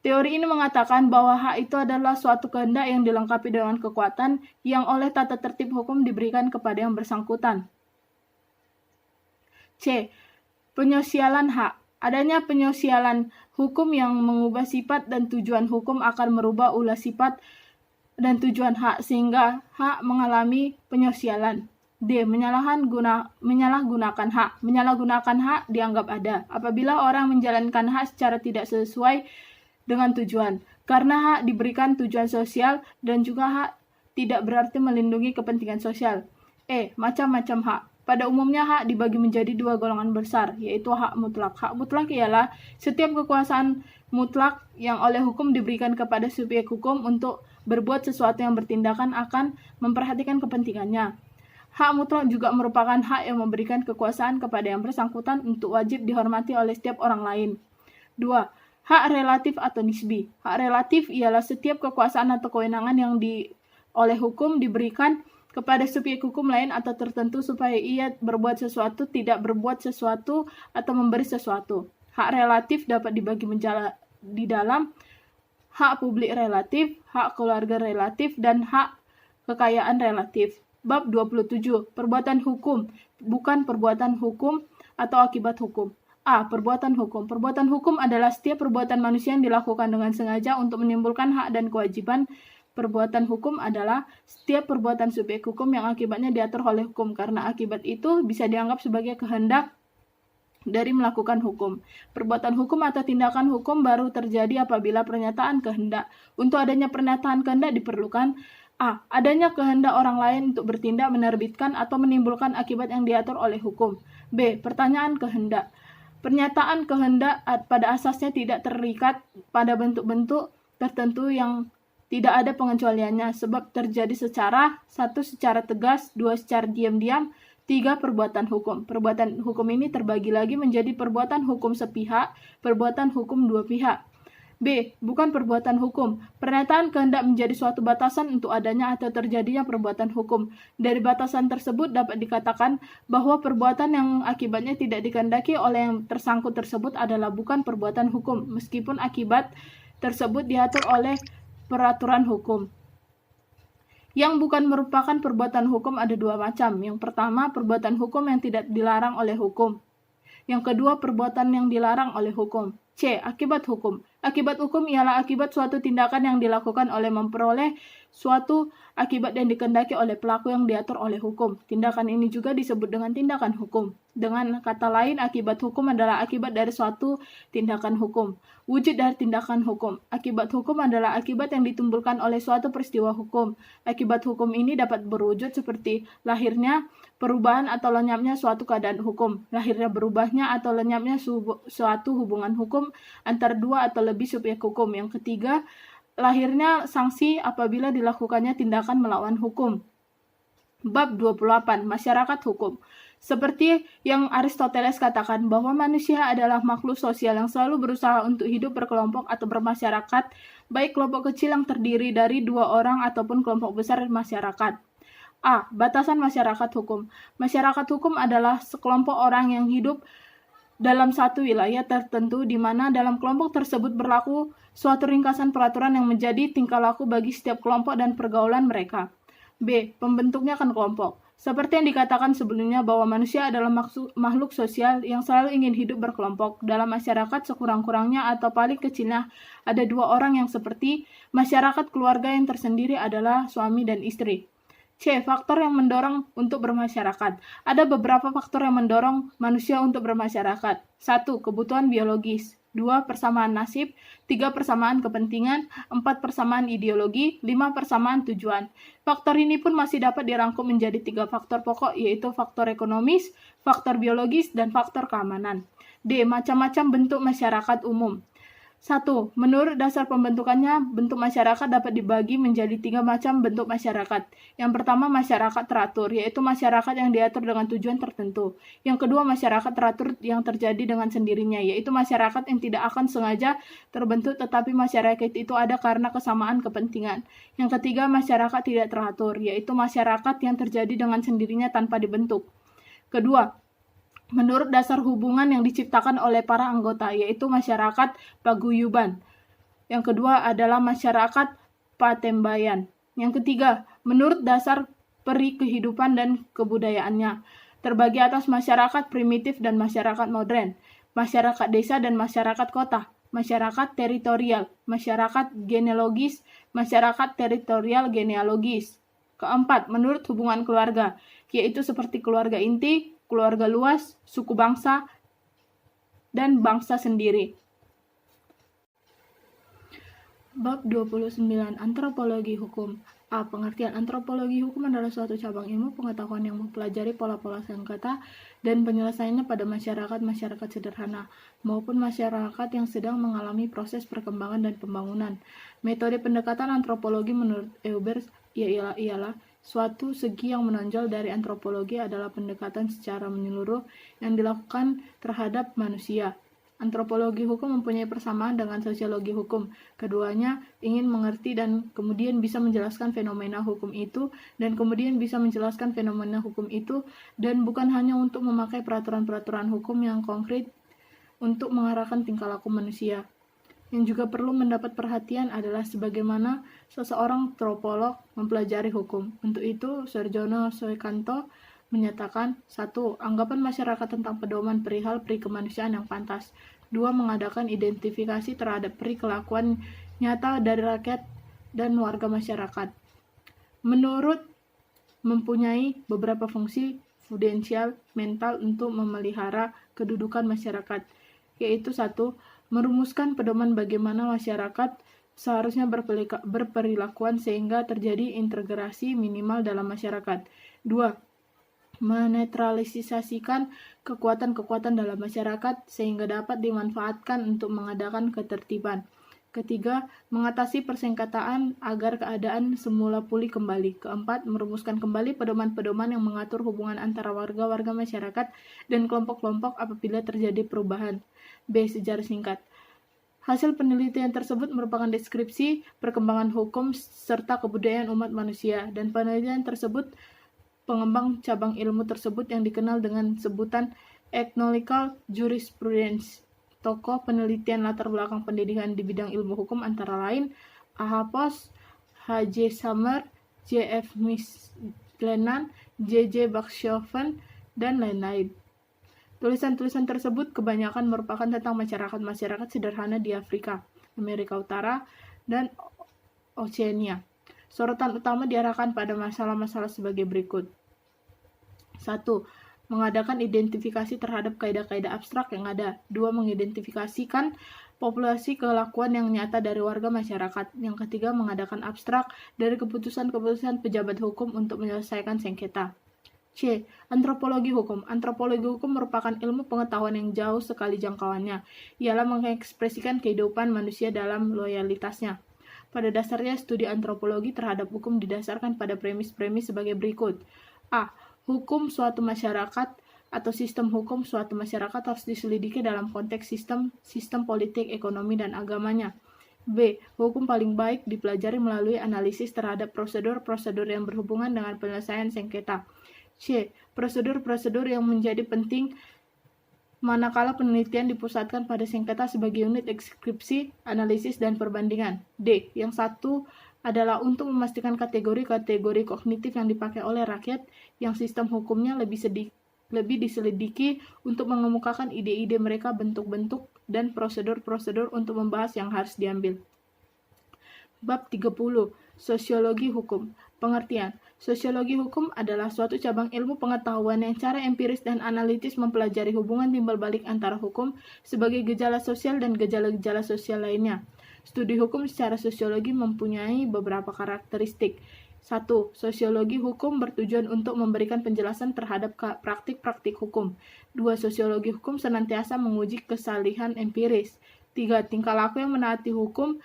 Teori ini mengatakan bahwa hak itu adalah suatu kehendak yang dilengkapi dengan kekuatan yang oleh tata tertib hukum diberikan kepada yang bersangkutan. C. Penyosialan hak. Adanya penyosialan hukum yang mengubah sifat dan tujuan hukum akan merubah ulah sifat dan tujuan hak sehingga hak mengalami penyosialan. D. Menyalahgunakan hak. Menyalahgunakan hak dianggap ada apabila orang menjalankan hak secara tidak sesuai dengan tujuan. Karena hak diberikan tujuan sosial dan juga hak tidak berarti melindungi kepentingan sosial. E. Macam-macam hak. Pada umumnya hak dibagi menjadi 2 golongan besar, yaitu hak mutlak. Hak mutlak ialah setiap kekuasaan mutlak yang oleh hukum diberikan kepada subjek hukum untuk berbuat sesuatu yang bertindakan akan memperhatikan kepentingannya. Hak mutlak juga merupakan hak yang memberikan kekuasaan kepada yang bersangkutan untuk wajib dihormati oleh setiap orang lain. 2. Hak relatif atau nisbi. Hak relatif ialah setiap kekuasaan atau kewenangan yang oleh hukum diberikan kepada subjek hukum lain atau tertentu supaya ia berbuat sesuatu, tidak berbuat sesuatu, atau memberi sesuatu. Hak relatif dapat dibagi di dalam hak publik relatif, hak keluarga relatif, dan hak kekayaan relatif. Bab 27. Perbuatan hukum, bukan perbuatan hukum atau akibat hukum. A. Perbuatan hukum. Perbuatan hukum adalah setiap perbuatan manusia yang dilakukan dengan sengaja untuk menimbulkan hak dan kewajiban. Perbuatan hukum adalah setiap perbuatan subjek hukum yang akibatnya diatur oleh hukum, karena akibat itu bisa dianggap sebagai kehendak dari melakukan hukum. Perbuatan hukum atau tindakan hukum baru terjadi apabila pernyataan kehendak. Untuk adanya pernyataan kehendak diperlukan A. Adanya kehendak orang lain untuk bertindak, menerbitkan, atau menimbulkan akibat yang diatur oleh hukum. B. Pertanyaan kehendak. Pernyataan kehendak pada asasnya tidak terikat pada bentuk-bentuk tertentu yang tidak ada pengecualiannya, sebab terjadi secara 1. Secara tegas, 2. Secara diam-diam, 3. Perbuatan hukum. Perbuatan hukum ini terbagi lagi menjadi perbuatan hukum sepihak, perbuatan hukum 2 pihak. B. Bukan perbuatan hukum. Pernyataan kehendak menjadi suatu batasan untuk adanya atau terjadinya perbuatan hukum. Dari batasan tersebut dapat dikatakan bahwa perbuatan yang akibatnya tidak dikehendaki oleh yang tersangkut tersebut adalah bukan perbuatan hukum, meskipun akibat tersebut diatur oleh peraturan hukum. Yang bukan merupakan perbuatan hukum ada dua macam. Yang pertama, perbuatan hukum yang tidak dilarang oleh hukum. Yang kedua, perbuatan yang dilarang oleh hukum. C. Akibat hukum. Akibat hukum ialah akibat suatu tindakan yang dilakukan oleh memperoleh suatu akibat yang dikehendaki oleh pelaku yang diatur oleh hukum. Tindakan ini juga disebut dengan tindakan hukum. Dengan kata lain, akibat hukum adalah akibat dari suatu tindakan hukum. Wujud dari tindakan hukum. Akibat hukum adalah akibat yang ditimbulkan oleh suatu peristiwa hukum. Akibat hukum ini dapat berwujud seperti lahirnya, perubahan atau lenyapnya suatu keadaan hukum, lahirnya berubahnya atau lenyapnya suatu hubungan hukum antara dua atau lebih subjek hukum. Yang ketiga, lahirnya sanksi apabila dilakukannya tindakan melawan hukum. Bab 28. Masyarakat hukum. Seperti yang Aristoteles katakan bahwa manusia adalah makhluk sosial yang selalu berusaha untuk hidup berkelompok atau bermasyarakat, baik kelompok kecil yang terdiri dari 2 orang ataupun kelompok besar masyarakat. A. Batasan masyarakat hukum. Masyarakat hukum adalah sekelompok orang yang hidup dalam satu wilayah tertentu di mana dalam kelompok tersebut berlaku suatu ringkasan peraturan yang menjadi tingkah laku bagi setiap kelompok dan pergaulan mereka. B. Pembentuknya kan kelompok. Seperti yang dikatakan sebelumnya bahwa manusia adalah makhluk sosial yang selalu ingin hidup berkelompok. Dalam masyarakat sekurang-kurangnya atau paling kecilnya ada 2 orang yang seperti masyarakat keluarga yang tersendiri adalah suami dan istri. C. Faktor yang mendorong untuk bermasyarakat. Ada beberapa faktor yang mendorong manusia untuk bermasyarakat. 1. Kebutuhan biologis. 2. Persamaan nasib. 3. Persamaan kepentingan. 4. Persamaan ideologi. 5. Persamaan tujuan. Faktor ini pun masih dapat dirangkum menjadi 3 faktor pokok, yaitu faktor ekonomis, faktor biologis, dan faktor keamanan. D. Macam-macam bentuk masyarakat umum. 1. Menurut dasar pembentukannya, bentuk masyarakat dapat dibagi menjadi 3 macam bentuk masyarakat. Yang pertama, masyarakat teratur, yaitu masyarakat yang diatur dengan tujuan tertentu. Yang kedua, masyarakat teratur yang terjadi dengan sendirinya, yaitu masyarakat yang tidak akan sengaja terbentuk, tetapi masyarakat itu ada karena kesamaan kepentingan. Yang ketiga, masyarakat tidak teratur, yaitu masyarakat yang terjadi dengan sendirinya tanpa dibentuk. Kedua, menurut dasar hubungan yang diciptakan oleh para anggota, yaitu masyarakat paguyuban. Yang kedua adalah masyarakat patembayan. Yang ketiga, menurut dasar peri kehidupan dan kebudayaannya, terbagi atas masyarakat primitif dan masyarakat modern, masyarakat desa dan masyarakat kota, masyarakat teritorial, masyarakat genealogis, masyarakat teritorial genealogis. Keempat, menurut hubungan keluarga, yaitu seperti keluarga inti, keluarga luas, suku bangsa, dan bangsa sendiri. Bab 29. Antropologi hukum. A. Pengertian antropologi hukum adalah suatu cabang ilmu pengetahuan yang mempelajari pola-pola sengketa dan penyelesaiannya pada masyarakat-masyarakat sederhana maupun masyarakat yang sedang mengalami proses perkembangan dan pembangunan. Metode pendekatan antropologi menurut Eubers ialah suatu segi yang menonjol dari antropologi adalah pendekatan secara menyeluruh yang dilakukan terhadap manusia. Antropologi hukum mempunyai persamaan dengan sosiologi hukum. Keduanya ingin mengerti dan kemudian bisa menjelaskan fenomena hukum itu, dan kemudian bisa menjelaskan fenomena hukum itu, dan bukan hanya untuk memakai peraturan-peraturan hukum yang konkret untuk mengarahkan tingkah laku manusia. Yang juga perlu mendapat perhatian adalah sebagaimana seseorang antropolog mempelajari hukum. Untuk itu, Sarjono Soekanto menyatakan 1. Anggapan masyarakat tentang pedoman perihal peri kemanusiaan yang pantas. 2. Mengadakan identifikasi terhadap peri kelakuan nyata dari rakyat dan warga masyarakat. Menurut mempunyai beberapa fungsi prudensial mental untuk memelihara kedudukan masyarakat, yaitu 1. Merumuskan pedoman bagaimana masyarakat seharusnya berperilakuan sehingga terjadi integrasi minimal dalam masyarakat. 2. Menetralisasikan kekuatan-kekuatan dalam masyarakat sehingga dapat dimanfaatkan untuk mengadakan ketertiban. Ketiga, mengatasi persengketaan agar keadaan semula pulih kembali. Keempat, merumuskan kembali pedoman-pedoman yang mengatur hubungan antara warga-warga masyarakat dan kelompok-kelompok apabila terjadi perubahan. B. Sejarah singkat. Hasil penelitian tersebut merupakan deskripsi perkembangan hukum serta kebudayaan umat manusia, dan penelitian tersebut pengembang cabang ilmu tersebut yang dikenal dengan sebutan ethnological jurisprudence. Tokoh penelitian latar belakang pendidikan di bidang ilmu hukum antara lain A.H. Post, H.J. Summer, J.F. Misglenan, J.J. Bakshoven, dan lain-lain. Tulisan-tulisan tersebut kebanyakan merupakan tentang masyarakat-masyarakat sederhana di Afrika, Amerika Utara, dan Oceania. Sorotan utama diarahkan pada masalah-masalah sebagai berikut. 1. Mengadakan identifikasi terhadap kaidah-kaidah abstrak yang ada. 2. Mengidentifikasikan populasi kelakuan yang nyata dari warga masyarakat. Yang ketiga, mengadakan abstrak dari keputusan-keputusan pejabat hukum untuk menyelesaikan sengketa. C. Antropologi hukum. Antropologi hukum merupakan ilmu pengetahuan yang jauh sekali jangkauannya. Ialah mengekspresikan kehidupan manusia dalam loyalitasnya. Pada dasarnya, studi antropologi terhadap hukum didasarkan pada premis-premis sebagai berikut. A. Hukum suatu masyarakat atau sistem hukum suatu masyarakat harus diselidiki dalam konteks sistem politik, ekonomi, dan agamanya. B. Hukum paling baik dipelajari melalui analisis terhadap prosedur-prosedur yang berhubungan dengan penyelesaian sengketa. C. Prosedur-prosedur yang menjadi penting manakala penelitian dipusatkan pada sengketa sebagai unit deskripsi, analisis, dan perbandingan. D. Yang satu adalah untuk memastikan kategori-kategori kognitif yang dipakai oleh rakyat yang sistem hukumnya lebih diselidiki untuk mengemukakan ide-ide mereka, bentuk-bentuk, dan prosedur-prosedur untuk membahas yang harus diambil. Bab 30. Sosiologi hukum. Pengertian. Sosiologi hukum adalah suatu cabang ilmu pengetahuan yang cara empiris dan analitis mempelajari hubungan timbal balik antara hukum sebagai gejala sosial dan gejala-gejala sosial lainnya. Studi hukum secara sosiologi mempunyai beberapa karakteristik. 1. Sosiologi hukum bertujuan untuk memberikan penjelasan terhadap praktik-praktik hukum. 2. Sosiologi hukum senantiasa menguji kesalihan empiris. 3. Tingkah laku yang menaati hukum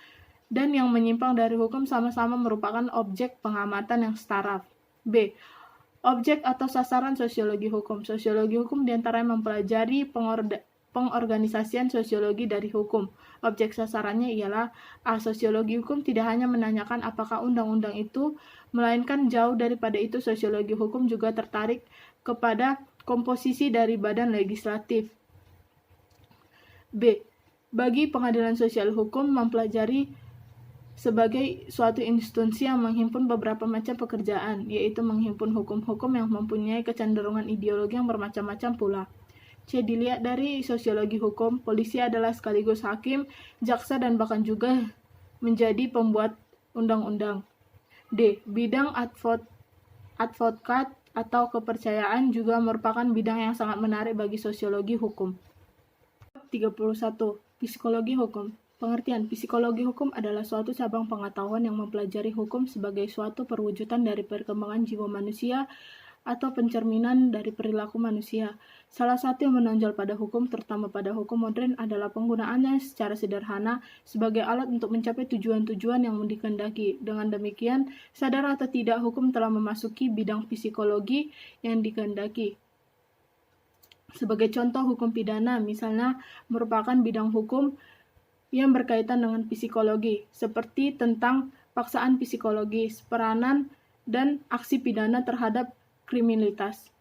dan yang menyimpang dari hukum sama-sama merupakan objek pengamatan yang setara. B. Objek atau sasaran sosiologi hukum. Sosiologi hukum diantaranya mempelajari pengorganisasian sosiologi dari hukum. Objek sasarannya ialah A. Sosiologi hukum tidak hanya menanyakan apakah undang-undang itu, melainkan jauh daripada itu sosiologi hukum juga tertarik kepada komposisi dari badan legislatif. B. Bagi pengadilan sosial hukum mempelajari sebagai suatu institusi yang menghimpun beberapa macam pekerjaan, yaitu menghimpun hukum-hukum yang mempunyai kecenderungan ideologi yang bermacam-macam pula. C. Dilihat dari sosiologi hukum, polisi adalah sekaligus hakim, jaksa, dan bahkan juga menjadi pembuat undang-undang. D. Bidang advokat atau kepercayaan juga merupakan bidang yang sangat menarik bagi sosiologi hukum. 31. Psikologi hukum. Pengertian. Psikologi hukum adalah suatu cabang pengetahuan yang mempelajari hukum sebagai suatu perwujudan dari perkembangan jiwa manusia atau pencerminan dari perilaku manusia. Salah satu yang menonjol pada hukum, terutama pada hukum modern, adalah penggunaannya secara sederhana sebagai alat untuk mencapai tujuan-tujuan yang dikehendaki. Dengan demikian, sadar atau tidak, hukum telah memasuki bidang psikologi yang dikehendaki. Sebagai contoh, hukum pidana misalnya merupakan bidang hukum yang berkaitan dengan psikologi, seperti tentang paksaan psikologis, peranan, dan aksi pidana terhadap kriminalitas.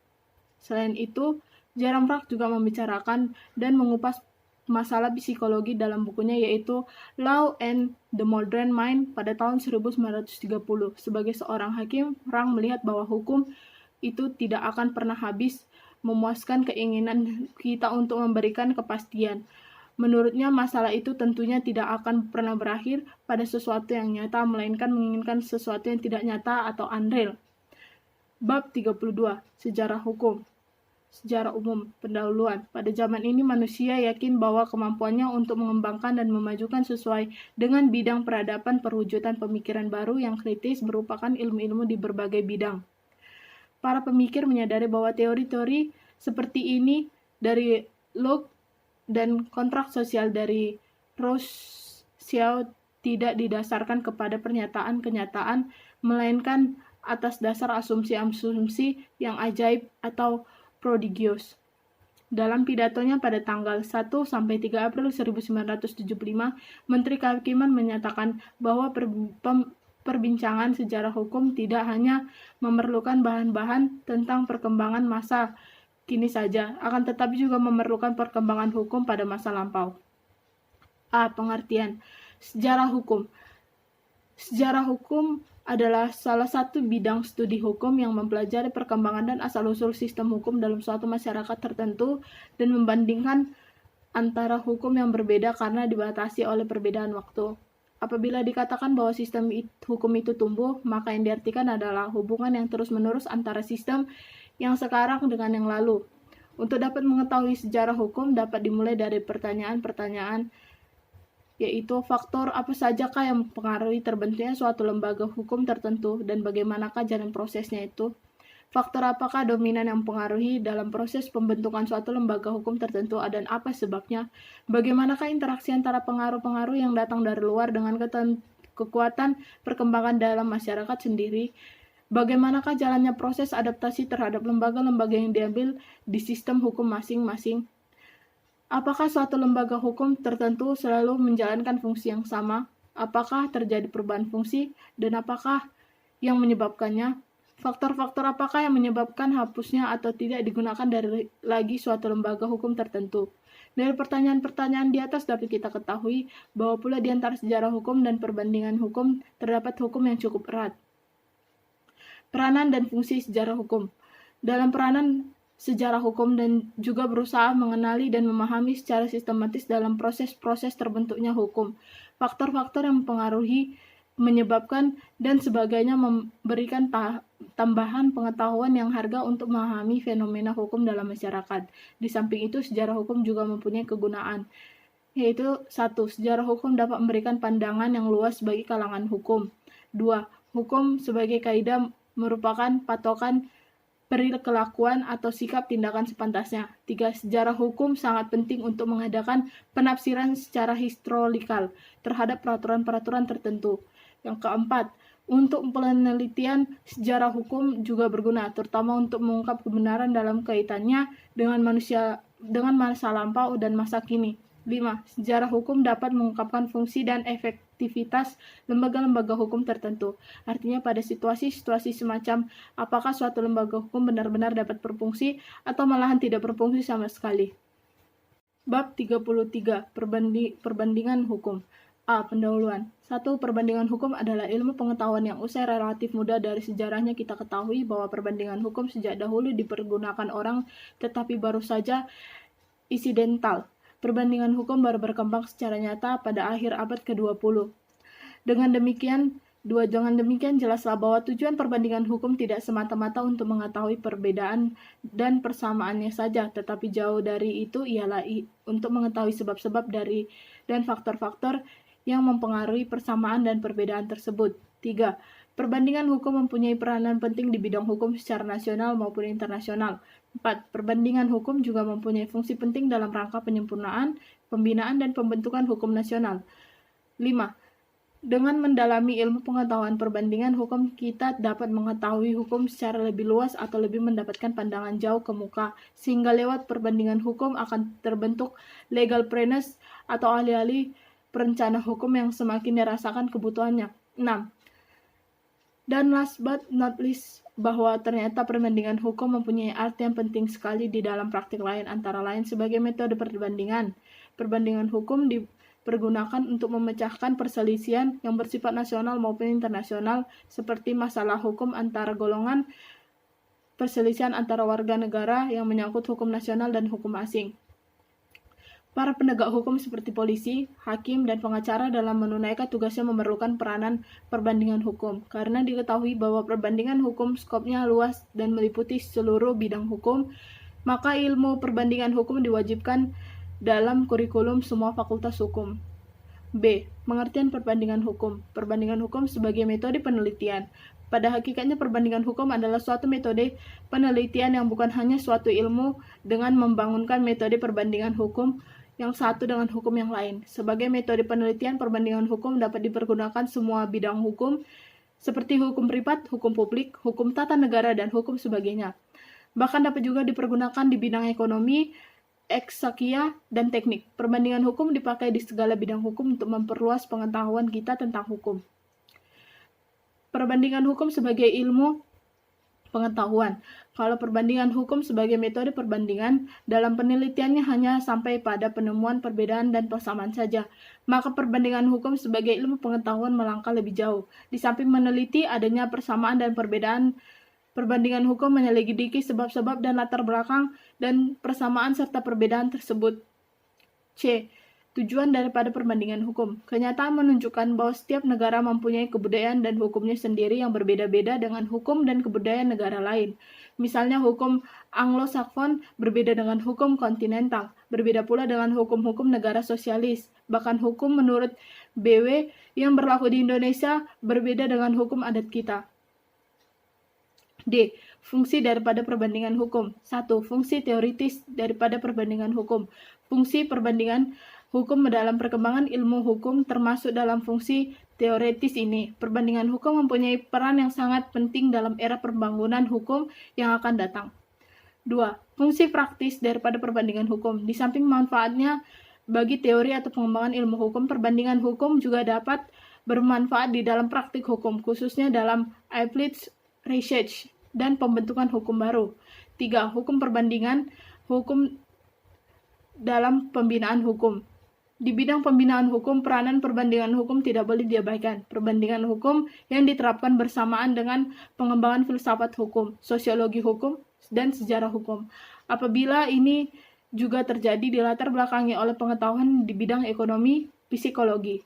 Selain itu, Jerome Rock juga membicarakan dan mengupas masalah psikologi dalam bukunya yaitu Law and the Modern Mind pada tahun 1930. Sebagai seorang hakim, Rock melihat bahwa hukum itu tidak akan pernah habis memuaskan keinginan kita untuk memberikan kepastian. Menurutnya, masalah itu tentunya tidak akan pernah berakhir pada sesuatu yang nyata, melainkan menginginkan sesuatu yang tidak nyata atau unreal. Bab 32. Sejarah hukum. Sejarah umum, pendahuluan. Pada zaman ini, manusia yakin bahwa kemampuannya untuk mengembangkan dan memajukan sesuai dengan bidang peradaban perwujudan pemikiran baru yang kritis merupakan ilmu-ilmu di berbagai bidang. Para pemikir menyadari bahwa teori-teori seperti ini dari Locke dan kontrak sosial dari Rousseau tidak didasarkan kepada pernyataan-kenyataan, melainkan atas dasar asumsi-asumsi yang ajaib atau prodigious. Dalam pidatonya pada tanggal 1-3 April 1975, Menteri Kehakiman menyatakan bahwa perbincangan sejarah hukum tidak hanya memerlukan bahan-bahan tentang perkembangan masa kini saja, akan tetapi juga memerlukan perkembangan hukum pada masa lampau. A. Pengertian sejarah hukum. Sejarah hukum adalah salah satu bidang studi hukum yang mempelajari perkembangan dan asal-usul sistem hukum dalam suatu masyarakat tertentu dan membandingkan antara hukum yang berbeda karena dibatasi oleh perbedaan waktu. Apabila dikatakan bahwa sistem hukum itu tumbuh, maka yang diartikan adalah hubungan yang terus-menerus antara sistem yang sekarang dengan yang lalu. Untuk dapat mengetahui sejarah hukum dapat dimulai dari pertanyaan-pertanyaan, yaitu faktor apa sajakah yang mempengaruhi terbentuknya suatu lembaga hukum tertentu dan bagaimanakah jalan prosesnya itu. Faktor apakah dominan yang mempengaruhi dalam proses pembentukan suatu lembaga hukum tertentu dan apa sebabnya. Bagaimanakah interaksi antara pengaruh-pengaruh yang datang dari luar dengan kekuatan perkembangan dalam masyarakat sendiri. Bagaimanakah jalannya proses adaptasi terhadap lembaga-lembaga yang diambil di sistem hukum masing-masing. Apakah suatu lembaga hukum tertentu selalu menjalankan fungsi yang sama? Apakah terjadi perubahan fungsi? Dan apakah yang menyebabkannya? Faktor-faktor apakah yang menyebabkan hapusnya atau tidak digunakan dari lagi suatu lembaga hukum tertentu? Dari pertanyaan-pertanyaan di atas dapat kita ketahui bahwa pula di antara sejarah hukum dan perbandingan hukum terdapat hukum yang cukup erat. Peranan dan fungsi sejarah hukum. Dalam peranan sejarah hukum dan juga berusaha mengenali dan memahami secara sistematis dalam proses-proses terbentuknya hukum. Faktor-faktor yang mempengaruhi, menyebabkan, dan sebagainya memberikan tambahan pengetahuan yang harga untuk memahami fenomena hukum dalam masyarakat. Di samping itu, sejarah hukum juga mempunyai kegunaan, yaitu 1. Sejarah hukum dapat memberikan pandangan yang luas bagi kalangan hukum. 2. Hukum sebagai kaidah merupakan patokan perilakuan atau sikap tindakan sepantasnya. 3. Sejarah hukum sangat penting untuk mengadakan penafsiran secara historikal terhadap peraturan-peraturan tertentu. Yang keempat, untuk penelitian sejarah hukum juga berguna, terutama untuk mengungkap kebenaran dalam kaitannya dengan masa lampau dan masa kini. 5. Sejarah hukum dapat mengungkapkan fungsi dan efektivitas lembaga-lembaga hukum tertentu. Artinya pada situasi-situasi semacam apakah suatu lembaga hukum benar-benar dapat berfungsi atau malahan tidak berfungsi sama sekali. Bab 33. Perbandingan hukum. A. Pendahuluan. 1. Perbandingan hukum adalah ilmu pengetahuan yang usai relatif mudah dari sejarahnya kita ketahui bahwa perbandingan hukum sejak dahulu dipergunakan orang tetapi baru saja insidental. Perbandingan hukum baru berkembang secara nyata pada akhir abad ke-20. Dengan demikian jelaslah bahwa tujuan perbandingan hukum tidak semata-mata untuk mengetahui perbedaan dan persamaannya saja, tetapi jauh dari itu ialah untuk mengetahui sebab-sebab dari dan faktor-faktor yang mempengaruhi persamaan dan perbedaan tersebut. 3. Perbandingan hukum mempunyai peranan penting di bidang hukum secara nasional maupun internasional. 4. Perbandingan hukum juga mempunyai fungsi penting dalam rangka penyempurnaan, pembinaan, dan pembentukan hukum nasional. 5. Dengan mendalami ilmu pengetahuan perbandingan hukum, kita dapat mengetahui hukum secara lebih luas atau lebih mendapatkan pandangan jauh ke muka, sehingga lewat perbandingan hukum akan terbentuk legal practice atau ahli-ahli perencana hukum yang semakin dirasakan kebutuhannya. 6. Dan last but not least, bahwa ternyata perbandingan hukum mempunyai arti yang penting sekali di dalam praktik lain, antara lain sebagai metode perbandingan. Perbandingan hukum dipergunakan untuk memecahkan perselisihan yang bersifat nasional maupun internasional, seperti masalah hukum antara golongan, perselisihan antara warga negara yang menyangkut hukum nasional dan hukum asing. Para penegak hukum seperti polisi, hakim, dan pengacara dalam menunaikan tugasnya memerlukan peranan perbandingan hukum, karena diketahui bahwa perbandingan hukum skopnya luas dan meliputi seluruh bidang hukum, maka ilmu perbandingan hukum diwajibkan dalam kurikulum semua fakultas hukum. B. Pengertian perbandingan hukum. Perbandingan hukum sebagai metode penelitian. Pada hakikatnya perbandingan hukum adalah suatu metode penelitian yang bukan hanya suatu ilmu dengan membangunkan metode perbandingan hukum yang satu dengan hukum yang lain. Sebagai metode penelitian, perbandingan hukum dapat dipergunakan semua bidang hukum, seperti hukum privat, hukum publik, hukum tata negara, dan hukum sebagainya. Bahkan dapat juga dipergunakan di bidang ekonomi, eksakia, dan teknik. Perbandingan hukum dipakai di segala bidang hukum untuk memperluas pengetahuan kita tentang hukum. Perbandingan hukum sebagai ilmu pengetahuan. Kalau perbandingan hukum sebagai metode perbandingan, dalam penelitiannya hanya sampai pada penemuan perbedaan dan persamaan saja. Maka perbandingan hukum sebagai ilmu pengetahuan melangkah lebih jauh. Di samping meneliti adanya persamaan dan perbedaan, perbandingan hukum menyelidiki sebab-sebab dan latar belakang dan persamaan serta perbedaan tersebut. C. Tujuan daripada perbandingan hukum. Kenyataan menunjukkan bahwa setiap negara mempunyai kebudayaan dan hukumnya sendiri yang berbeda-beda dengan hukum dan kebudayaan negara lain. Misalnya hukum Anglo-Saxon berbeda dengan hukum kontinental, berbeda pula dengan hukum-hukum negara sosialis. Bahkan hukum menurut BW yang berlaku di Indonesia berbeda dengan hukum adat kita. D. Fungsi daripada perbandingan hukum. 1. Fungsi teoritis daripada perbandingan hukum. Fungsi perbandingan hukum dalam perkembangan ilmu hukum termasuk dalam fungsi teoritis ini. Perbandingan hukum mempunyai peran yang sangat penting dalam era pembangunan hukum yang akan datang. 2. Fungsi praktis daripada perbandingan hukum. Di samping manfaatnya bagi teori atau pengembangan ilmu hukum, perbandingan hukum juga dapat bermanfaat di dalam praktik hukum, khususnya dalam applied research dan pembentukan hukum baru. 3. Hukum perbandingan hukum dalam pembinaan hukum. Di bidang pembinaan hukum, peranan perbandingan hukum tidak boleh diabaikan. Perbandingan hukum yang diterapkan bersamaan dengan pengembangan filsafat hukum, sosiologi hukum, dan sejarah hukum. Apabila ini juga terjadi dilatar belakangi oleh pengetahuan di bidang ekonomi, psikologi.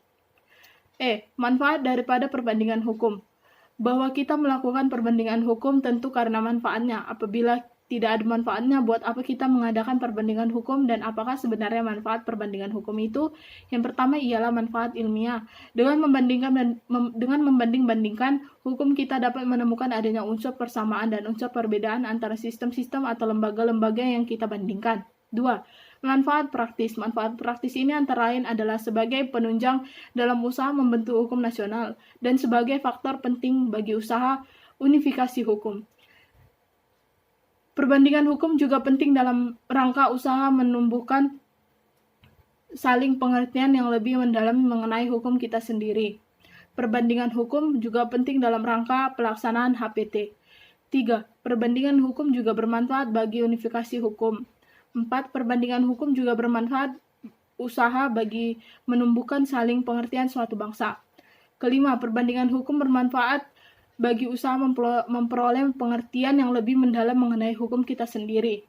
E. Manfaat daripada perbandingan hukum. Bahwa kita melakukan perbandingan hukum tentu karena manfaatnya. Apabila tidak ada manfaatnya, buat apa kita mengadakan perbandingan hukum, dan apakah sebenarnya manfaat perbandingan hukum itu? Yang pertama ialah manfaat ilmiah. Dengan membanding-bandingkan hukum, kita dapat menemukan adanya unsur persamaan dan unsur perbedaan antara sistem-sistem atau lembaga-lembaga yang kita bandingkan. 2. Manfaat praktis. Manfaat praktis ini antara lain adalah sebagai penunjang dalam usaha membentuk hukum nasional dan sebagai faktor penting bagi usaha unifikasi hukum. Perbandingan hukum juga penting dalam rangka usaha menumbuhkan saling pengertian yang lebih mendalam mengenai hukum kita sendiri. Perbandingan hukum juga penting dalam rangka pelaksanaan HPT. 3. Perbandingan hukum juga bermanfaat bagi unifikasi hukum. 4. Perbandingan hukum juga bermanfaat usaha bagi menumbuhkan saling pengertian suatu bangsa. 5. Perbandingan hukum bermanfaat bagi usaha memperoleh pengertian yang lebih mendalam mengenai hukum kita sendiri.